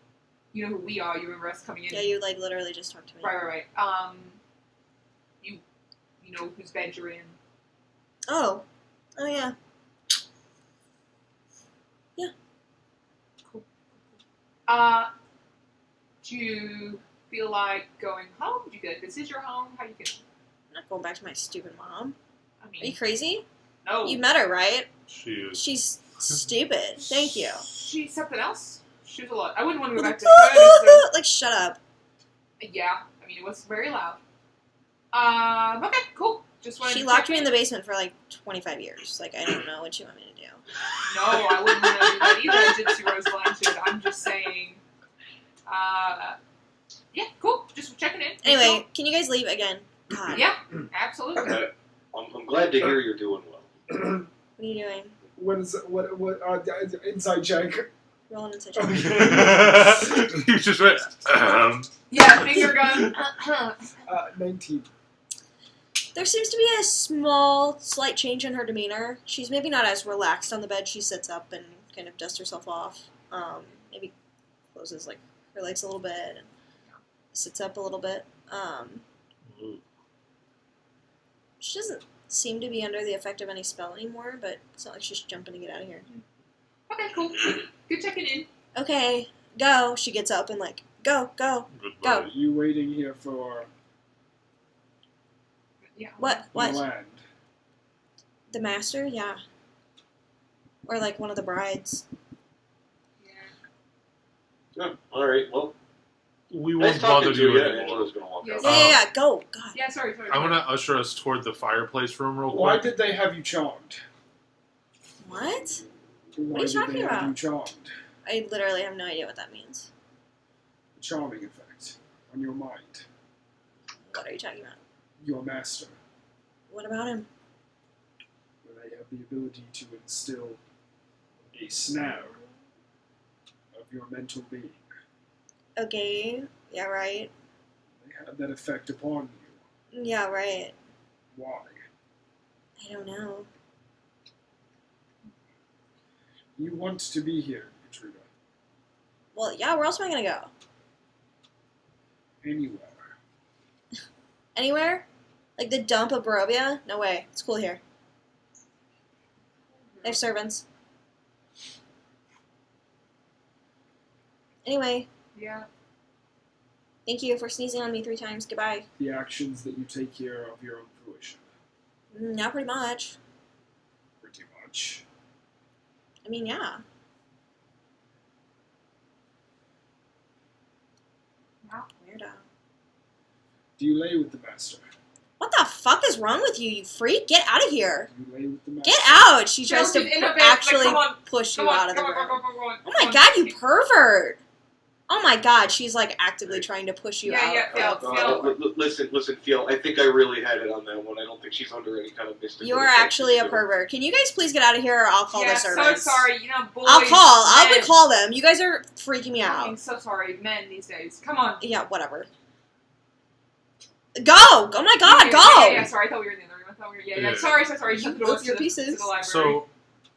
You know who we are. You remember us coming in? Yeah, you like literally just talked to me. Right. You know whose bed you're in. Oh yeah. Yeah. Cool. Do you feel like going home? Do you feel like this is your home? How do you feel? I'm not going back to my stupid mom. I Are you mean, crazy? no. You met her, right? She is. She's stupid. Thank you. She's something else. She was a lot. I wouldn't want to go back to her. Like, shut up. Yeah, I mean, it was very loud. Okay, cool. Just wanted She to locked check me in the basement for like 25 years. Like, I don't know what you want me to do. No, I wouldn't want to do that either, Gypsy Rose Blanchard. I'm just saying. Yeah, cool. Just checking in. Anyway, can you guys leave again? God. Yeah, absolutely. I'm glad to hear you're doing well. What are you doing? What inside check? Rolling inside check. You just went. Yeah, finger gun. 19. There seems to be a slight change in her demeanor. She's maybe not as relaxed on the bed. She sits up and kind of dusts herself off. Maybe closes like her legs a little bit and sits up a little bit. She doesn't seem to be under the effect of any spell anymore, but it's not like she's jumping to get out of here. Okay, cool. Good checking in. Okay, go. She gets up and like, go. Goodbye. Go. Are you waiting here for Yeah. What? the land? The master? Yeah. Or like one of the brides. Yeah. Oh, alright, well. We Nice won't bother talking to you. you Yeah, anymore. Angela's gonna walk Yes. out. Yeah. Go. God. Yeah, sorry. I want to usher us toward the fireplace room real Why quick. did they have you charmed? What? Why are you did talking they have about? you charmed? I literally have no idea what that means. The charming effect on your mind. What are you talking about? Your master. What about him? They have have the ability to instill a snare of your mental being. Okay. Yeah, right. They have that effect upon you. Yeah, right. Why? I don't know. You want to be here, Intruder. Well, yeah, where else am I gonna go? Anywhere. Anywhere? Like the dump of Barovia? No way. It's cool here. They have servants. Anyway, Yeah. thank you for sneezing on me 3 times. Goodbye. The actions that you take here of your own fruition. Not pretty much. Pretty much. I mean, yeah. Wow. Weirdo. Do you lay with the master? What the fuck is wrong with you, you freak? Get out of here. Do you lay with the master? Get out! She tries to She's in a bit, actually like, come on, push you Come on, out of the come on, room. come on, come on, Oh come my on. god, you pervert! Oh my god, she's like actively trying to push you Yeah, out. yeah, of- Listen, Phil. I think I really had it on that one. I don't think she's under any kind of mystical. You are effect. actually a pervert. Can you guys please get out of here or I'll call Yeah, the servants? so sorry. You know, boys. I'll men. call them. You guys are freaking me I'm out. so sorry. Men these days. Come on. Yeah, whatever. Go! Oh my god, go! Yeah, sorry. I thought we were in the other room. I thought we were. Yeah. Yeah. Sorry. You Shut the move door to your the, pieces. to the library. So,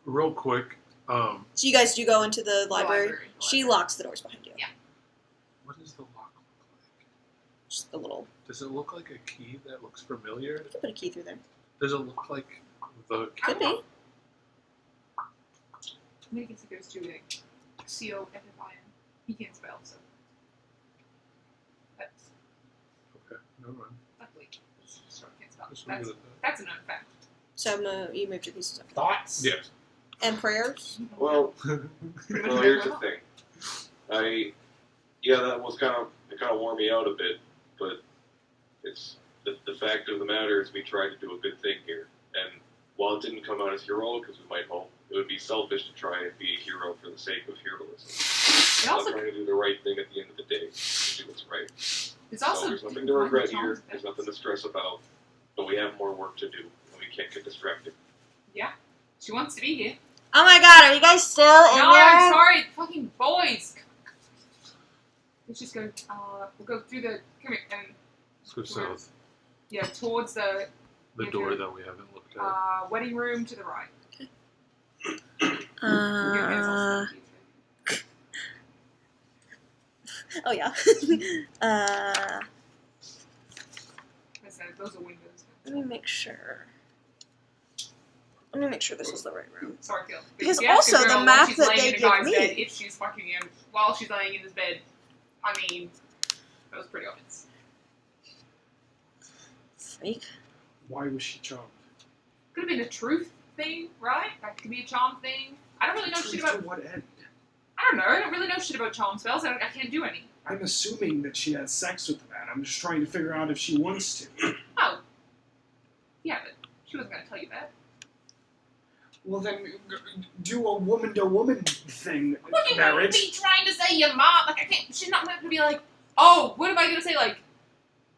real quick, So you guys do go into the The library. library. She locks the doors behind you. Yeah. what does the lock look Just a little. like? Does it look like a key that looks familiar? You can put a key through there. Does it look like the Could be. I think it goes to like C-O-F-F-I-N. He can't spell, so that's Okay, never mind. luckily. Can't spell. Just leave it That's, at that. that's a known fact. So you moved your pieces up. Thoughts? Yes. And prayers? Well, Pretty much well, here's the well. thing. That was kind of wore me out a bit, but it's the fact of the matter is we tried to do a good thing here, and while it didn't come out as heroic as we might hope, it would be selfish to try and be a hero for the sake of heroism. It I'm also, trying to do the right thing at the end of the day, to do what's right. it's So also there's nothing to regret here. Charles' There's best. nothing to stress about, but we have more work to do, and we can't get distracted. She wants to be here. Oh my god, are you guys still in No, there? I'm sorry, fucking boys. Let's just go. We'll go through the. Come here, and Let's go south. yeah, towards the The Yeah, door good. that we haven't looked at. wedding room to the right. Oh yeah. Those are windows. Let me make sure. Let me make sure this is the right room. Sorry, Phil. But Because you ask a also the girl while map she's that laying they in a give guy's me- bed, if she's fucking him while she's laying in his bed, I mean, that was pretty obvious. Freak. Why was she charmed? Could have been a truth thing, right? That could be a charm thing. I don't really know shit Truth about. to what end? I don't know. I don't really know shit about charm spells. I can't do any. I'm assuming that she has sex with the man. I'm just trying to figure out if she wants to. Oh. Yeah, but she wasn't going to tell you that. Well, then do a woman-to-woman thing, What do you Merritt. be trying to say, your mom? Like, I can't. She's not meant to be like, oh, what am I going to say? Like,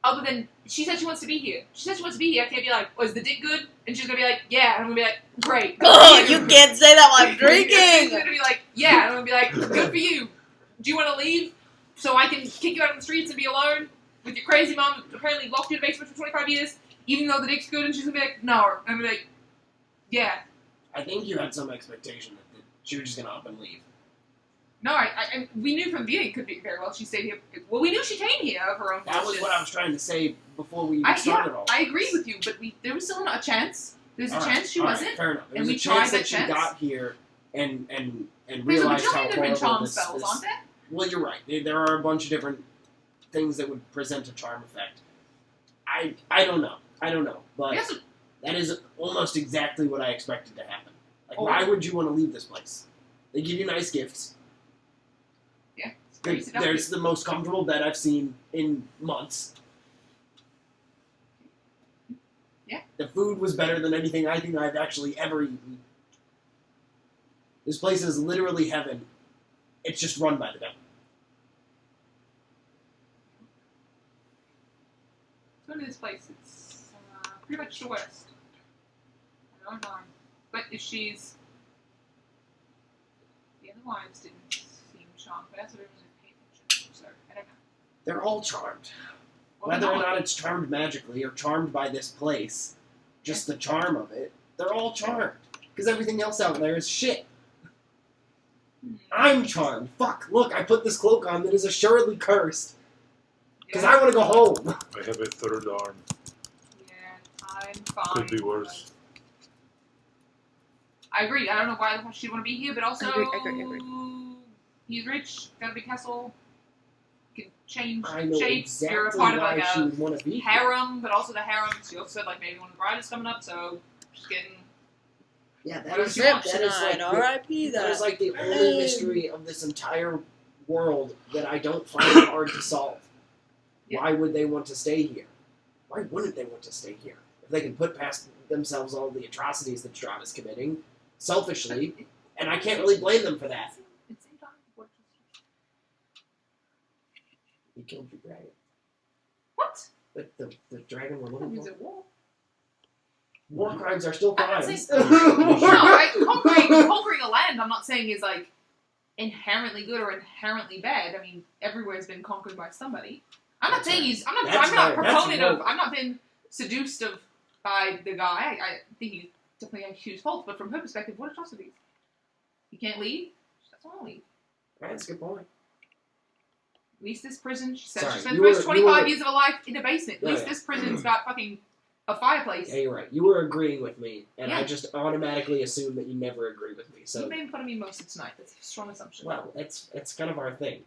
other than she said she wants to be here. She said she wants to be here. I can't be like, was the dick good? And she's going to be like, yeah. And I'm going to be like, great. good for Oh, you can't say that while I'm She's drinking. going to be like, yeah. And I'm going to be like, good for you. Do you want to leave so I can kick you out on the streets and be alone with your crazy mom who apparently locked you in the basement for 25 years, even though the dick's good? And she's going to be like, no. And I'm going to be like, yeah. I think you had some expectation that she was just gonna up and leave. No, I we knew from the beginning could be very well she stayed here. Well, we knew she came here of her own That was volition. what I was trying to say before we even started all I this. agreed with you, but there was still a chance. There's a All right, chance she all right, wasn't. fair enough. There and was we a tried chance that that she chance. got here and There's a realized how bajillion different horrible charm this, spells, this- aren't there? Well, you're right. There are a bunch of different things that would present a charm effect. I don't know. But Yes. that is almost exactly what I expected to happen. Like, Oh. why would you want to leave this place? They give you nice gifts. Yeah. It's very seductive. There's the most comfortable bed I've seen in months. Yeah. The food was better than anything I think I've actually ever eaten. This place is literally heaven. It's just run by the devil. Go to this place. It's pretty much the west. I don't know. But if she's... The other wives didn't seem charmed, but that's what everyone's paying attention to, so I don't know. They're all charmed. Well, Whether or no. not it's charmed magically or charmed by this place, just the charm of it, they're all charmed. Because everything else out there is shit. I'm charmed. Fuck, look, I put this cloak on that is assuredly cursed. Because I want to go home. I have a third arm. Yeah, I'm fine. Could be worse. I agree. I don't know why the fuck she'd want to be here, but also Agree. he's rich, got a big castle, can change I know shapes. You're a exactly part of why like she a would want to be here. harem, but also the harem. She also said like maybe one of the brides is coming up, so she's getting. Yeah, What is if you want that is like R.I.P. that is like the only mystery of this entire world that I don't find hard to solve. Yeah. Why would they want to stay here? Why wouldn't they want to stay here? If they can put past themselves all the atrocities that Strahd is committing, selfishly, and I can't really blame them for that. He killed your dragon. What? The dragon we're That looking means for. a war. War crimes are still I'm not crimes. saying- conquering a land. I'm not saying is like inherently good or inherently bad. I mean, everywhere's been conquered by somebody. I'm not That's saying right. he's. I'm not. That's I'm not a right. That's proponent of. woke. I'm not been seduced by the guy. I think he's definitely a huge fault. But from her perspective, what atrocities? He can't leave. That's not leave. That's a good point. At least this prison. She said Sorry, she spent you the first were- 25 you years of her life in a basement. At Yeah, least yeah. this prison's got fucking a fireplace. Yeah, you're right. You were agreeing with me, and I Yeah. just automatically assumed that you never agree with me. You So, made fun of me most of tonight. That's a strong assumption. well, it's kind of our thing.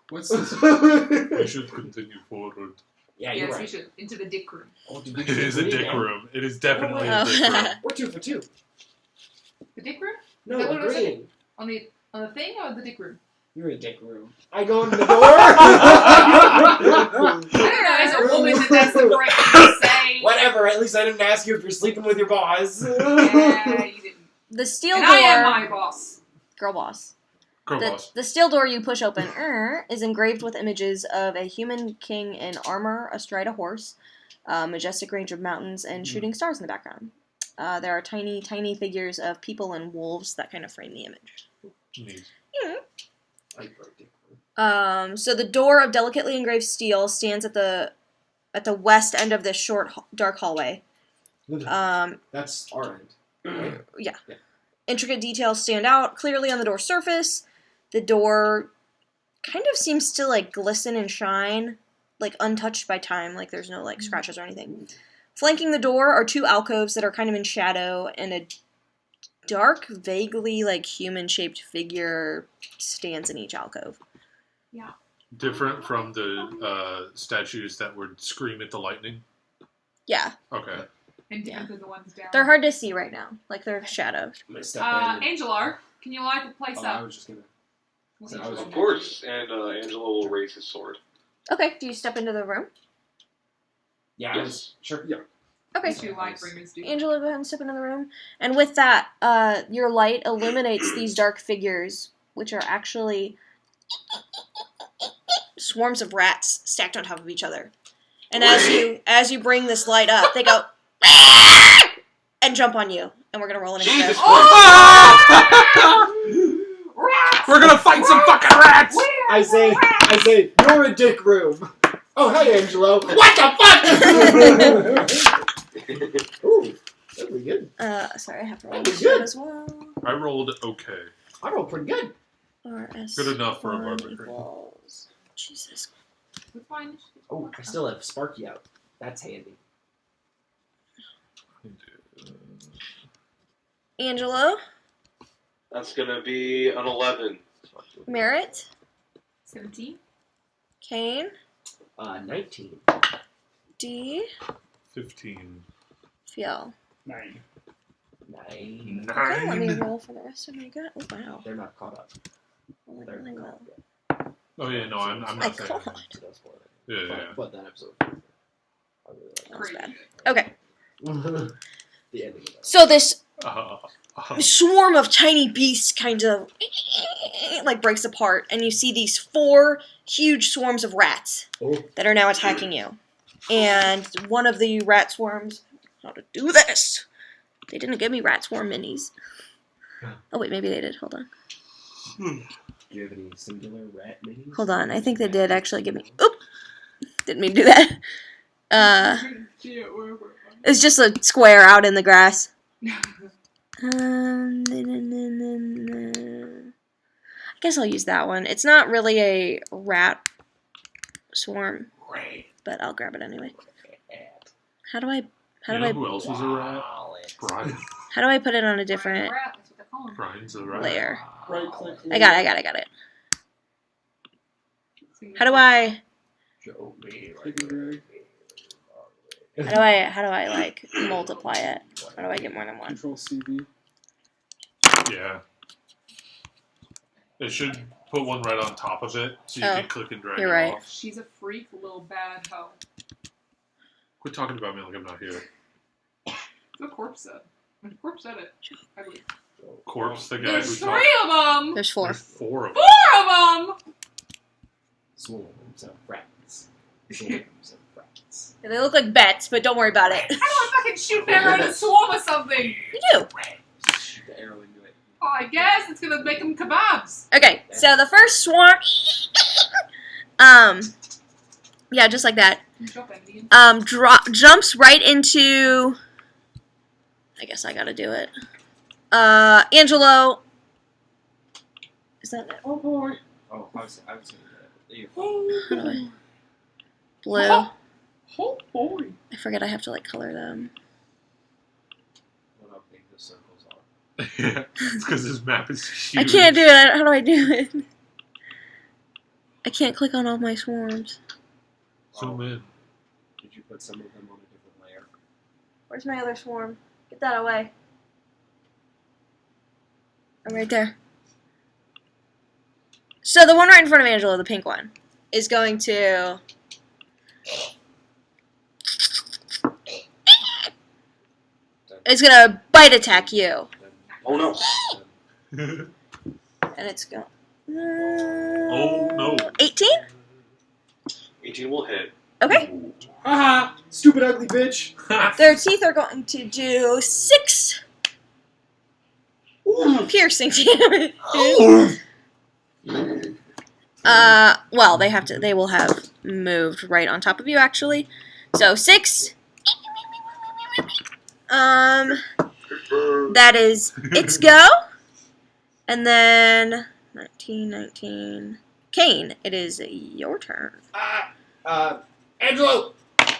What's this? We should continue forward. Yeah, you're yes, we right. should into the dick room. Oh, did we It is a agree dick now? room. It is definitely Oh. a dick room. We're 2 for 2. The dick room No, Is that what it was? agreeing. on the thing or the dick room? You're a dick room. I go in the door. I don't know. As a woman, that's the correct thing to say. Whatever. At least I didn't ask you if you're sleeping with your boss. Yeah, you didn't. The steel And door, I am my boss. girl boss. Girl The, boss. the steel door you push open is engraved with images of a human king in armor astride a horse, a majestic range of mountains, and shooting stars in the background. There are tiny, tiny figures of people and wolves that kind of frame the image. Neat. I broke dick room. So the door of delicately engraved steel stands at the west end of this short, dark hallway. That's our end. Intricate details stand out clearly on the door surface. The door kind of seems to like glisten and shine, like untouched by time, like there's no like scratches or anything. Flanking the door are 2 alcoves that are kind of in shadow, and a dark, vaguely like human-shaped figure stands in each alcove. Different from the statues that would scream at the lightning. Yeah, Okay. And different than the ones down. they're hard to see right now, like they're shadowed. I'm gonna step in. And, Angela, can you light the place I up? was just gonna. Well, so I was- Of course, and Angela will raise his sword. Okay, do you step into the room? Yeah, I was sure. Yeah. Okay. These 2 light bringers do. Angela, go ahead and step into the room. And with that, your light illuminates these dark figures, which are actually swarms of rats stacked on top of each other. And as you bring this light up, they go and jump on you. And we're gonna roll an initiative. We're gonna fight some fucking rats! I say, you're a dick room. Oh, hey, Angelo. What the fuck? Ooh, that was good. Sorry, I have to roll That was initiative good. as well. I rolled okay. I rolled pretty good. RS Good enough for a 1 barbarian. equals- Jesus. We're fine. Oh, I still have Sparky out. That's handy. Angelo, That's gonna be an 11. Merritt, 17. Kane, 19. D, 15. Fiel. 9. 9. Okay, let me 9. roll for the rest of my gut. Oh, wow. They're not caught up. Rolling They're really not well. caught up Oh yeah, no, I'm My not saying. God. yet. So that's more Yeah, yeah, yeah. But that episode. I really That was Crazy. bad. Okay, like the ending of that. so this Uh, swarm of tiny beasts kind of like breaks apart, and you see these 4 huge swarms of rats Oh. that are now attacking you. And one of the rat swarms, how to do this, They didn't give me rat swarm minis. Oh wait, maybe they did. Hold on. Do you have any singular rat minis? Hold on. I think they did actually give me. Oop! Didn't mean to do that. It's just a square out in the grass. I guess I'll use that one. It's not really a rat swarm, but I'll grab it anyway. How do I? You know who else was a rat? Brian. How do I put it on a different Rat, that's what they call 'em. Brian's a rat. layer? Right click. I got it. How do I? How do I like multiply it? How do I get more than one? Control CV. Yeah. It should put one right on top of it, so you Oh, can click and drag you're it right. off. She's a freak little bad hoe. Quit talking about me like I'm not here. The corpse said. The corpse said it. I believe. Corpse, the guy There's who 3 of them! There's 4. There's 4 of them. 4 of them! Swarms of rats. Swarms of rats. They look like bats, but don't worry about it. How do I fucking shoot an arrow in a swarm or something? You do. Just shoot the arrow into it. Oh, I guess it's gonna make them kebabs. Okay, so the first swarm, yeah, just like that. Jumps right into. I guess I gotta do it. Angelo. Is that it? Oh boy. Oh, I was gonna do it. How do I? Blue. Oh boy. I forget I have to like color them. I don't know how big the circles are. Yeah, it's because this map is huge. I can't do it. How do I do it? I can't click on all my swarms. Zoom in. Did you put some of them on a different layer? Where's my other swarm? Get that away. I'm right there. So the one right in front of Angelo, the pink one, is going to. It's gonna bite attack you, Oh no. and it's going. Oh, no. 18. 18 will hit. Okay. Haha! Stupid ugly bitch! Their teeth are going to do 6 piercing damage. Well, they will have moved right on top of you, actually. So 6. That is its go. And then 19. Kane, it is your turn. Angelo,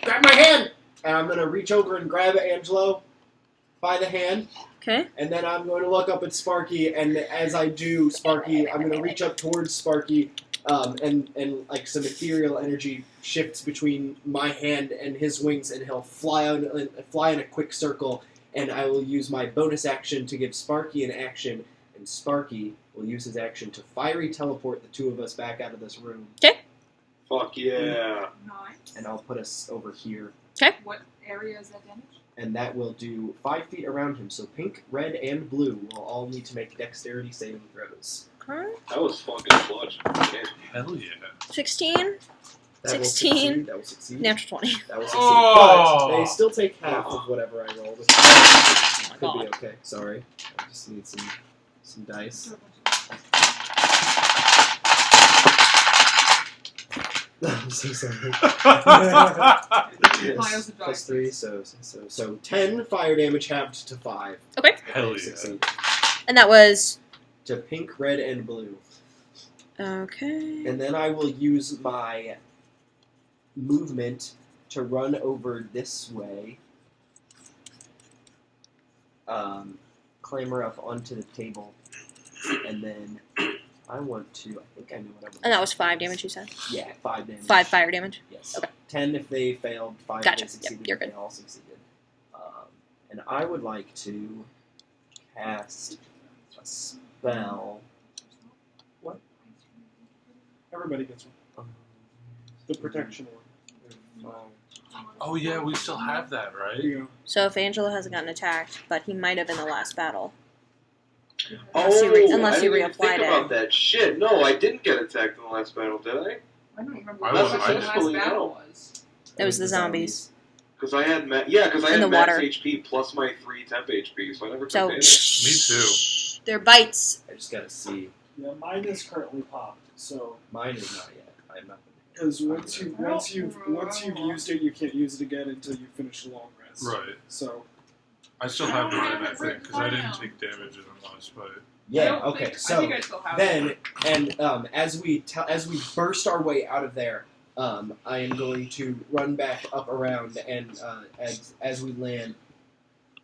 grab my hand. And I'm gonna reach over and grab Angelo by the hand, Okay. and then I'm going to look up at Sparky. And as I do, Sparky, I'm gonna reach up towards Sparky, and like some ethereal energy shifts between my hand and his wings, and he'll fly in a quick circle. And I will use my bonus action to give Sparky an action, and Sparky will use his action to fiery teleport the two of us back out of this room. Fuck yeah. Nice. And I'll put us over here. What area is that damage? And that will do 5 feet around him. So pink, red, and blue will all need to make dexterity saving throws. That was fucking clutch. Man. Hell yeah. 16. That 16. That will succeed. Natural 20. That will succeed. Oh. But they still take half of whatever I roll. Which could be okay. Sorry. I just need some dice. I'm so sorry. Piles of Plus dice. 3, so 10 fire damage halved to 5. Hell yeah. Succeed. And that was. To pink, red, and blue. Okay. And then I will use my movement to run over this way, clamber up onto the table, and then I want to. I think I know what I want. And that was 5 damage, you said? Yeah, 5 damage. 5 fire damage? Yes. Okay. 10 if they failed. 5 Gotcha. if they succeeded. Yep, you're if they good. all succeeded. And I would like to cast a spell. Everybody gets one. The protection one. Oh yeah, we still have that, There right? you go. So if Angelo hasn't gotten attacked, but he might have in the last battle. Oh, Unless I you didn't even reapplied think it. about that shit. No, I didn't get attacked in the last battle, did I? I don't remember I what was- the I last just battle was. It was the zombies. Because I had because I In the had max water. HP plus my 3 temp HP, so I never took So damage. Me too. their bites. I just gotta see. Yeah, mine is currently popped. So Mine is not yet. I'm not. because once you've used it, you can't use it again until you finish the long rest. Right. So I still have the red, I think, because I didn't take damage in the last fight. I Yeah. don't Okay. think- I So think I still have then, it. and as we burst our way out of there, I am going to run back up around, and as we land,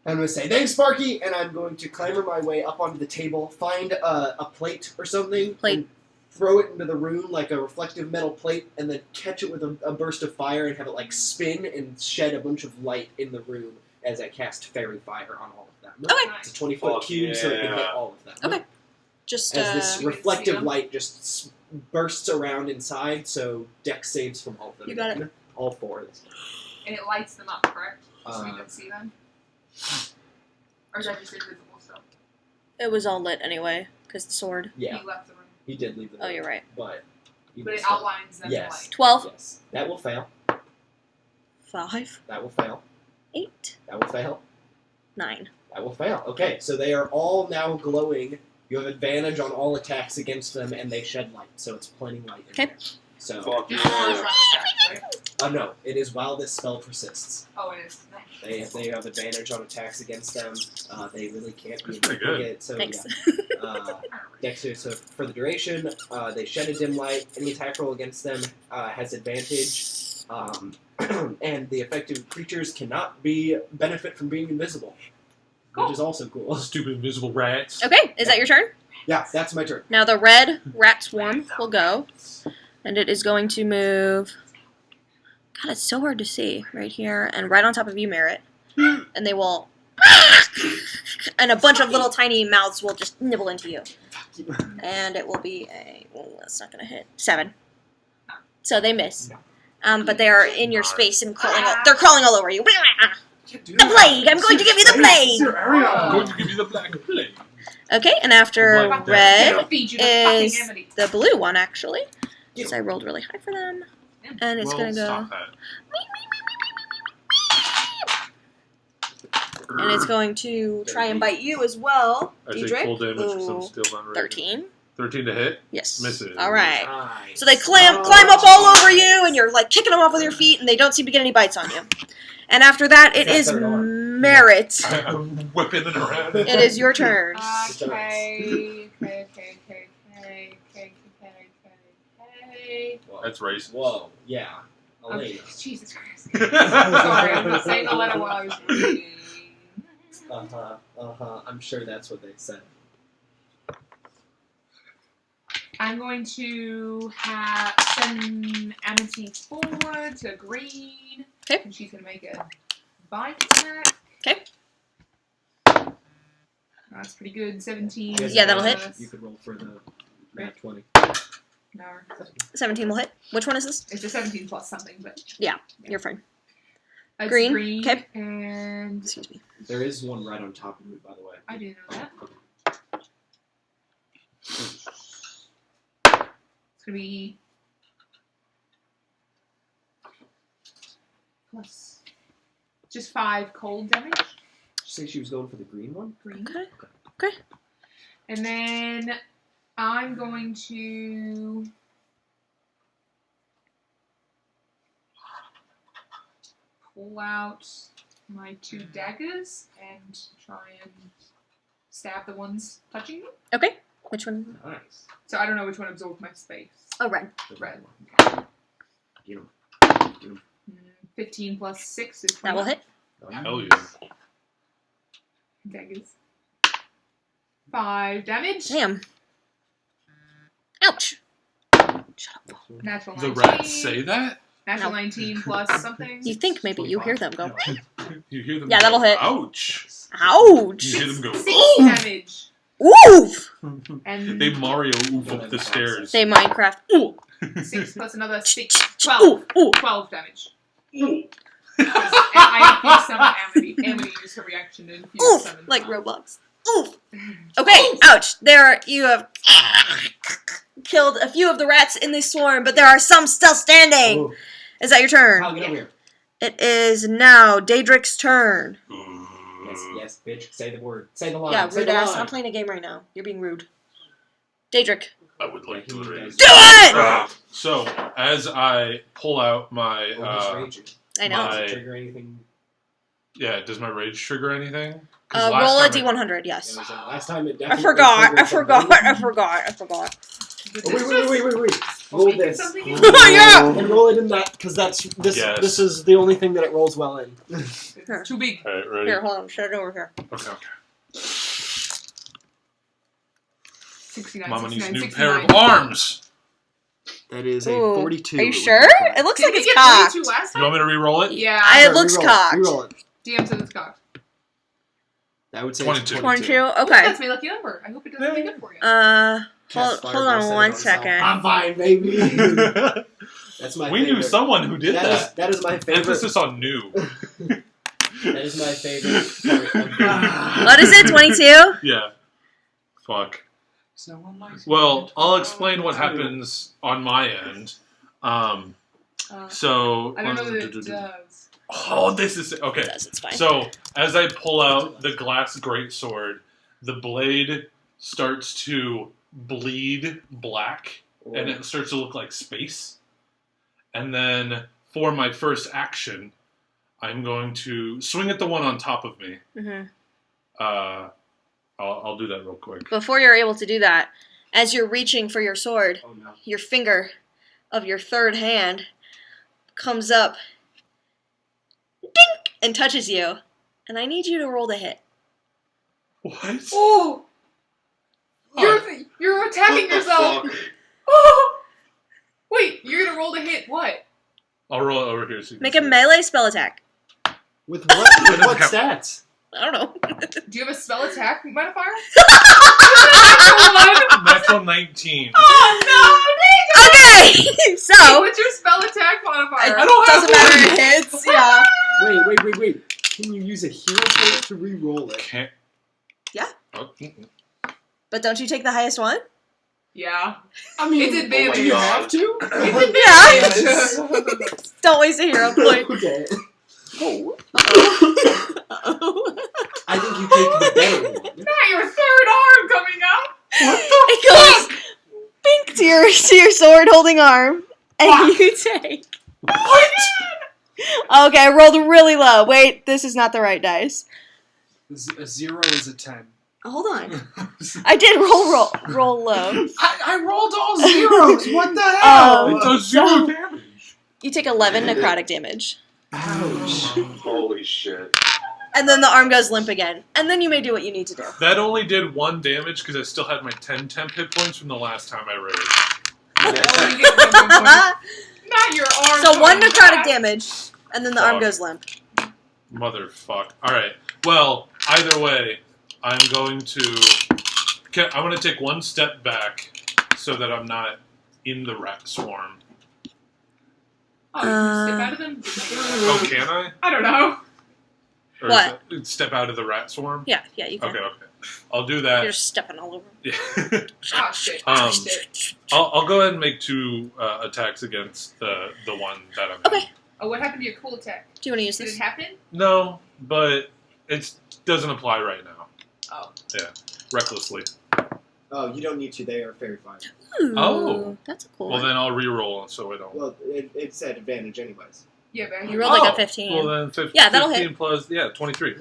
I'm going to say thanks, Sparky, and I'm going to clamber my way up onto the table, find a plate or something, Plate. and throw it into the room like a reflective metal plate, and then catch it with a burst of fire and have it like spin and shed a bunch of light in the room as I cast fairy fire on all of them. Okay. It's a 20-foot Fuck cube, so it can hit yeah. all of them. Okay. Just As this You can see reflective them? light just bursts around inside, so Dex saves from all of them. You got again. All 4 of this. And it lights them up, correct? So we Uh, can see them? Or is that just invisible stuff? it was all lit anyway because the sword. Yeah, He left the room. he did leave the Oh, room, you're right. But he But it still- outlines them Yes. like 12, Yes, that will fail. 5, That will fail. 8, That will fail. 9. That will fail. Okay, so they are all now glowing. You have advantage on all attacks against them, and they shed light, so it's plenty light. in Okay. there. So, Fuck just the first yeah. round of attacks, right? no, it is while this spell persists. Oh, it is. They have advantage on attacks against them. They really can't be That's pretty good. it. So Thanks. yeah. Dexter, so for the duration, they shed a dim light. Any attack roll against them has advantage, and the affected creatures cannot benefit from being invisible, Cool. which is also cool. Stupid invisible rats. Okay, is that your turn? Yeah, that's my turn. Now the red rat swarm will go, and it is going to move. God, it's so hard to see right here and right on top of you, Merritt. And they will, and a bunch of little tiny mouths will just nibble into you. And it will be a. Oh, that's not going to hit 7. So they miss. But they are in your space and crawling. They're crawling all over you. The plague! I'm going to give you the plague. I'm going to give you the black plague. Okay, and after Black red It'll feed you the is fucking amity. the blue one actually. Because I rolled really high for them. And it's well, gonna go. stop that. And it's going to try and bite you as well, I take Diedrich. full damage because I'm Ooh, still not ready. 13. 13 to hit? Yes. Misses. Alright. Nice. So they climb up all over you, and you're like kicking them off with your feet, and they don't seem to get any bites on you. And after that, it That's is their arm. Merritt. I'm whipping it around. It is your turn. Okay. Whoa. That's racist. Whoa. Yeah. Elena. Jesus Christ. Sorry, I'm saying the letter while I was reading. I'm sure that's what they said. I'm going to send Amity forward to green. Okay. And she's going to make a bite attack. Okay. That's pretty good. 17. Yeah, that'll hit. You could roll for the nat 20. No. 17 will hit. Which one is this? It's a 17 plus something, but You're fine. it's Green, green. 'kay. And Excuse me. There is one right on top of you, by the way. I didn't know that. It's going to be plus just 5 cold damage. Did you say she was going for the green one? Green. Okay. And then I'm going to pull out my 2 daggers and try and stab the ones touching me. Okay. Which one? Nice. So I don't know which one absorbed my space. Oh, red. The Red. one. Get him. 15 plus 6 is 20. That will hit. Hell yeah. Daggers. 5 damage. Damn. Ouch. Shut up. Natural The 19. rats say that? Natural No. 19 plus something. You think maybe you hear them go, You hear them Yeah, go, that'll hit. ouch. ouch. You hear them go, 6 ooh. damage. Oof. And They Mario oof up the stairs. Say Minecraft. Ooh. 6 plus another 6. 12. Ooh. Ooh. 12 damage. I infuse summon Amity. Amity used her reaction to infuse Oof. summon. Like Roblox. Oof. Okay, ouch. There, you have killed a few of the rats in this swarm, but there are some still standing. Ooh. Is that your turn? Kyle, get over here. It is now Daedric's turn. Yes, bitch. Say the word. Say the line. Yeah, Say rude the ass. line. I'm playing a game right now. You're being rude. Daedric. I would like to raise. Do it! So, as I pull out my, Oh, he's raging. I know. my- Does it trigger anything? yeah, does my rage trigger anything? 'Cause Roll a last time D100, yes. Yeah, last time it I definitely forgot. triggered I forgot. something. I forgot. I forgot. Oh, wait. Roll Speaking this. something in- Yeah! And roll it in that, because this Yes. this is the only thing that it rolls well in. It's too big. All right, ready? Here, hold on. Set it over here. Okay. 69, Mama needs a 69, new 69. pair of arms. That is Ooh. a 42. Are you It would sure? be correct. It looks Didn't like we it's get cocked. 42 last You time? want me to re-roll it? Yeah. It Sure, looks reroll cocked. Reroll it. DM says it's cocked. That would say 22. It's 22? Ooh, Okay. that's my lucky number. I hope it does something good for you. Cast Hold Fireball, on set it one itself. second. I'm fine, baby. That's my We favorite. knew someone who did that. That is my favorite. Emphasis on new. That is my favorite part of the What is it? 22? Yeah. Fuck. Someone likes Well, I'll explain what happens on my end. So. I don't know that it does. Oh, this is okay. It does, it's fine. So as I pull out the glass greatsword, the blade starts to bleed black, and it starts to look like space. And then for my first action, I'm going to swing at the one on top of me. hmm I'll do that real quick. Before you're able to do that, as you're reaching for your sword, Oh no. your finger of your third hand comes up, dink, and touches you. And I need you to roll the hit. What? Oh! Oh. You're attacking What the yourself! fuck? Oh! Wait, you're gonna roll to hit what? I'll roll it over here. So you can Make see a it. melee spell attack. With what? With what count. stats? I don't know. Do you have a spell attack modifier? Natural 19. Oh Okay! no! So, What's your spell attack modifier? it doesn't matter if it hits. Yeah. Wait. Can you use a hero point to re-roll it? Can't. Yeah. Oh, But don't you take the highest one? Yeah. I mean, It's advantage. do you have to? It's advantage. Don't waste a hero point. Okay. Oh. I think you take the better one. Not your third arm coming out! It goes bink to your sword holding arm, and you take. What? Okay, I rolled really low. Wait, this is not the right dice. A 0 is a 10. Hold on. I did roll low. I rolled all zeros. What the hell? it does so- 0 damage. You take 11 necrotic damage. Ouch. Holy shit. And then the arm goes limp again. And then you may do what you need to do. That only did 1 damage because I still had my 10 temp hit points from the last time I raided. Oh, you get one point. Not your arm. So 1 coming necrotic back. damage, and then the arm Fuck. goes limp. Motherfuck. Alright. Well, either way, I'm going to take 1 step back so that I'm not in the rat swarm. Oh, you can step out of them? Oh, can I? I don't know. Or is What? that- step out of the rat swarm? Yeah, you can. Okay. I'll do You're that. just stepping all over. Yeah. Oh, shit. Shit. I'll go ahead and make 2 attacks against the one that I'm Okay. in. Oh, what happened to your cool attack? Do you want to use Did this? it happen? No, but it doesn't apply right now. Oh. Yeah. Recklessly. Oh, you don't need to. They are fairy fire. Ooh, Oh. That's a cool Well, one. then I'll re-roll so I don't. Well, it said advantage anyways. Yeah, but You rolled like Oh, a 15. Well, then 15, Yeah, that'll 15 hit. plus, 23.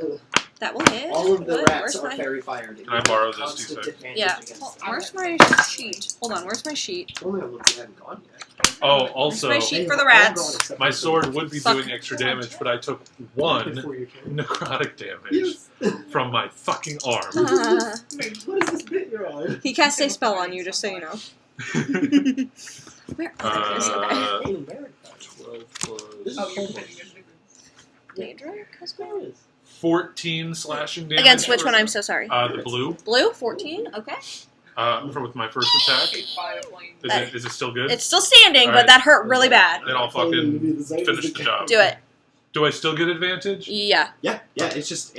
That will hit. All of the Good. rats Where's are my- fairy fired. Can I borrow this Constant D6? advantage Yeah. against Where's my sheet? Hold on, where's my sheet? Only on ones you haven't gone yet. Oh, Where's also, my sheet They for the have all rats? gone except my for sword would be Fuck. doing extra damage, but I took 1 Before your turn. necrotic damage Yes. from my fucking arm. What is this bit you're on? He cast a spell on you, just so you know. Where are those? Okay. Hey, Merritt. 12 plus Oh, you're defending your Daedric has There gone? it is. 14 slashing damage. Against which for- one? I'm so sorry. The blue. Blue, 14. Okay. With my first attack. Okay, fire flame. Is it still good? It's still standing, but Alright. that hurt really bad. Then I'll Totally gonna be fucking the same as finish the the job. Do it. Do I still get advantage? Yeah. Yeah, it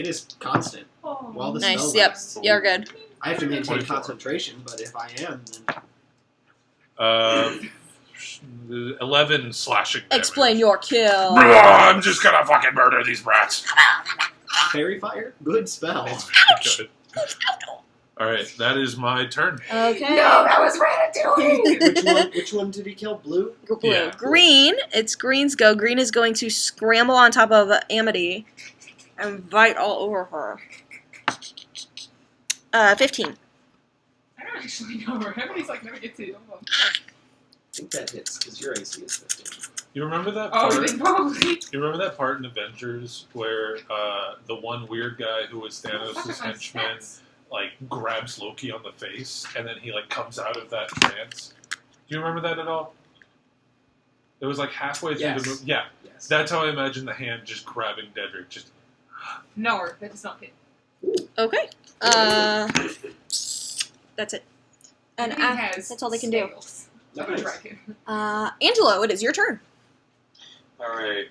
is constant. Oh. While the Nice. spell Yep. lasts. You're good. I have to maintain 24. concentration, but if I am, then 11 slashing damage. Explain your kill. I'm just gonna fucking murder these brats. Fairy fire? Good spell. Good. Alright, that is my turn. Okay. No, that was Ratatouille! Which one did he kill? Blue? Blue. Yeah. Green. It's Green's go. Green is going to scramble on top of Amity and bite all over her. 15. I don't actually know her. Everybody's like, never gets to. I think that hits, because your AC is 15. You remember that Oh, part? then probably. You remember that part in Avengers where the one weird guy who was Thanos' henchman like grabs Loki on the face and then he like comes out of that trance? Do you remember that at all? It was like halfway through Yes. the movie. Yeah, Yes. that's how I imagine the hand just grabbing Dedrick. Just No, that does not hit. Okay. That's it. And He has that's all they can do. scales. Nice. Dragon. Angelo, it is your turn. Alright,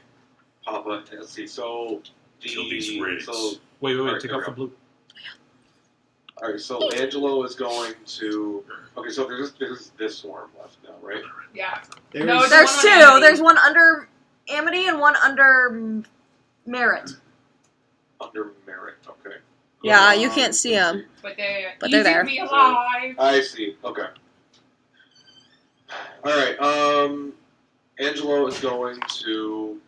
Papa, let's see, so kill these rigs. so wait, Alright, take there off we the blue. alright, so Angelo is going to okay, so there's this swarm left now, right? Yeah. There's, No, There's one two. on Amity. There's one under Amity and one under Merritt. Under Merritt, okay. Yeah, you can't see let's 'em. But they're But they're there. Me alive. I see. Okay. Alright, Angelo is going to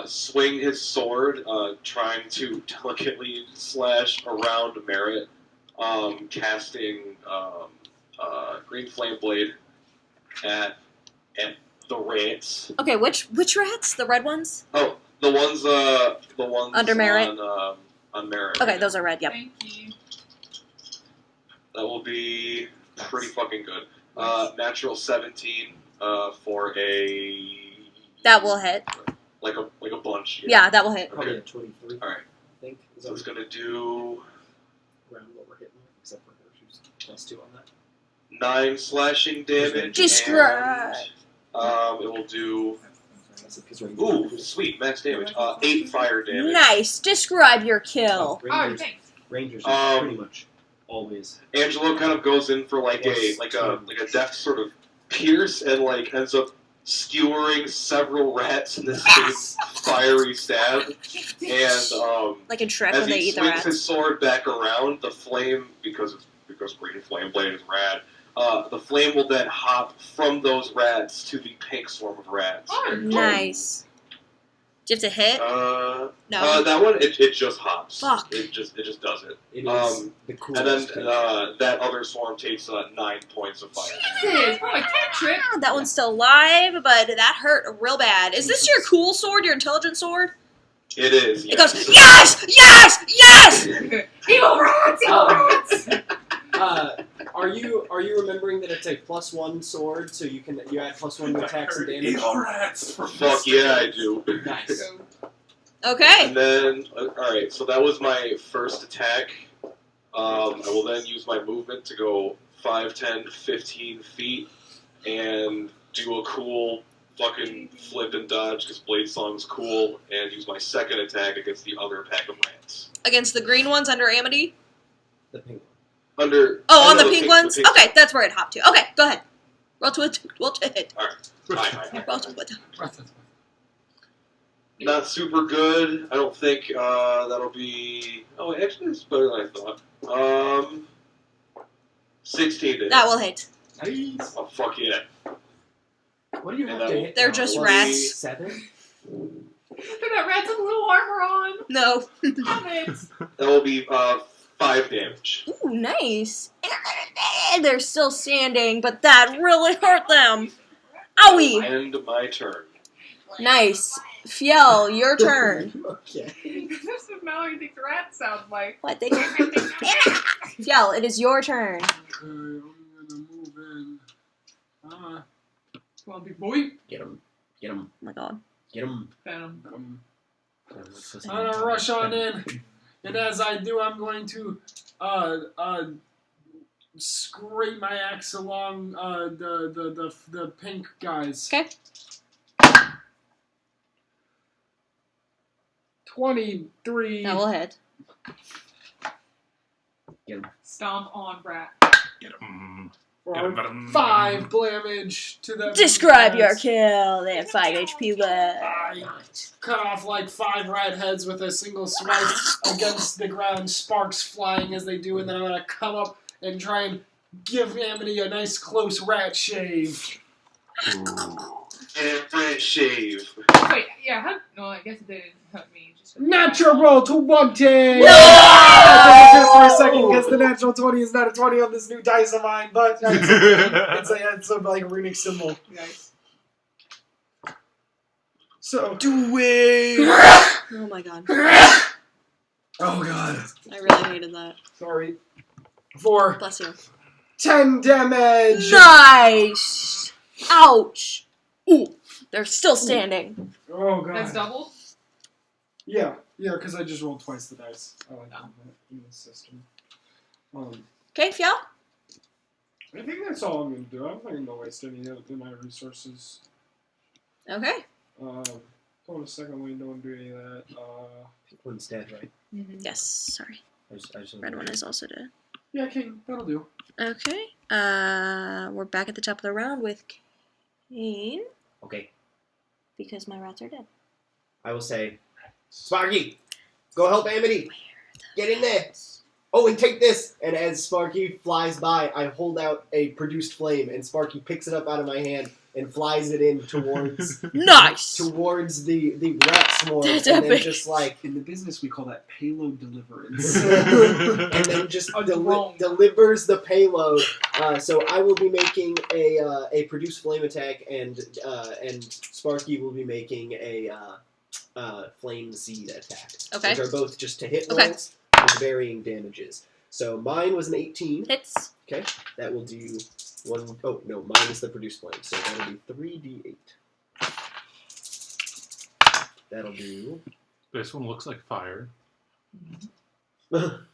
swing his sword, trying to delicately slash around Merritt, casting Green Flame Blade at the rats. Okay, which rats? The red ones? Oh, the ones Under Merritt? on Merritt. Okay, those are red. Yep. Thank you. That will be pretty fucking good. Natural 17 for a That will hit. like a bunch. Yeah, that will hit. probably Okay. a 23. All right. I think. Is So that it's gonna do around what we're hitting, except for her. She's +2 on that. 9 slashing damage. Describe. And, it will do. That's because we're Ooh, sweet max damage. 8 fire damage. Nice. Describe your kill. Oh, Rangers, thanks. Rangers are Um, pretty much always. Angelo kind of goes in for like a Plus deft sort of pierce and like ends up skewering several rats in the same fiery stab. And Like in Shrek as when they he eat the swings rats. his sword back around, the flame because Green Flame Blade is rad. The flame will then hop from those rats to the pink swarm of rats. Oh, Nice. Do you have to hit? No. No. That one it just hops. Fuck. It just does it. It is the And coolest. then that other swarm takes 9 points of fire. Jesus, what a cantrip. That one's still alive, but that hurt real bad. Is this your cool sword, your intelligent sword? It is. It goes, yes! Yes! Yes! Evil rats! Evil rats! Are you remembering that it's a +1 sword, so you add +1 to attacks and damage? Evil rats. For Fuck yeah, I do. Nice. Okay. And then, alright, so that was my first attack. I will then use my movement to go 5, 10, 15 feet and do a cool fucking flip and dodge because Blade Song's cool, and use my second attack against the other pack of rats. Against the green ones under Amity? The pink Under. Oh, on no, the pink ones? pink- Okay, that's where it hopped to. Okay, go ahead. Roll to it. Roll to hit. Fine. Roll to it. Not super good. I don't think that'll be. Oh, actually, it's better than I thought. 16 to hit. That will hit. Nice. Oh, fuck yeah. What do you have And to that hit? They're now? just Plus rats. 7? They got rats with little armor on. No. Damn it. That will be 5 damage. Ooh, nice. They're still standing, but that really hurt them. Owie. End my turn. Nice. Fiel, your turn. Okay. This is Mallory thinks rats sound like. What? They Fiel, it is your turn. Okay, I'm gonna move in. Come on, big boy. Get him. Get him. Oh my god. Get him. Venom. I'm gonna rush on in, and as I do, I'm going to scrape my axe along the pink guys. Okay. 23. That will hit. Stomp on rat. Get him. For 5 damage to them. Describe your kill. They have 5 HP left. I cut off like 5 rat heads with a single swipe against the ground, sparks flying as they do, and then I'm gonna come up and try and give Amity a nice close rat shave. And rat shave. Wait, yeah, no, I guess it didn't hurt me. Just Natural 20! No! For a second, because the natural 20 is not a 20 on this new dice of mine, but it's a like runic symbol. Nice. So, Do it. Oh my god. oh god, I really hated that. sorry. For Bless you. 10 damage! Nice. Ouch. Ooh. They're still standing. Oh god. That's doubled? Yeah, because I just rolled twice the dice. I like that in the system. Okay, Fjell? I think that's all I'm going to do. I'm not going to waste any of my resources. Okay. Go on a second lane, don't do any of that. Pink one's dead, right? Mm-hmm. Yes, sorry. I just Red one is also dead. Yeah, King, that'll do. Okay. We're back at the top of the round with Kane. Okay. Because my rats are dead. I will say, Sparky, go help Amity. Get in there. Oh, and take this. And as Sparky flies by, I hold out a produced flame, and Sparky picks it up out of my hand and flies it in towards Nice! towards the rat swarm. That's and then epic. just like In the business, we call that payload deliverance. and then just A drone. delivers the payload. So I will be making a produce flame attack, and Sparky will be making a flame seed attack. Okay. Which are both just to hit Okay. rolls with varying damages. So mine was an 18. Hits. That will do one. Oh no, mine is the produce flame. So that'll be 3d8. That'll do This one looks like fire.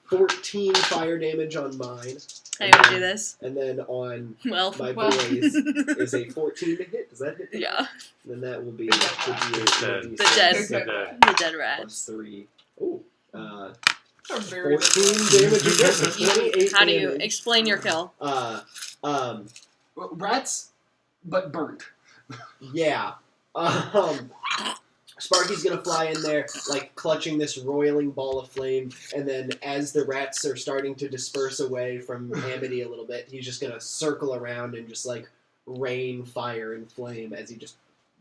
14 fire damage on mine. How do you do this? And then on Well, my Well. boys is a 14 to hit. Does that hit? yeah. Then that will be The the The dead. Dead. The dead rats. plus 3. Oh, Are very 14 damage again. So 28 How do you damage. explain your kill? Rats, but burnt. Yeah. Sparky's gonna fly in there, like clutching this roiling ball of flame, and then as the rats are starting to disperse away from Amity a little bit, he's just gonna circle around and just like rain fire and flame as he just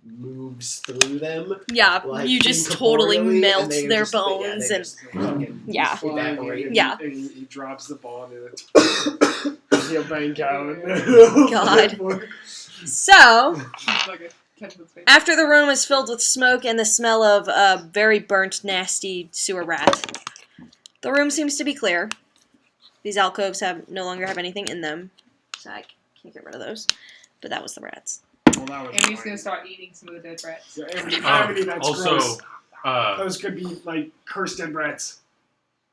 moves through them. Yeah, Like, you just totally incorporeally, melt and they their just- they bones and just fucking yeah. evaporate. And Yeah. he drops the ball and he'll bank out. God. So, like a Kevin's face. after the room is filled with smoke and the smell of a very burnt, nasty sewer rat, the room seems to be clear. These alcoves no longer have anything in them, so I can't get rid of those. But that was the rats. Well, that was And he's fine. gonna start eating some of the dead rats. Yeah, Amity, that's Also, gross. uh, Those could be like cursed dead rats.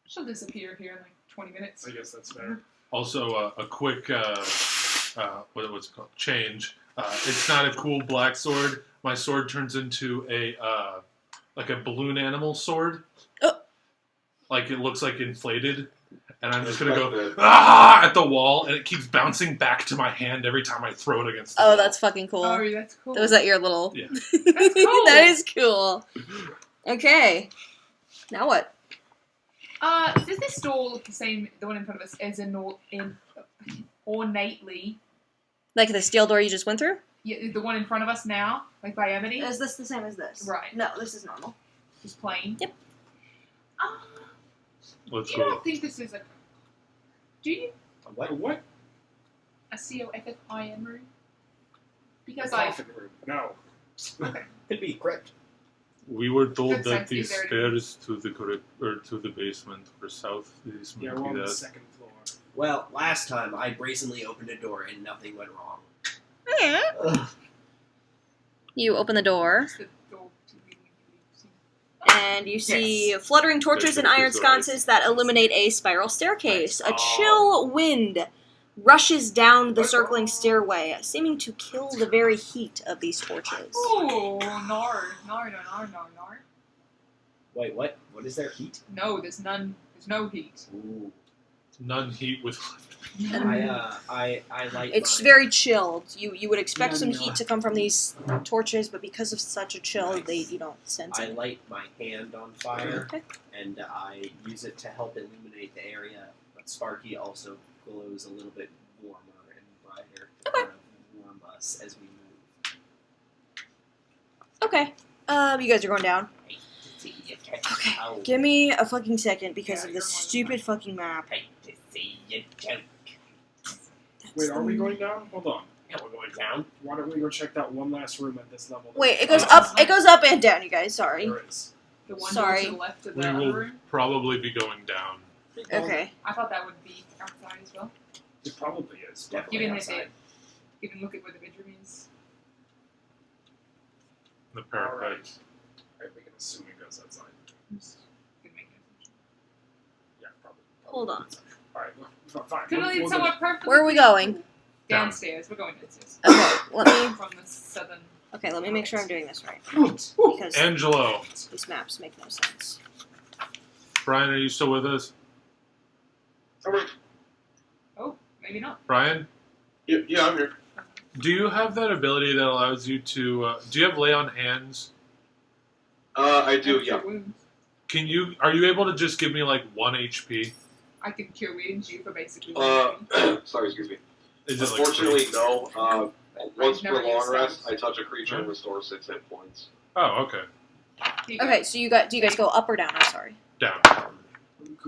She'll disappear here in like 20 minutes. I guess that's fair. also a quick what's it called? Change. It's not a cool black sword. My sword turns into a like a balloon animal sword. Oh. Like it looks like inflated, and I'm just gonna Like go the- at the wall, and it keeps bouncing back to my hand every time I throw it against the wall. Oh, that's fucking cool. Oh, that's cool. Was that your little... Yeah. That's cool. That is cool. Okay. Now what? Does this door look the same, the one in front of us, as ornately? Like the steel door you just went through? Yeah, the one in front of us now, like by Amity? Is this the same as this? Right. No, this is normal. Just plain. Yep. Let's You go. don't think this is a... Do you? What? A COFFIN room? Because A I... coffin room. No. Could be crypt. We were told Good that sense, these is there any- stairs to the to the basement were south. These Yeah, might we're be on the that. second floor. Well, last time I brazenly opened a door and nothing went wrong. Ugh. You open the door, It's the door to the... and you see fluttering torches and iron sconces that illuminate a spiral staircase. A chill wind rushes down the circling stairway, seeming to kill the very heat of these torches. Oh, no. Wait, what? What is there? Heat? No, there's none. There's no heat. Ooh. None heat with. I light. It's mine. very chilled. You would expect Yeah, some no. heat to come from these torches, but because of such a chill, you don't sense I it. light my hand on fire, Okay. and I use it to help illuminate the area. But Sparky also glows a little bit warmer and brighter to kind of warm us as we move. Okay. You guys are going down. Okay. Ow. Give me a fucking second because Yeah, of you're this going stupid fucking map. Hate to see you choke. Wait, are we going down? Hold on. Yeah, we're going down. Why don't we go check that one last room at this level? Wait, it goes Uh, up. It goes up and down. You guys, sorry. There is. The one Sorry. door to the left of We the other will room. probably be going down. Okay. I thought that would be outside as well. It probably is. Definitely Given outside. that they even look at where the bedroom is. The parapet. Alright. Alright, we can assume it goes outside. Just gonna make an assumption. Yeah, probably. Hold on. Alright, fine. Could lead We'll somewhat perfectly. Where are we going? Downstairs. We're going downstairs. Okay. Let me. From the southern. Okay. Let me make sure I'm doing this right go. because Angelo, these maps make no sense. Brian, are you still with us? Alright. Maybe not. Brian, Yeah, I'm here. do you have that ability that allows you to? Do you have lay on hands? I do, Cure yeah. wounds. Are you able to just give me like 1 HP? I can cure wounds you for basically. Sorry, excuse me. Is it like Unfortunately, free? no. Once per never used long rest, those. I touch a creature and Huh? restore 6 hit points. Oh, okay. Here you go. Okay. So do you guys go up or down? I'm sorry. Down.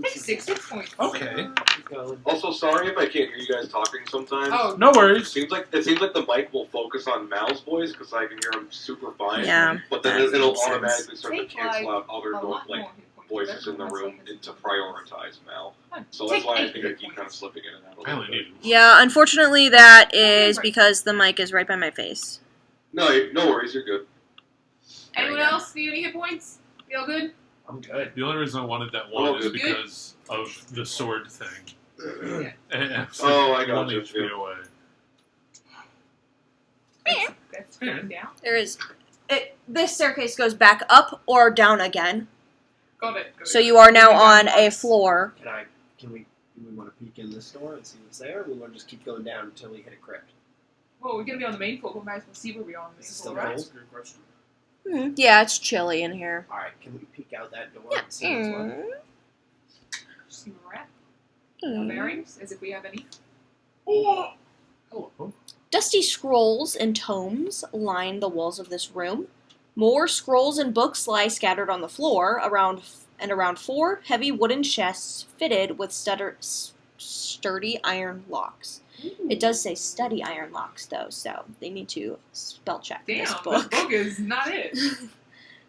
Hey, 6 hit points. Okay. Keep going. Also, sorry if I can't hear you guys talking sometimes. Oh, No It worries. seems like the mic will focus on Mal's voice because I can hear him super fine. Yeah. But then that it'll makes sense. automatically start to Take, cancel out other a lot like more hit points. voices in the Everyone room has like and to a- prioritize Mal. Fine. So that's Take why I 8 think I hit keep kind of points. slipping in and out a I little only bit. need. Yeah. Unfortunately, that is because the mic is right by my face. No worries, you're good. Anyone else need any hit points? Feel good? I'm good. The only reason I wanted that one Oh, is good. because of the sword thing. Yeah. And it's Oh, I like got 1 you, HP yeah. away. That's going down. There is. This staircase goes back up or down again. Got it. So you are now on a floor. Do we want to peek in this door and see what's there, or we want to just keep going down until we hit a crypt? Well, we're gonna be on the main floor. We might as well see where we are on the main Is it floor, still right? cold? That's a good question. Yeah, it's chilly in here. Alright, can we peek out that door and see what's what? Just see where we're at. Our bearings, as if we have any. Oh. Dusty scrolls and tomes line the walls of this room. More scrolls and books lie scattered on the floor, around 4 heavy wooden chests fitted with sturdy iron locks. It does say study iron locks, though, so they need to spell check Damn, this this book. book is not it.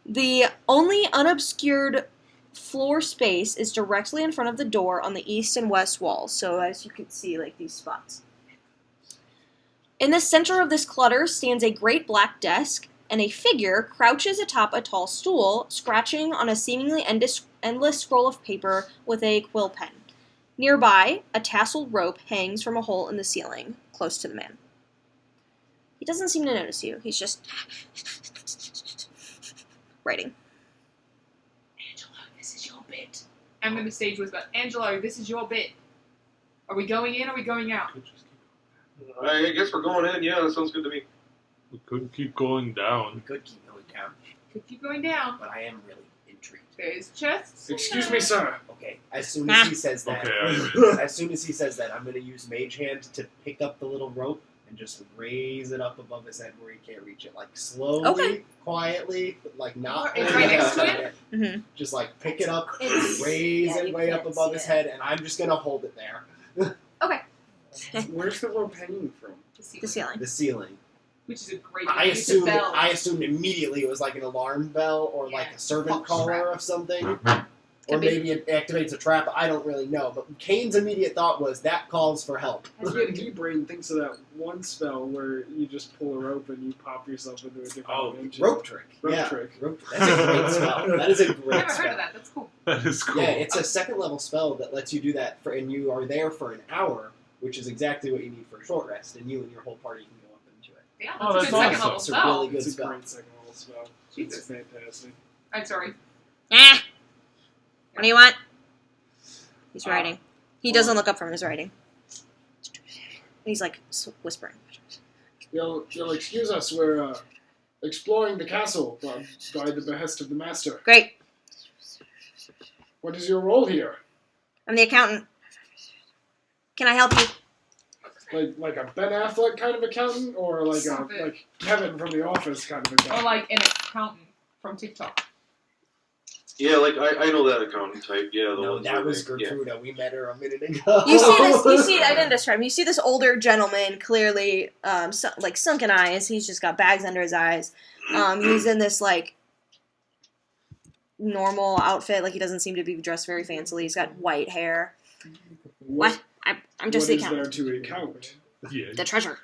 The only unobscured floor space is directly in front of the door on the east and west walls, so as you can see, like these spots. In the center of this clutter stands a great black desk, and a figure crouches atop a tall stool, scratching on a seemingly endless scroll of paper with a quill pen. Nearby, a tasseled rope hangs from a hole in the ceiling, close to the man. He doesn't seem to notice you. He's just writing. Angelo, this is your bit. I'm gonna stage was about Angelo, this is your bit. Are we going in or are we going out? I guess we're going in. Yeah, that sounds good to me. We could keep going We down. could keep going down, Could keep going down. but I am really intrigued. There's chests. Excuse me, sir. Okay, as soon as he says that, Okay, as soon as he says that, I'm going to use Mage Hand to pick up the little rope and just raise it up above his head where he can't reach it, like slowly, Okay. quietly, but like not. It's pulling right next it to up. Mhm. Just like pick it up, It's- raise yeah, it you way up can't above see his it. head, and I'm just going to hold it there. Where's the rope hanging from? The ceiling. The ceiling. Which is a great I it's a assumed. bell. I assumed immediately it was like an alarm bell or like Yeah, a servant fox caller trap. of something. Or Could be. maybe it activates a trap. I don't really know. But Kane's immediate thought was that calls for help. That's what D-Brain thinks of that one spell where you just pull a rope and you pop yourself into a different dimension. Rope trick. Rope yeah. trick. Rope, that's a great spell. That is a I've great never spell. heard of that. That's cool. That is cool. Yeah, it's a second level spell that lets you do that for, and you are there for an hour, which is exactly what you need for a short rest, and you and your whole party can go up into it. Yeah, Oh, that's a that's good second awesome. level It's a spell. really good It's a spell. great second level spell. It's Jesus. fantastic. I'm sorry. Ah! What do you want? He's Uh, writing. He doesn't look up from his writing. He's like whispering. You'll excuse us. We're exploring the castle by the behest of the master. Great. What is your role here? I'm the accountant. Can I help you? Like a Ben Affleck kind of accountant, or like Stop it. like Kevin from The Office kind of Or accountant? like an accountant from TikTok. Yeah, like I know that accountant type. Yeah, the No, ones that where was they- yeah. Gertruda. We met her a minute ago. You see this? You see? I didn't describe him. You see this older gentleman, clearly, like sunken eyes. He's just got bags under his eyes. He's in this like normal outfit. Like he doesn't seem to be dressed very fancily. He's got white hair. What? I'm just What the is there accountant. to account? Yeah. The treasure.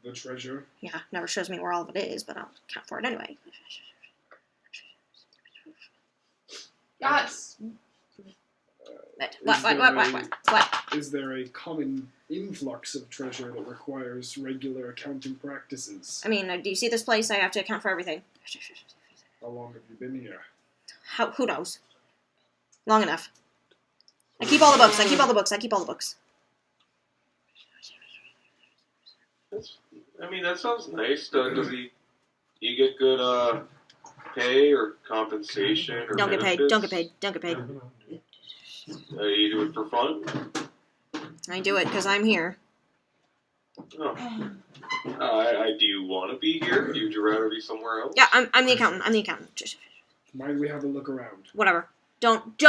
The treasure. Yeah, never shows me where all of it is, but I'll account for it anyway. Yes. What? Is there a common influx of treasure that requires regular accounting practices? I mean, do you see this place? I have to account for everything. How long have you been here? Who knows? Long enough. I keep all the books. I keep all the books. I mean, that sounds nice. Does you get good pay or compensation or Don't get paid. benefits? Don't get paid. You do it for fun? I do it because I'm here. Oh. Do you want to be here? Would you rather be somewhere else? Yeah, I'm the accountant. Just Mind we have a look around. whatever. Don't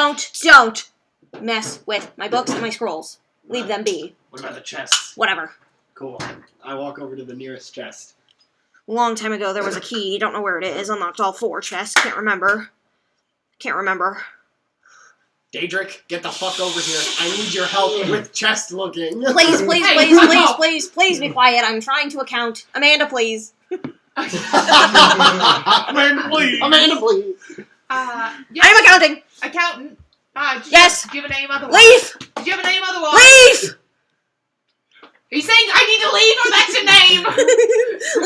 mess with my books and my scrolls. Leave them be. What about the chest? Whatever. Cool. I walk over to the nearest chest. Long time ago, there was a key. Don't know where it is. Unlocked all 4 chests. Can't remember. Daedric, get the fuck over here. I need your help with chest looking. Please, Hey, please be quiet. I'm trying to account. Amanda, please. Amanda, please. Yes, I'm accounting. accountant. Did Yes. You have a name otherwise? Leave. Did you have a name otherwise? Leave. He's saying I need to leave, or that's your name.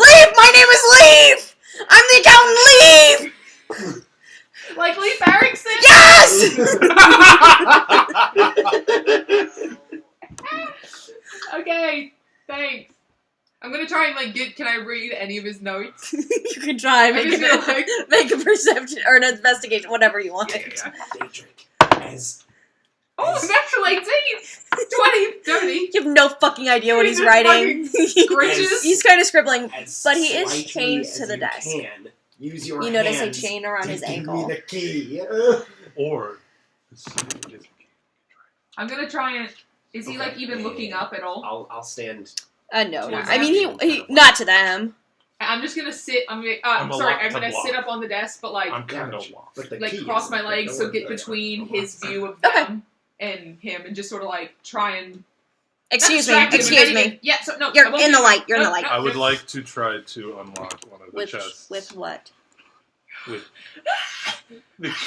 Leave. My name is Leave. I'm the accountant. Leave. Like Lee Barrington? Yes. Okay, thanks. I'm gonna try and can I read any of his notes? You can try. I'm just gonna, Make a perception or an investigation, whatever you want. Daedric, as Oh, natural 18! 20, 30. You have no fucking idea what he's He's writing. Scritches. He's kind of scribbling. as But he is slightly chained as to the you desk. Can, use your You notice a hands chain around to his give ankle. me the key. Or I'm gonna try and. Is he even looking up at all? I'll stand. No. Towards I mean, them? he not to them. I'm just gonna sit. I'm I'm a sorry. lot I'm to gonna block. sit up on the desk, but I'm kind of Gotcha. lost. But the key cross is my the legs so door get there. between his view of Okay. them and him, and just sort of try and. Excuse me. not distract him, Excuse but me. Yeah. So no. You're I won't in do the light. You're in the No, light. no, I would no. like to try to unlock one of the chests. With what? The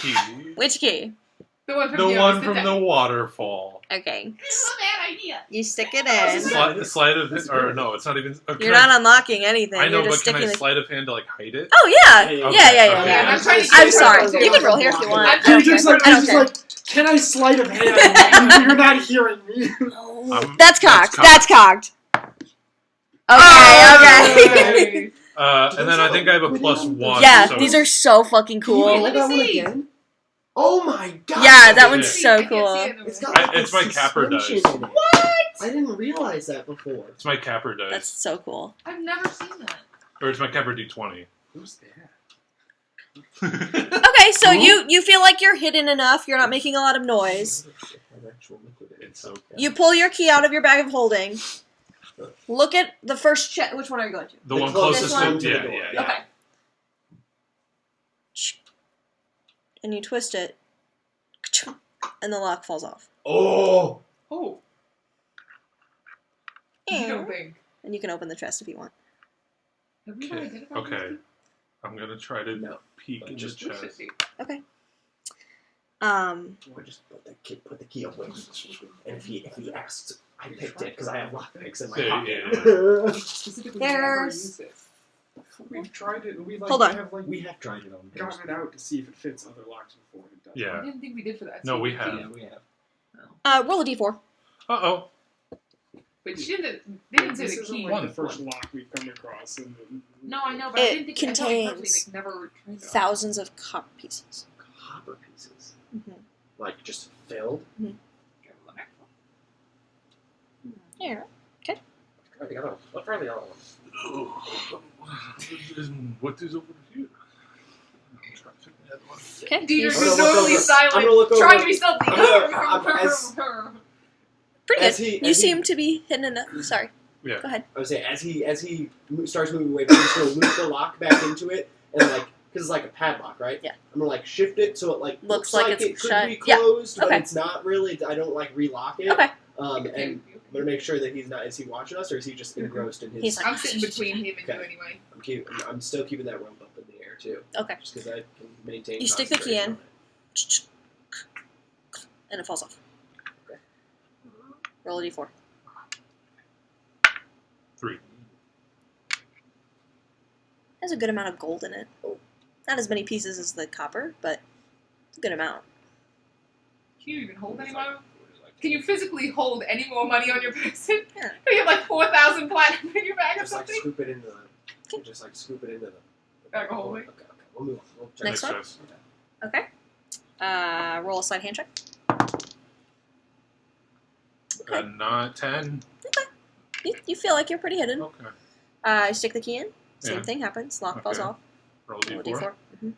key. Which key? The one from The the one opposite from deck. the waterfall. Okay. This is a bad idea. You stick it in. Sleight of hand, or no, it's not even. You're not unlocking anything. I know, You're just but can I sticking the. sleight of hand to hide it? Oh yeah. Okay. Yeah. Okay. I'm trying to I'm get sorry. it. You can roll here if you want. I'm I don't care. Daedric's I don't care. can I sleight of hand? You're not hearing me. That's cocked. That's That's cocked. Okay. Okay. And then I think I have a +1. Yeah, so these are so fucking cool. Wait, let me that one see. again? Oh my god! Yeah, that Yeah. one's I so can't cool. see it in It's the- got It's my capper suspension dice. in it. I didn't realize that before. It's my capper dice, That's so cool. I've never seen that. or it's my capper d20. Who's that? Okay, so you feel like you're hidden enough. You're not making a lot of noise. It's so cool. You pull your key out of your bag of holding. Look at the first check. Which one are you going to? The one closest closest one to to the yeah, door. yeah, yeah. Okay. And you twist it, and the lock falls off. Oh! Oh. You don't think. And you can open the chest if you want. Have we not Okay. identified Okay. these I'm gonna try to No. peek in the Just people? chest. Or just put the key away. And if he asks, I picked it because I have lockpicks in my Yeah, pocket. Specifically, There's- never use this. We've tried it. We Hold on. have We have tried it on gotten it out to see if it fits other locks before, and it I Yeah. didn't think we did for that. No, we have. have. Yeah, we have. Roll a d4. Uh-oh. But she didn't. They didn't say This the isn't key. like the first lock we've come across. And No, I know, but I It didn't think. I thought we purposely, contains like, never tried that. Thousands of copper pieces. Copper pieces. Mm-hmm. Like, just filled? Yeah. Try the other one. Let's try the other one. What is over here? I'm trying to figure that one. Okay. Dieter, I'm gonna who's look totally over- silent, I'm gonna look over- trying to be stealthy. Pretty As good. he- You as he- seem to be hidden enough. Sorry. Yeah. Go ahead. I would say, as he starts moving away, I'm just gonna loop the lock back into it, and like, because it's like a padlock, right? Yeah. I'm gonna like shift it so it like Looks like it's it could shut. be Yeah. closed, but Okay. it's not really. I don't like relock it. Okay. And I'm gonna make sure that he's not. Is he watching us, or is he just engrossed in his? He's like- I'm sitting between him and you Okay. anyway. I'm still keeping that rope up in the air too. Okay. Just because I can maintain. You stick the key in. concentration And it falls off. Okay. Roll a d4. 3. Has a good amount of gold in it. Oh. Not as many pieces as the copper, but a good amount. Can you even hold on it. any more? Can you physically hold any more money on your person? Yeah. You have like 4,000 platinum in your bag or Just like something? scoop it into the. Just like scoop it into the. Bag of holding? Okay. We'll move on. We'll try Next one? chest. Okay. Roll a sleight hand check. Okay. Not 10. You feel like you're pretty hidden. Okay. You stick the key in. Same Yeah. thing happens. Lock falls Okay. off. Roll Roll a D4. d4. Mm-hmm.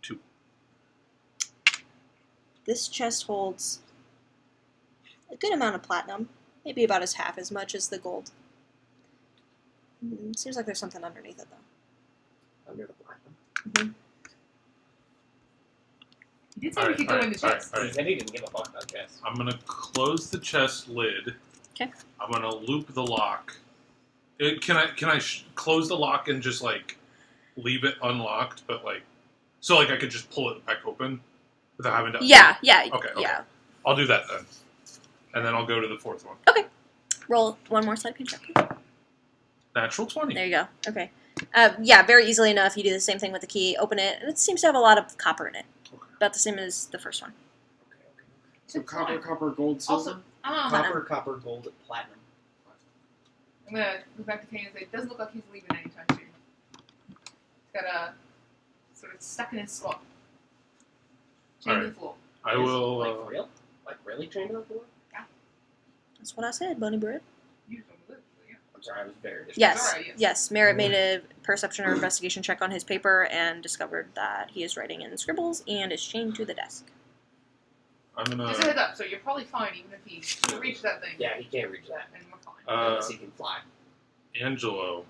2. This chest holds a good amount of platinum. Maybe about half as much as the gold. Seems like there's something underneath it, though. Under the platinum. You did say we could go in the chest. Alright. He didn't give a fuck about chest. I'm gonna close the chest lid. Okay. I'm gonna loop the lock. Can I close the lock and just like leave it unlocked, but like so like I could just pull it back open without having to. Yeah. Okay. Yeah. I'll do that then, and then I'll go to the fourth one. Roll one more sleight hand check, please. Natural 20. There you go. Okay. Yeah, very easily enough. You do the same thing with the key. Open it, and it seems to have a lot of copper in it. About the same as the first one. So copper, gold, silver. Also, Copper, gold, platinum. I'm gonna go back to Kane and say, it doesn't look like he's leaving anytime soon. He's got a sort of stuck in his spot. Chained to the floor. I will. Like real? Like really chained to the floor? That's what I said, bunny bread. You just don't believe it, so yeah. I'm sorry, I was very distracted. Yes. Alright, yes. Yes. Merritt made a perception or investigation check on his paper and discovered that he is writing in scribbles and is chained to the desk. I'm gonna. Just a heads up, so you're probably fine even if he can reach that thing. Yeah, he can't reach that. And we're fine. Unless he can fly. Angelo.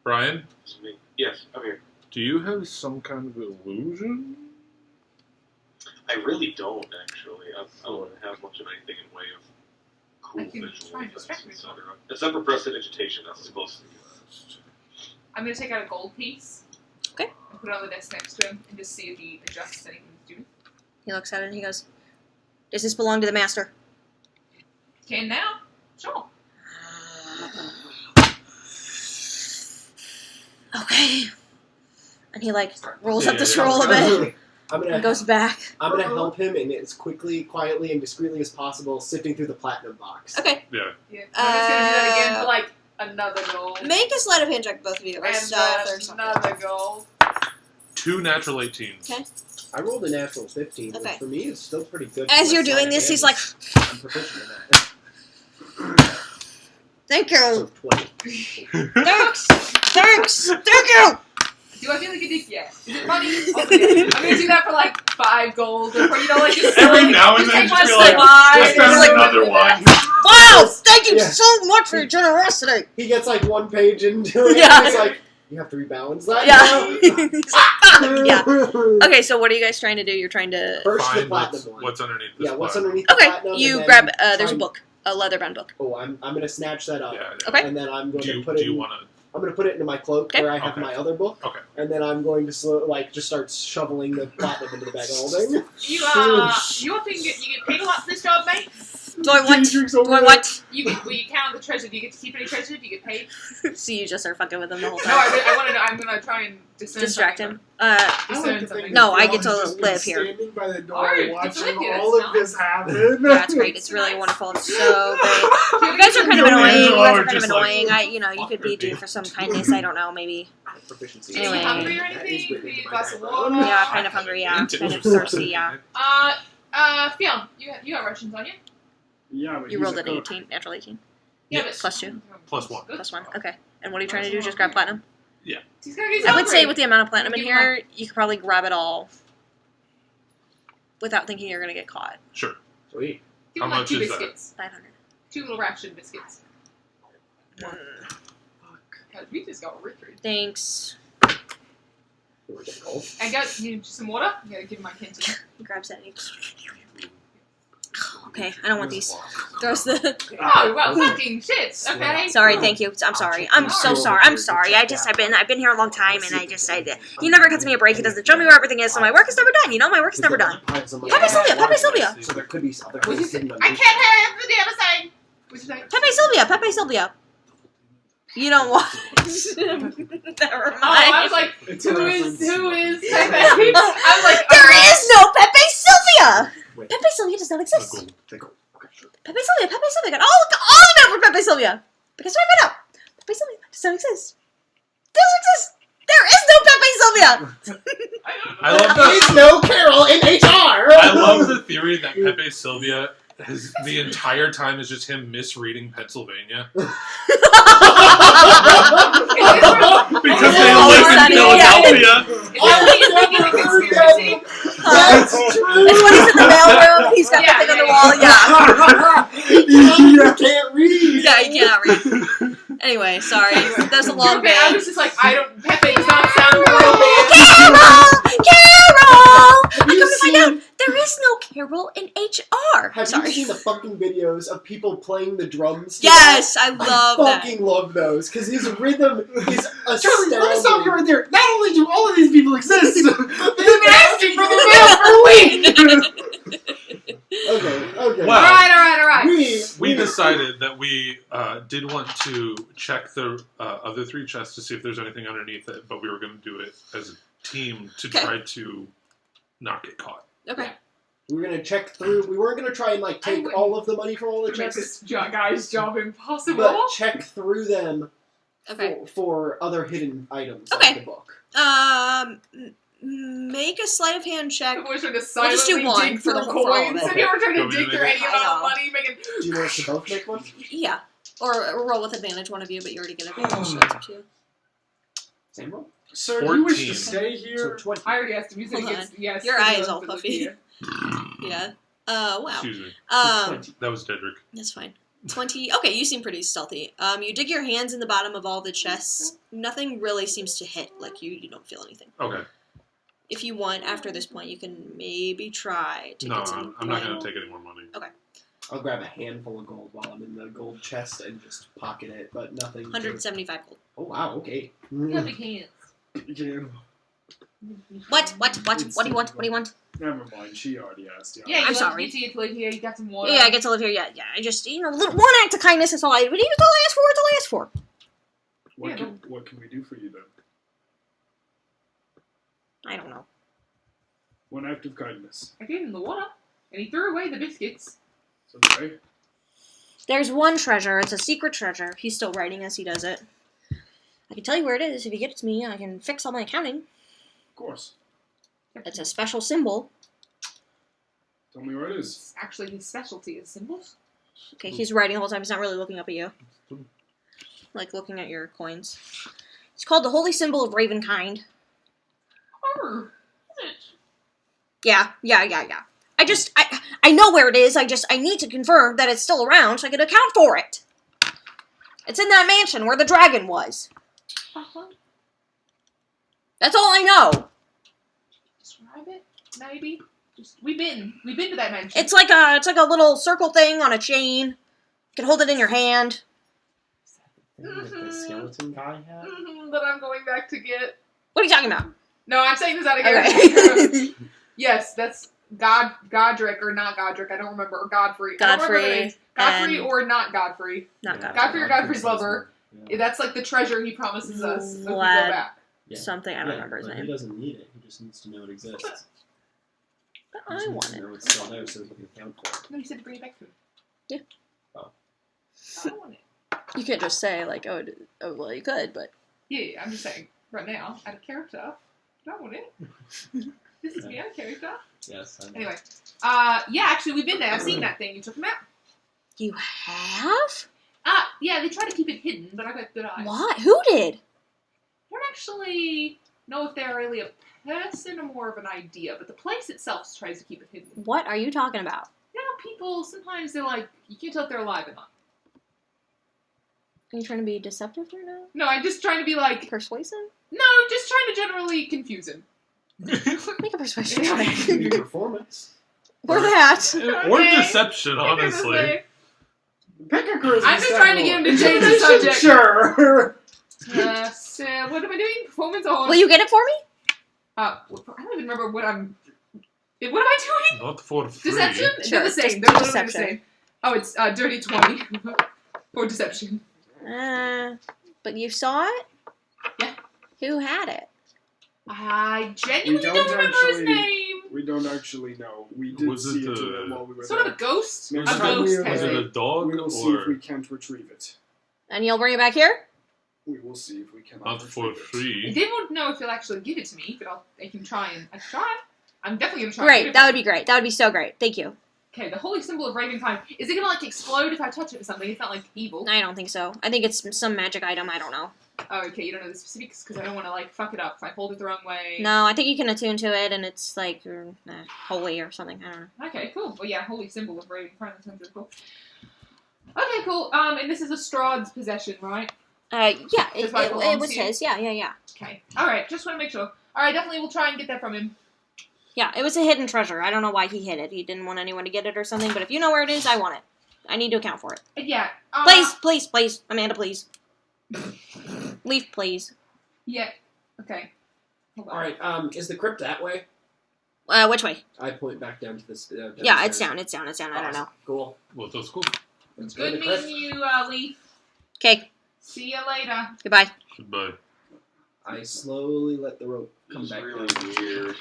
Brian, This is me. Yes, I'm here. do you have some kind of illusion? I really don't, actually. I don't have much of anything in way of cool I can visual try and effects, distract etc. myself. Except for prestidigitation, that's as close to I'm gonna take out a gold piece. Okay. And put it on the desk next to him and just see if he adjusts anything to do. He looks at it and he goes, "Does this belong to the master?" Can now? Sure. Okay. And he like rolls Yeah, up the yeah, scroll a bit I'm and gonna goes back. help him and as quietly, and discreetly as possible, sifting through the platinum box. Okay. Yeah. I'm just gonna do that again for like another gold. Make a sleight of hand check, both of you, or And stealth or something. another gold. 2 natural 18s. Okay. I rolled a natural 15, Okay. which for me is still pretty good. As for you're my doing sleight this, of he's hand. like, I'm proficient in that. "Thank you, So 20. thanks, thank you." Do I feel like a dick yet? Is it funny? I'm gonna do that for like 5 gold, or like just Every now and then, take just one be like, slide. "Let's spend Like, another one." Wow, thank you Yeah. so much for your generosity. He gets like one page into it, Yeah. and he's like, you have to rebalance that. Yeah. Yeah. Okay, so what are you guys trying to do? You're trying to. First the Find platinum one. what's underneath this Yeah, what's platinum. underneath the Okay, platinum? and you then grab. There's try a and- book, a leather bound book. Oh, I'm gonna snatch that up, Yeah, yeah. Okay. and then I'm going Do to you, put do it. you want to? I'm gonna put it into my cloak Okay. where I have Okay. my other book. Okay. And then I'm going to just start shoveling the platinum into the bag of holding. You think you get paid a lot for this job, mate? Do I want? Drinks Do over I there. want? Will you count the treasure? Do you get to keep any treasure? Do you get paid? So you just are fucking with him the whole No, time. I want to know. I'm gonna try and discern Distract something. him. I Discern like to something. think No, that I get Fionn to has just live been here. standing by the door Alright, watching it's really good, all it's of this happen. Yeah, it's great. It's really wonderful. It's so great. You guys are kind of Your annoying. hands You guys are are kind of just like, annoying. You could be due for some kindness. I don't know. Maybe. Proficiency. Are you Anyway. hungry or That is anything? within Need a my glass of background. water? Yeah, kind of hungry. Yeah, kind of thirsty. Yeah. Fionn, you got rations on you? Yeah, but You he's rolled a an cook. 18, natural 18. Yeah, Yes. Plus 2. Plus 1. Good. Plus 1. Okay. And what are you trying to do? Just grab platinum? He's gonna get I would say hungry. with the amount of platinum in Give him here, you could probably grab it all without thinking you're going to get caught. Sure. Sweet. Give How him like much 2 is that? biscuits. 500. 2 little ration biscuits. God, we just got rich. Thanks. We're getting cold. I got you some water. I gotta give him my canteen. He grabs that. Okay, I don't want these. Throws the. Oh well, fucking shit. Okay. Sorry, thank you. I'm sorry. I'm so sorry. I'm sorry. I've been here a long time, and I just said he never cuts me a break. He doesn't show me where everything is, so my work is never done. You know, my work is never done. Pepe Sylvia. So there could be other What'd you things say? hidden I underneath. can't have the other side. What'd you say? Pepe Sylvia. You don't want. Never mind. Oh, I was like, It's a who reference. is Pepe? I was like, There is no Pepe Sylvia. Wait. Pepe Sylvia does not exist. They go, okay, sure. Pepe Sylvia got all the mail for Pepe Sylvia. Because right now, Pepe Sylvia does not exist. Doesn't exist. There is no Pepe Sylvia. I love There is the no Carol in HR. I love the theory that Pepe Sylvia the entire time is just him misreading Pennsylvania because they Always live in Sunny, Philadelphia. conspiracy? That's true. It's when he's in the mailroom. He's got the thing on the wall. Yeah. You can't read. Yeah, you cannot read. Anyway, sorry. That's a long Okay, I day. was just like, Pepe does not sound European. Carol! I Have come you to find seen- out there is no Carol in HR. Have Sorry. you seen the fucking videos of people playing the drums? to Yes, I that? love I that. fucking love those because his rhythm is Charlie, let me stop you astounding. right there. Not only do all of these people exist, but they've been asking for the mail for a week. Okay. Wow. All right. We decided that we did want to check the other 3 chests to see if there's anything underneath it, but we were going to do it as a team to Okay. try to not get caught. Okay. We were gonna check through. We weren't gonna try and like take wouldn't- all of the money from all the It makes chests, this guy's job impossible. but check through them Okay. for other hidden items Okay. like the book. Make a sleight of hand check. I was trying to We'll just do silently one dig for the through whole- for all of coins, it. and you were trying to Okay. dig through any I amount know. of money, making. Do you want us to both make one? Yeah. Or roll with advantage, one of you, but you already get advantage, so that's up to you. Same roll. Sir, do you wish 14. to stay So here? 20. I already asked him. He said Hold he gets yes. Your he eye goes is all to the puffy. theater. Yeah. Wow. Excuse me. 20. That was Dedrick. That's fine. 20. Okay, you seem pretty stealthy. You dig your hands in the bottom of all the chests. Nothing really seems to hit. Like, you don't feel anything. Okay. If you want, after this point, you can maybe try to No, get some I'm not coin. going to take any more money. I'll grab a handful of gold while I'm in the gold chest and just pocket it, but nothing. 175 gold. Oh wow. Okay. You have big hands. What? What do you want? What do you want? Never mind, she already asked you. Yeah, I'm you sorry. You get to live here. You got some water. Yeah, I get to live here. Yeah. I just, one act of kindness is all I. But it's all I ask for. It's all I ask for. What can we do for you then? I don't know. One act of kindness. I gave him the water, and he threw away the biscuits. It's okay. There's one treasure. It's a secret treasure. He's still writing as he does it. I can tell you where it is. If you give it to me, I can fix all my accounting. Of course. It's a special symbol. Tell me where it is. It's actually his specialty is symbols. Okay, he's writing the whole time. He's not really looking up at you. Like, looking at your coins. It's called the Holy Symbol of Ravenkind. Oh, Yeah. I know where it is. I need to confirm that it's still around so I can account for it. It's in that mansion where the dragon was. That's all I know. describe it, maybe. Just we've been to that mansion. It's like a little circle thing on a chain. You can hold it in your hand. That the skeleton guy had. that I'm going back to get. What are you talking about? No, I'm saying this out of character. Okay. Yes, that's Godric or not Godric, I don't remember, or Godfrey. I don't remember the names. Godfrey and- or not Godfrey. Not Yeah. Godfrey. Godfrey or Godfrey's lover. Yeah. That's like the treasure he promises us if we go Vlad. back. Yeah. Something, I don't Yeah, remember his but name. He doesn't need it. He just needs to know it exists. But He I just needs want to it. know it's still there so he can account for it. No, you said to bring it back to him. Yeah. Oh. I don't want it. You can't just say, like, oh, well, you could, but... Yeah, I'm just saying, right now, out of character, I don't want it. This is me out of character. Yes. I know. Anyway, yeah, actually, we've been there. I've seen that thing. You took him out. You have? Yeah, they try to keep it hidden, but I got good eyes. What? Who did? I don't actually know if they're really a person or more of an idea, but the place itself tries to keep it hidden. What are you talking about? You know, people, sometimes they're like, you can't tell if they're alive or not. Are you trying to be deceptive right now? No, I'm just trying to be like, Persuasive? no, just trying to generally confuse him. Make a persuasion Yeah. check. Good performance. Or that. Or Okay. deception, honestly. Pick a charisma I'm just stat trying to roll. get him to change the subject. Sure. So, what am I doing? Performance or... Will you get it for me? I don't even remember what I'm... What am I doing? Not for free. Deception? Sure, They're the same. just They're literally deception. the same. Oh, it's dirty 20 for deception. But you saw it? Yeah. Who had it? I We genuinely don't don't remember his actually- name. We don't actually know. We did Was see it, it while we were Sort of there. a ghost? Next A time ghost, we are Was there, it a dog we will see if we or can't retrieve it. And you'll bring it back here? We will see if we cannot not for retrieve it. I free? didn't want to know if he'll actually give it to me, but I can try and... I can try. I'm definitely going to try. Great. That would be great. That would be so great. Thank you. Okay, the holy symbol of Raven Time. Is it going to, like, explode if I touch it or something? It's not, like, evil. I don't think so. I think it's some magic item. I don't know. Oh, okay, you don't know the specifics because I don't want to, like, fuck it up if I hold it the wrong way. No, I think you can attune to it, and it's like holy or something. I don't know. Okay, cool. Well, yeah, holy symbol of Raven Time. That sounds really cool. Okay, cool. And this is a Strahd's possession, right? Yeah, That's why it it belongs was to you? his. Yeah. Okay. Alright, just want to make sure. Alright, definitely we'll try and get that from him. Yeah, it was a hidden treasure. I don't know why he hid it. He didn't want anyone to get it or something, but if you know where it is, I want it. I need to account for it. Yeah. Please. Amanda, please. Leaf, please. Yeah. Okay. Hold on. Alright, is the crypt that way? Which way? I point back down to this. Yeah, it's down. I don't know. Cool. Well, that's cool. Let's go to Good the crypt. meeting you, Leaf. Okay, See you later. goodbye. Goodbye. I slowly let the rope come It's back really down. weird.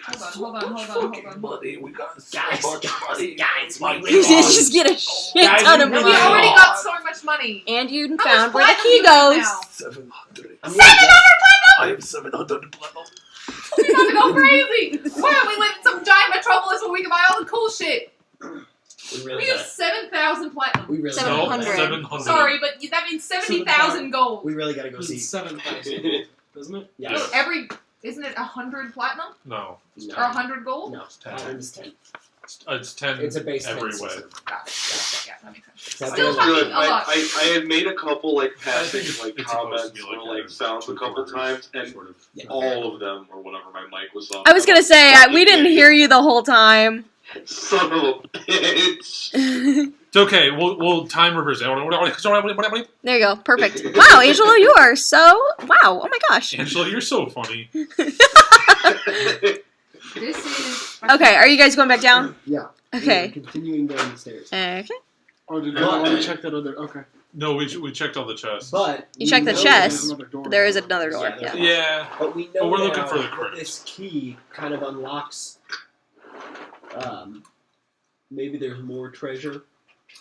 Hold on. money. We got so Guys, much money. guys, my we You did just get a shit Guys, ton of we We money. really already got so much money. And you How found much where the platinum key do you have goes. now? 700. I'm gonna guess. I have 700 platinum. We're about to go crazy. Why don't we live in some giant metropolis where we can buy all the cool shit? We really We have got 7,000 platinum. We really Seven No, hundred. 700. Sorry, but that means 70,000 gold. We really gotta go It's see. 7,000, doesn't it? Yeah. No, isn't it 100 platinum No, or 100 gold? No, It's 10. times 10. It's 10 It's a base 10 every way. system. Got it. Yeah, that makes sense. That's Still what it is. fucking Good. a lot. I had made a couple like passing it's like supposed comments to be or like like sounds a couple times, and sort of. Yeah. all of them or whatever my mic was on. I was gonna say, we didn't hear you the whole time. Son of a bitch. It's okay. We'll time reverse. There you go. Perfect. Wow, Angelo, you are so... Wow. Oh my gosh. Angela, you're so funny. This is Okay, are you guys going back down? Yeah. Okay. We're continuing down the stairs. Okay. Oh, did you But- want to check that other? Okay. No, we checked all the chests. But You we check the know chest. There's another door. There is another door. Yeah, Yeah. there's- Yeah. But we know But we're looking now for the that crypt. this key kind of unlocks. Maybe there's more treasure.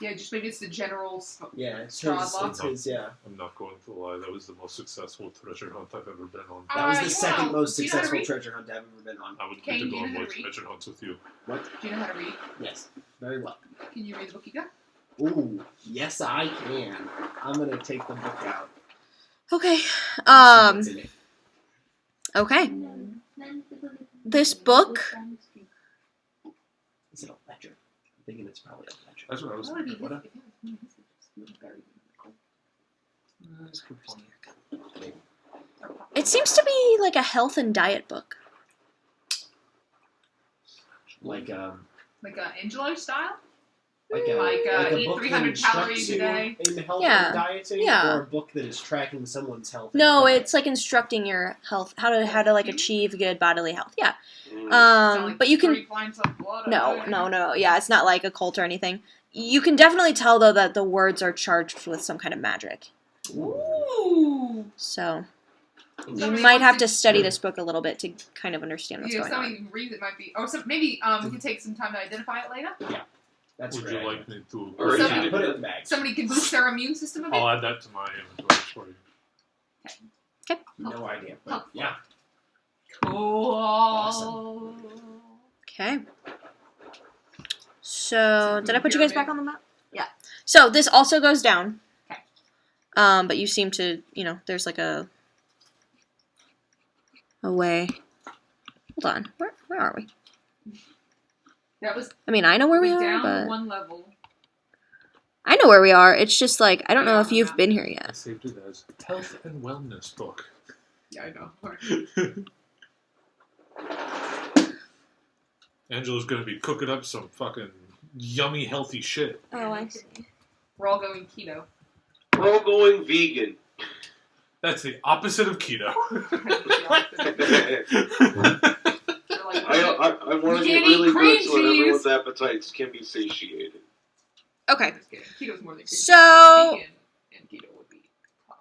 yeah, just maybe it's the general's. Yeah, it's Strahd his. lock? It's his. Yeah. I'm not going to lie. That was the most successful treasure hunt I've ever been on. That was the you second know, most do you know how to successful read? treasure hunt I've ever been on. I would Kane, need to do go you on know how more to read? treasure hunts with you. Do you know how to read? Yes, very well. Can you read the book you got? Ooh, yes, I can. I'm gonna take the book out. Okay. and see what's in it. Okay. This book... Is it a ledger? I'm thinking it's probably a ledger. That's what I was That would be thinking. It seems to be like a health and diet book. Like Like Angelo style? Like a eat book 300 that calories a instructs day. you in health Yeah. and dieting, Yeah. or a book that is tracking someone's health. and No, diet? it's like instructing your health, how to like achieve good bodily health. Yeah. Mm. It's not like But you can 3 pints of blood. no. Yeah, it's not like a cult or anything. You can definitely tell though that the words are charged with some kind of magic. Ooh. So you Somebody might wants have to- to study this book a little bit to kind of understand what's Yeah, going somebody on. who reads it might be. Or maybe we can take some time to identify it later. That's Would great. you like me to? Or Somebody- you Put it did in the bag. Somebody can boost their immune system a bit. I'll add that to my inventory for you. No idea. But yeah. Cool. Awesome. Okay. So did I put you guys back on the map? Yeah. So this also goes down. Okay. But you seem to, there's like a way. Hold on. Where are we? That was I mean, I know where we are, down but one level. I know where we are. It's just like I don't know if you've been here I yet. saved it as health and wellness book. Yeah, I know. Angela's gonna be cooking up some fucking yummy, healthy shit. Oh, I see. We're all going keto. We're all going vegan. That's the opposite of keto. We're like, I want to We get can't eat really cream good so that cheese. everyone's appetites can be satiated. Okay. Just kidding. Keto's more than cream cheese. So- Vegan and keto would be tough.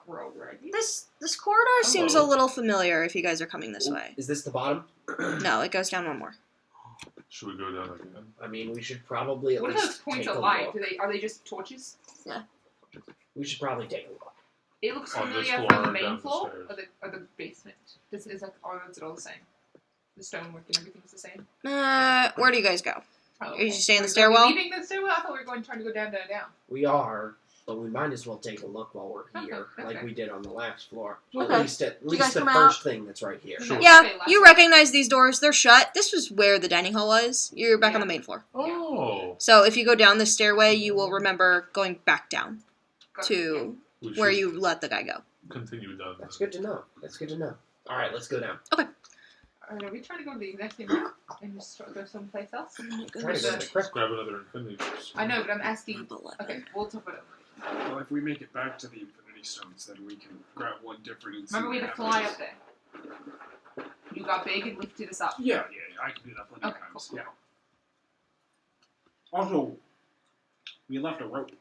We're over it. This corridor seems a little familiar if you guys are coming this way. Is this the bottom? No, it goes down one more. Should we go down again? I mean, we should probably at What are least those points take of a light? look. Are they just torches? We should probably take a look. It looks On this familiar floor from the or main down the floor stairs? or the basement. Is it all the same? The stonework and everything's the same. Where do you guys go? Oh, Are you staying in the Are we stairwell? leaving the stairwell? I thought we were trying to go down. We are, but we might as well take a look while we're Okay, here, that's like fair. we did on the last floor. Okay. At least you guys the come first thing that's right here. Sure. Yeah, Okay, last you one. recognize these doors. They're shut. This was where the dining hall was. You're back on the main floor. Oh. So if you go down the stairway, you will remember going back down Got it. to We where should you let the guy go. continue down. That's good to know. That's good to know. All right, let's go down. Alright, are we trying to go to the exact same route and just go someplace else? Trying to go to the Let's crypt. grab another infinity. I know, but I'm asking. Okay, we'll talk about it. Well, if we make it back to the Infinity Stones, then we can grab one different and see Remember, we what had to fly happens. up there. You got big and lifted us up. Yeah, I can do that plenty Okay, of times. cool. Yeah. Also, we left a rope.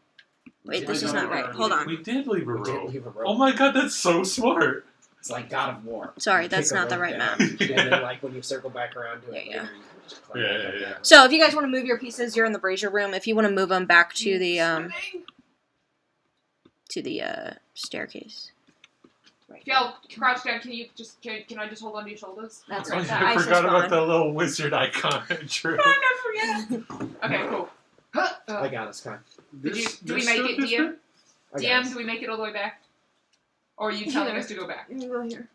Wait, this is not right. Hold on. We did leave a We did rope. leave a rope. Oh my god, that's so smart. It's like God of War. Sorry, You that's kick a not the rope right down, map. and then, like, when you circle back around to it Yeah, later, you can just climb Yeah, back yeah, up yeah. that. So if you guys want to move your pieces, you're in the brazier room. If you want to move them back to the staircase. Yo, crouch down. Can I just hold onto your shoulders? That's Oh, right. yeah, The I ice is forgot about gone. that little wizard icon. True. Okay, cool. I got us, Kai. Do we make it, DM? I got DM, us. do we make it all the way back? Or are you telling us to go back? You go here.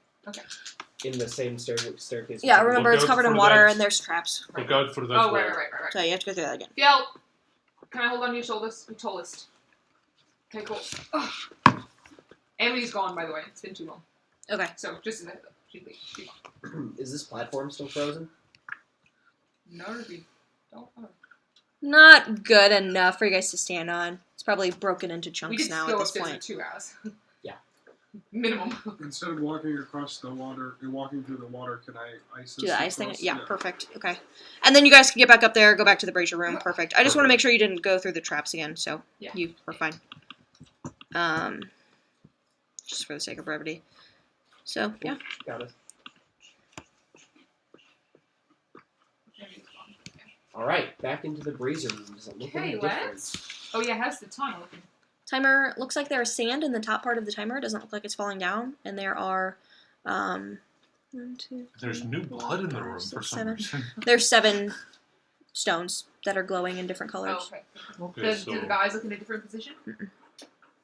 In the same staircase. Yeah, remember Look it's out covered in for water that. and there's traps. Look out for that. Oh, wall. right. So you have to go through that again. Yo, can I hold on to your shoulders? You're tallest. Okay, cool. Ugh. Emily's gone, by the way. It's been too long. Okay. So, just as a heads up. She's gone. Is this platform still frozen? No, we don't know. Not good enough for you guys to stand on. It's probably broken into We chunks did now go at this upstairs for point. 2 hours. Yeah. Minimum. Instead of walking across the water, walking through the water, can I ice Do the ice thing? across? Yeah, perfect. Okay. And then you guys can get back up there, go back to the brazier room. Perfect. I just want to make sure you didn't go through the traps again, so Yeah. you were fine. Just for the sake of brevity. So, yeah. Got it. Emily's gone. Okay. All right, back into the brazier room. Does it look Okay, any different? let's. Oh, yeah, how's the timer looking? Timer looks like there's sand in the top part of the timer. It doesn't look like it's falling down. And there are 1, 2, There's new blood in the room for some 7. reason. There's 7 stones that are glowing in different colors. Oh, okay. Okay, so Do the guys look in a different position?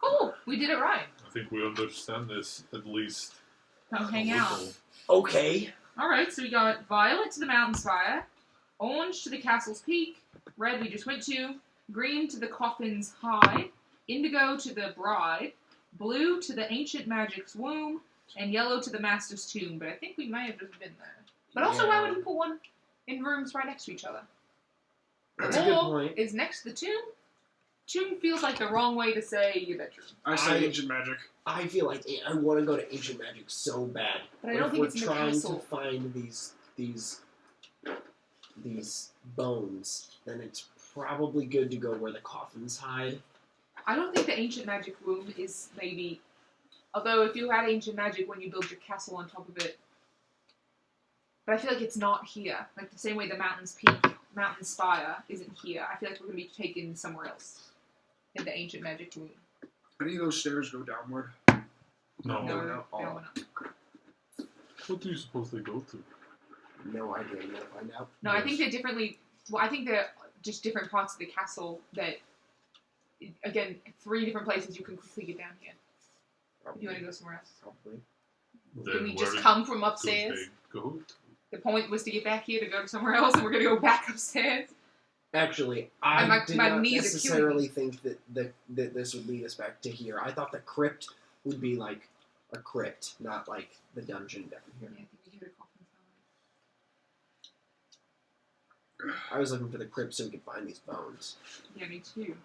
Cool, we did it right. I think we understand this at least. Come a hang out. little. Okay. Alright, so we got violet to the mountain spire, orange to the castle's peak, red we just went to, green to the coffin's hide, indigo to the bride, blue to the ancient magic's womb, and yellow to the master's tomb. But I think we may have just been there. But also, why would you put one in rooms right next to each other? That's a good Or point. is next to the tomb. Tomb feels like the wrong way to say your bedroom. I say ancient magic. I feel like I want to go to ancient magic so bad. But I don't if think we're it's in the trying castle. to find these bones, then it's probably good to go where the coffins hide. I don't think the ancient magic room is maybe. Although if you had ancient magic when you build your castle on top of it, but I feel like it's not here. Like the same way the mountain's peak, mountain spire isn't here. I feel like we're gonna be taken somewhere else in the ancient magic room. Any of those stairs go downward? No. No. What do you suppose they go to? No idea. You gotta find out. No, I think they're differently. Well, I think they're just different parts of the castle that. Again, 3 different places you can quickly get down here. If you want to go somewhere else. Probably. Can we Then just where come from do upstairs? they go to? The point was to get back here to go to somewhere else, and we're gonna go back upstairs. Actually, I My did my not knees are necessarily think that this would lead us back to here. I thought the crypt would be like a crypt, not like the dungeon down Yeah, here. I think we hear the coffins I was looking for the crypt so we could find these bones. high. Yeah, me too.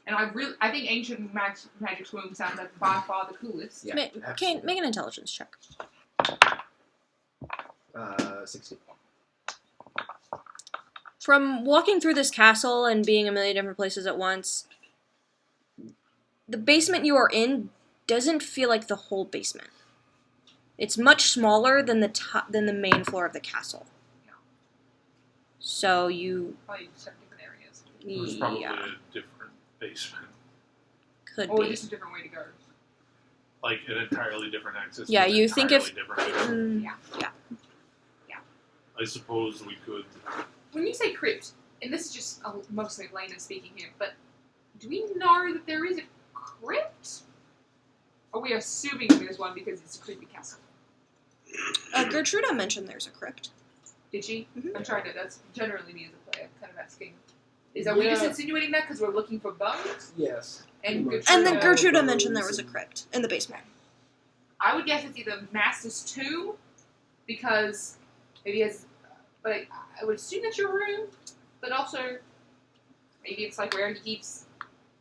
And I think ancient magic's room sounds like by far the coolest. Yeah, Kane, absolutely. make an intelligence check. 60. From walking through this castle and being a million different places at once, the basement you are in doesn't feel like the whole basement. It's much smaller than than the main floor of the castle. Yeah. So you Probably just have different areas. There's probably a different basement. could Or be. just a different way to go. Like an entirely different access. Yeah, to an you think if- entirely different basement. Mm, I suppose we could. When you say crypt, and this is just mostly Lena speaking here, but do we know that there is a crypt? Or are we assuming there's one because it's a creepy castle? Gertruda mentioned there's a crypt. Did she? Mhm. I'm trying to. That's generally me as a player, kind of asking. Are we just Yeah. insinuating that because we're looking for bones? Yes. And Pretty much. And then Yeah, Gertruda bones mentioned there was a and- crypt in the basement. I would guess it's either Master's tomb, because maybe it's. But I would assume that's your room, but also maybe it's like where he keeps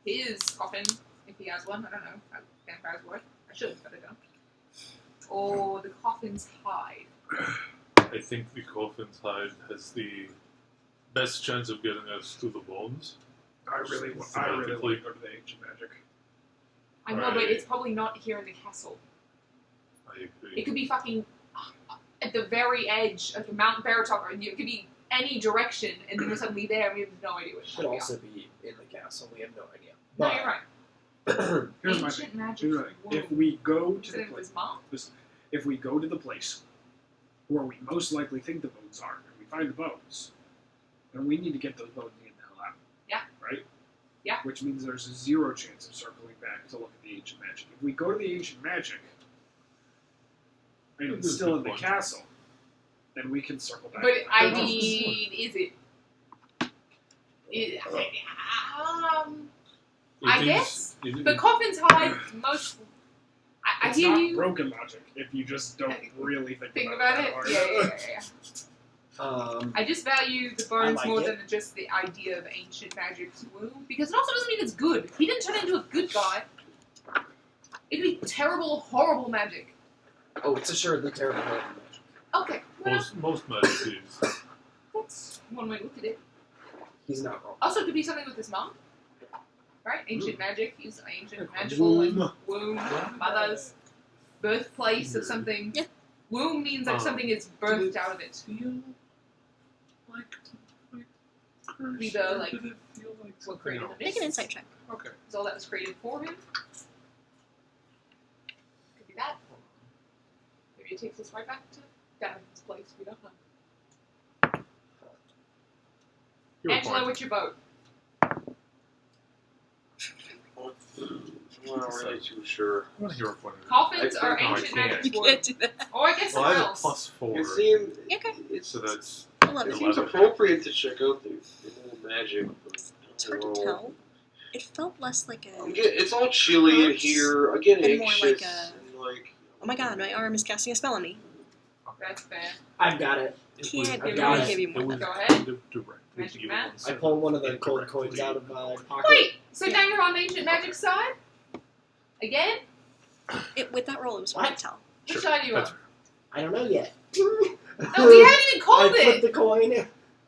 his coffin, if he has one. I don't know how vampires work. I should, but I don't. Or the coffin's hide. I think the coffin's hide has the best chance of getting us to the bones. I really want to go to the ancient magic. I know, but Right. it's probably not here in the castle. I agree. It could be fucking at the very edge of the Mount Baratop, or it could be any direction, and then we're suddenly there, and we have no idea what it's Should going also be in the castle. We have no idea. No, you're right. Here's my Ancient thing. magic. Here's my thing. If we go to Is the it place, his mom? if we go to the place where we most likely think the bones are, and we find the bones, then we need to get those bones and get the hell out. Yeah. Right? Yeah. Which means there's a 0 chance of circling back to look at the ancient magic. If we go to the ancient magic, and it's That's a still good in the point. castle, then we can circle back. But to I the bones. mean, is it? It I is- guess it- the coffin's hide most. I It's hear not you. broken logic if you just don't really think Think about about it. it. hard. Yeah. I just value the bones like more it. than just the idea of ancient magic's womb, because it also doesn't mean it's good. He didn't turn into a good guy. It'd be terrible, horrible magic. Oh, it's assuredly terrible. Okay, well, most magic is. that's one way to look at it. He's not wrong. Also, it could be something with his mom. Right? Ancient magic. He's ancient, Like magical, and womb. womb, mother's birthplace of something. Yeah. Womb means like something is birthed out of it. Feel like curse? Be the, like, Did it feel like what something created else? the Make an insight check. Okay. Is all that was created for him? Could be that. Maybe it takes us right back to Donovan's place. We don't know. Your Angela, point. what's your vote? I'm not really too sure. I want to hear a point. Coffins I are think- no, I ancient can't. magic You wood. can't do that. Or I guess Well, I somewhere have a else. +4. It seems Okay. it's So that's it 11. seems appropriate to check out the whole magic. But It's hard to tell. It felt less like a. It's all chilly in Hurts here. I get and more anxious like a- and like. Oh my god, my arm is casting a spell on me. okay. That's fair. I've got it. Can't I've got give it. you more than Go that. ahead. Magic Matt? I pull one of the gold coins out of my pocket. Wait, so now you're on Ancient Magic side? Again? With that roll, it was What? hard to tell. Which side are you on? I don't know yet. No, we haven't even called I flip it! the coin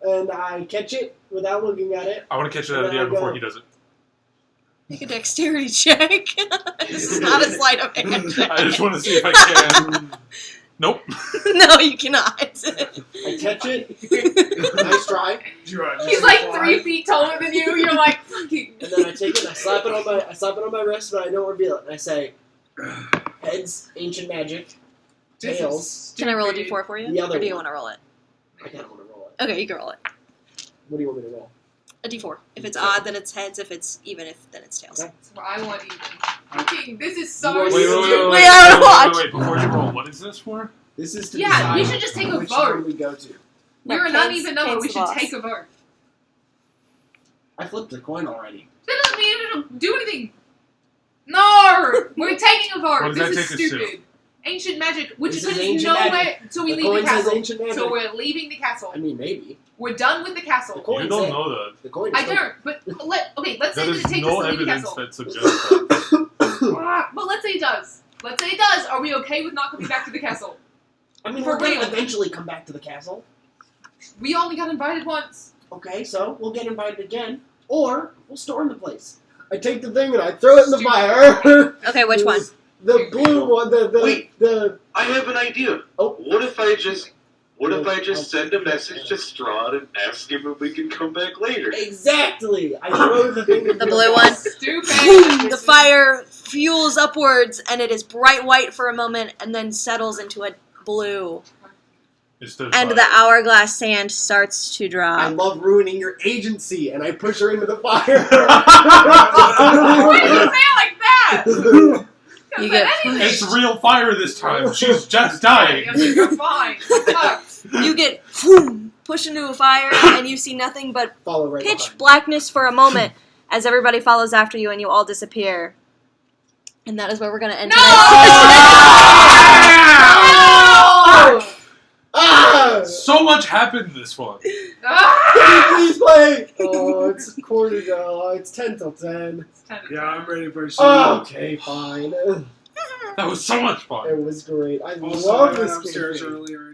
and I catch it without looking at it. I want to catch it out of the air before he does it. Make a dexterity check. This is not a sleight of hand. I just want to see if I can. Nope. No, you cannot. I catch it. Nice try. He's like 3 feet taller than you, you're like, fucking. And then I take it and I slap it on my wrist, but I don't reveal it. And I say, heads, ancient magic. This is Tails. Can I roll a stupid. d4 for you? The other Or do you one. want to roll it? I kind of want to roll it. Okay, you can roll it. What do you want me to roll? A d4. If it's odd, then it's heads. If it's even, then it's tails. Okay. So I want even. Fucking, this is so Wait, stupid. Wait, I wanna watch. Wait, before you roll, what is this for? This is to Yeah, decide we should just take a which vote. one we go to. We're an Kane's- uneven number, Kane's we the should boss. take a vote. I flipped the coin already. That doesn't mean it'll do anything. No! We're taking a vote. What does This that is take us to? stupid. Ancient magic, which This is is ancient nowhere magic. till we The leave the coin says castle. ancient magic. So we're leaving the castle. I mean, maybe. We're done with the The castle. coin You don't said- know that. The coin I said- don't, but let's say There that is it takes no us to leave the evidence castle. that suggests that. But let's say it does. Let's say it does. Are we okay with not coming back to the castle? I mean, For we're going real. to eventually come back to the castle. We only got invited once. Okay, so we'll get invited again. Or we'll storm the place. I take the thing and I throw it in the fire. Okay, which one? The blue one, Wait. the I have an idea. Oh. What if I just send a message to Strahd and ask him if we can come back later? exactly. I throw the thing. The blue one? Stupid. Boom! The fire fuels upwards, and it is bright white for a moment, and then settles into a blue. Instead of And fire. the hourglass sand starts to I drop. love ruining your agency, and I push her into the fire. Why did you say it like that? You get It's real fire this time. She's just dying. You're fine. You get boom, pushed into a fire, and you see nothing but Follow right pitch behind. blackness for a moment as everybody follows after you and you all disappear. And that is where we're going to end No! Ah! So much happened this one. Ah! Please play. Oh, it's quarter to. Oh, it's 10 till 10. Yeah, I'm ready for Okay, fine. That was so much fun. It was great. I Also, I love went this upstairs game. earlier